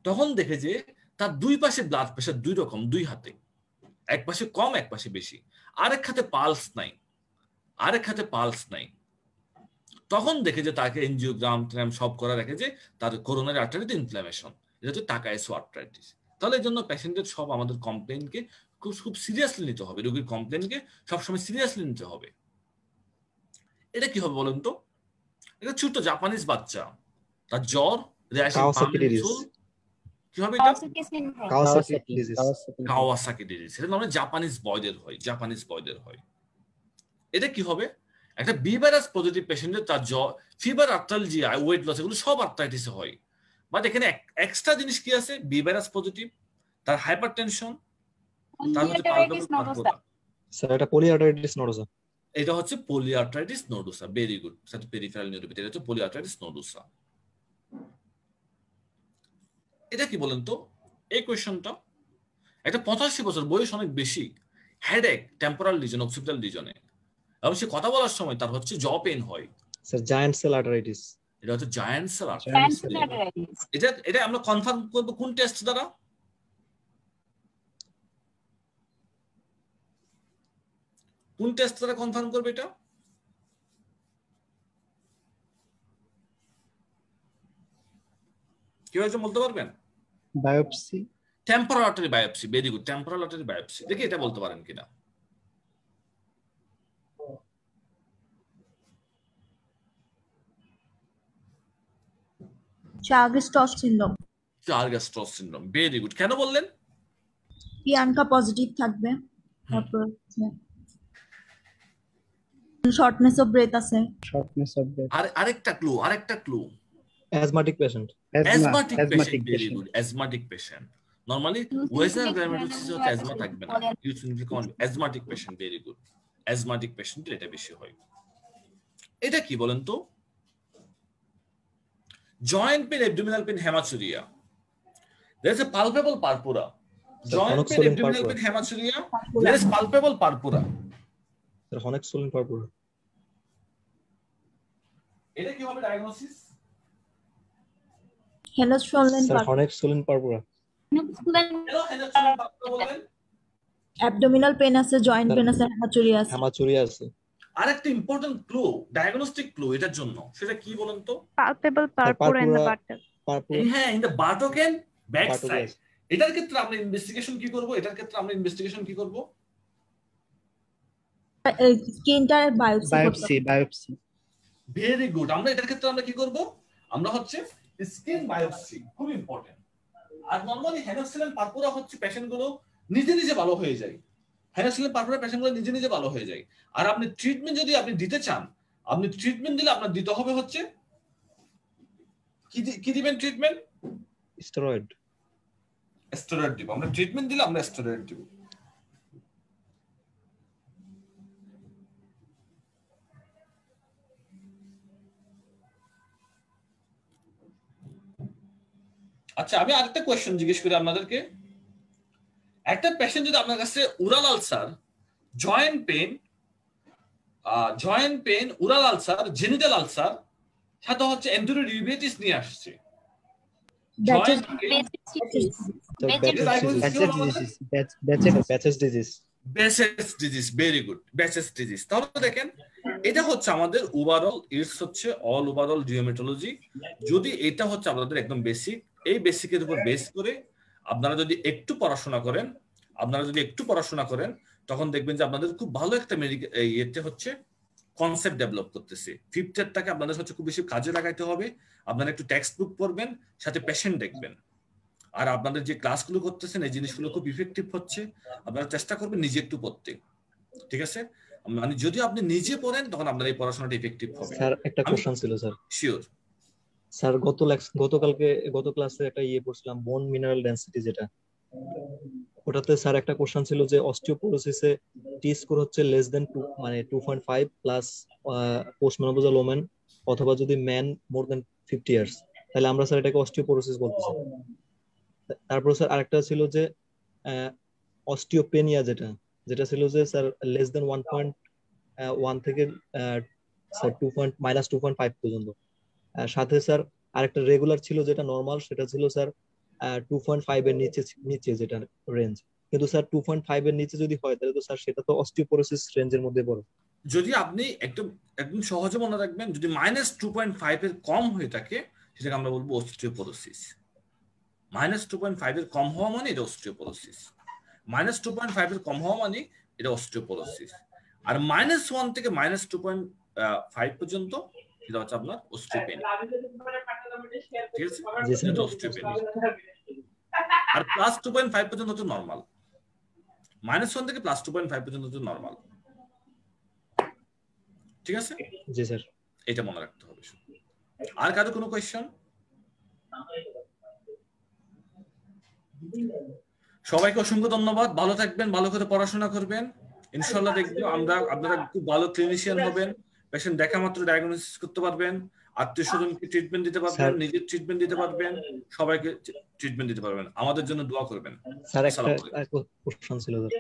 তখন দেখে যে তার দুই পাশে ব্লাড প্রেশার দুই রকম, দুই হাতে, এক পাশে কম এক পাশে বেশি, আরেক হাতে পালস নাই, আরেক হাতে পালস নাই। তখন দেখে যে তাকে এনজিওগ্রাম ট্রাম সব করা রেখে যে তার করোনারি আর্টারিতে ইনফ্লামেশন, এটা হচ্ছে টাকাইসো আর্টারাইটিস। তাহলে এই জন্য পেশেন্টের সব আমাদের কমপ্লেনকে খুব খুব সিরিয়াসলি নিতে হবে, রোগীর কমপ্লেনকে সবসময় সিরিয়াসলি নিতে হবে। এটা কি হবে বলুন তো? এটা ছোট্ট জাপানিজ বাচ্চা, তার জ্বর, কাওয়াসাকি ডিজিজ। কি হবে এটা? Kawasaki disease. Kawasaki disease. এটা মানে জাপানিজ বয়দের হয়, জাপানিজ বয়দের হয়। এটা কি হবে? একটা বি ভাইরাস পজিটিভ পেশেন্টের তার জ্বর, ফিভার, আর্থালজিয়া, ওয়েট লস, এগুলো সব আর্থ্রাইটিসে হয়। বাট এখানে এক্সট্রা জিনিস কি আছে? বি ভাইরাস পজিটিভ, তার হাইপারটেনশন, তার হচ্ছে পালপেবল পারপোরা। স্যার এটা পলিআর্টারাইটিস নোডোসা। এটা হচ্ছে polyarteritis nodosa. Very good sir, peripheral neuropathy, এটা হচ্ছে পলিআর্টারাইটিস নোডোসা। এটা কি বলেন তো এই কোয়েশ্চনটা? একটা 85 বছর বয়স, অনেক বেশি, হেডেক, টেম্পোরাল লিজন, অক্সিপিটাল লিজনে, এবং সে কথা বলার সময় তার হচ্ছে জ পেন হয়। Sir giant cell arteritis. এটা হচ্ছে জায়ান্ট সেল আর্টারাইটিস। এটা আমরা কনফার্ম করব কোন টেস্ট দ্বারা? কোন টেস্ট দ্বারা কনফার্ম করবে এটা? কি হয়েছে বলতে পারবেন? Biopsy. Temporal artery biopsy. Very good, temporal artery biopsy. দেখি এটা বলতে পারেন কিনা। Churg Strauss syndrome. Churg Strauss syndrome. Very good. কেন বললেন? পিয়ানকা পজিটিভ থাকবে, তারপর শর্টনেস অফ ব্রেথ আছে। Shortness of breath. আর আরেকটা clue. Asthmatic patient. Asthmatic patient. Good, asthmatic patient. Normally Wegener's granulomatosis হচ্ছে অ্যাজমা থাকবে না, you simply call asthmatic patient. Very good, asthmatic patient এটা বেশি হয়। এটা কি বলেন তো? Joint pain, abdominal pain, haematuria. There is a palpable purpura. Joint pain, abdominal pain, hematuria. There is palpable purpura. Sir Henoch Schonlein purpura. এটা কি হবে diagnosis? Henoch Schonlein sir Henoch Schonlein purpura. Hello, haematuria purpura বলেন। অ্যাবডোমিনাল পেন আছে, জয়েন্ট পেন আছে, হেমাচুরিয়া আছে। হেমাচুরিয়া আছে। আরেকটা ইম্পর্টেন্ট ক্লু, ডায়াগনস্টিক ক্লু এটার জন্য, সেটা কি বলেন তো? palpable purpura in the buttock. হ্যাঁ, in the buttock and back side. এটার ক্ষেত্রে আমরা ইনভেস্টিগেশন কি করব? স্কিনটার বায়োপসি। Very good. আমরা এটার ক্ষেত্রে আমরা কি করব? আমরা হচ্ছে স্কিন বায়োপসি, খুব ইম্পর্টেন্ট। আর নরমালি হেনোসিলিন পারপুরা হচ্ছে পেশেন্টগুলো নিজে নিজে ভালো হয়ে যায়। হেনোসিলিন পারপুরা পেশেন্টগুলো নিজে নিজে ভালো হয়ে যায়। আর আপনি ট্রিটমেন্ট যদি আপনি দিতে চান, আপনি ট্রিটমেন্ট দিলে আপনার দিতে হবে হচ্ছে কি দিবেন ট্রিটমেন্ট? স্টেরয়েড দিব। আমরা ট্রিটমেন্ট দিলে আমরা স্টেরয়েড দিব। আচ্ছা, আমি আরেকটা কোয়েশ্চেন জিজ্ঞেস করি আপনাদেরকে। একটা পেশেন্ট যদি আপনার কাছে Ural ulcer, joint pain, Ural ulcer, genital ulcer, সাথে হচ্ছে এন্টেরোডিউবেটিস নিয়ে আসছে, bases disease. Very good, bases disease. তাহলে দেখেন, এটা হচ্ছে আমাদের ওভারঅল, ইটস হচ্ছে অল ওভারঅল ডিওমেটোলজি। যদি এটা হচ্ছে আপনাদের একদম বেসিক, এই বেসিকের উপর বেস করে আপনারা যদি একটু পড়াশোনা করেন, তখন দেখবেন যে আপনাদের খুব ভালো একটা মেডিকেল ইয়েতে হচ্ছে কনসেপ্ট ডেভেলপ করতেছে। ফিফথ ইয়ারটাকে আপনাদের হচ্ছে খুব বেশি কাজে লাগাইতে হবে। আপনারা একটু টেক্সট বুক পড়বেন, সাথে পেশেন্ট দেখবেন, আর আপনাদের যে ক্লাসগুলো করতেছেন এই জিনিসগুলো খুব ইফেক্টিভ হচ্ছে। আপনারা চেষ্টা করবেন নিজে একটু পড়তে, ঠিক আছে? মানে যদি আপনি নিজে পড়েন তখন আপনার এই পড়াশোনাটা ইফেক্টিভ হবে। স্যার একটা কোশ্চেন ছিল স্যার। শিওর স্যার, গত ক্লাসে একটা পড়ছিলাম, বোন মিনারেল ডেনসিটি, যেটা ওটাতে স্যার একটা কোশ্চেন ছিল যে অস্টিওপোরোসিসে টি স্কোর হচ্ছে লেস দেন 2 মানে 2.5 প্লাস পোস্ট মেনোপজাল ওমেন, অথবা যদি ম্যান মোর দেন 50 ইয়ার্স। তাহলে আমরা স্যার এটাকে অস্টিওপোরোসিস বলতেছি। তারপর স্যার আরেকটা ছিল যে অস্টিওপেনিয়া, যেটা ছিল যে স্যার লেস দেন 1.1 থেকে স্যার -2.5 পর্যন্ত। সাথে স্যার আরেকটা রেগুলার ছিল যেটা নরমাল, সেটা ছিল স্যার 2.5 এর নিচে যেটা রেঞ্জ। কিন্তু স্যার 2.5 এর নিচে যদি হয় তাহলে তো স্যার সেটা তো অস্টিওপোরোসিস রেঞ্জের মধ্যে পড়ে। যদি আপনি একদম সহজে মনে রাখবেন, যদি -2.5 এর কম হয়ে থাকে সেটাকে আমরা বলবো অস্টিওপোরোসিস। -2.5 এর কম হওয়া মানে এটা অস্টিওপোরোসিস, -2.5 এর কম হওয়া মানে এটা অস্টিওপোরোসিস। আর -1 থেকে -2.5 পর্যন্ত এটা হচ্ছে আপনার অস্টিওপেনিয়া। ঠিক আছে, এটা অস্টিওপেনিয়া। আর +2.5 পর্যন্ত হচ্ছে নরমাল। -1 থেকে +2.5 পর্যন্ত হচ্ছে নরমাল। ঠিক আছে, জি স্যার, এটা মনে রাখতে হবে। আর কারো কোনো কোয়েশ্চেন? সবাইকে অসংখ্য ধন্যবাদ। ভালো থাকবেন, ভালো করে পড়াশোনা করবেন। ইনশাআল্লাহ দেখবো আপনারা খুব ভালো ক্লিনিশিয়ান হবেন। পেশেন্ট দেখা মাত্র ডায়াগনোসিস করতে পারবেন, আত্মীয়-স্বজনকে ট্রিটমেন্ট দিতে পারবেন, নিজের ট্রিটমেন্ট দিতে পারবেন, সবাইকে ট্রিটমেন্ট দিতে পারবেন। আমাদের জন্য দোয়া করবেন। স্যার আসসালামু একটা আলাইকুম। কোশ্চেন ছিল স্যার।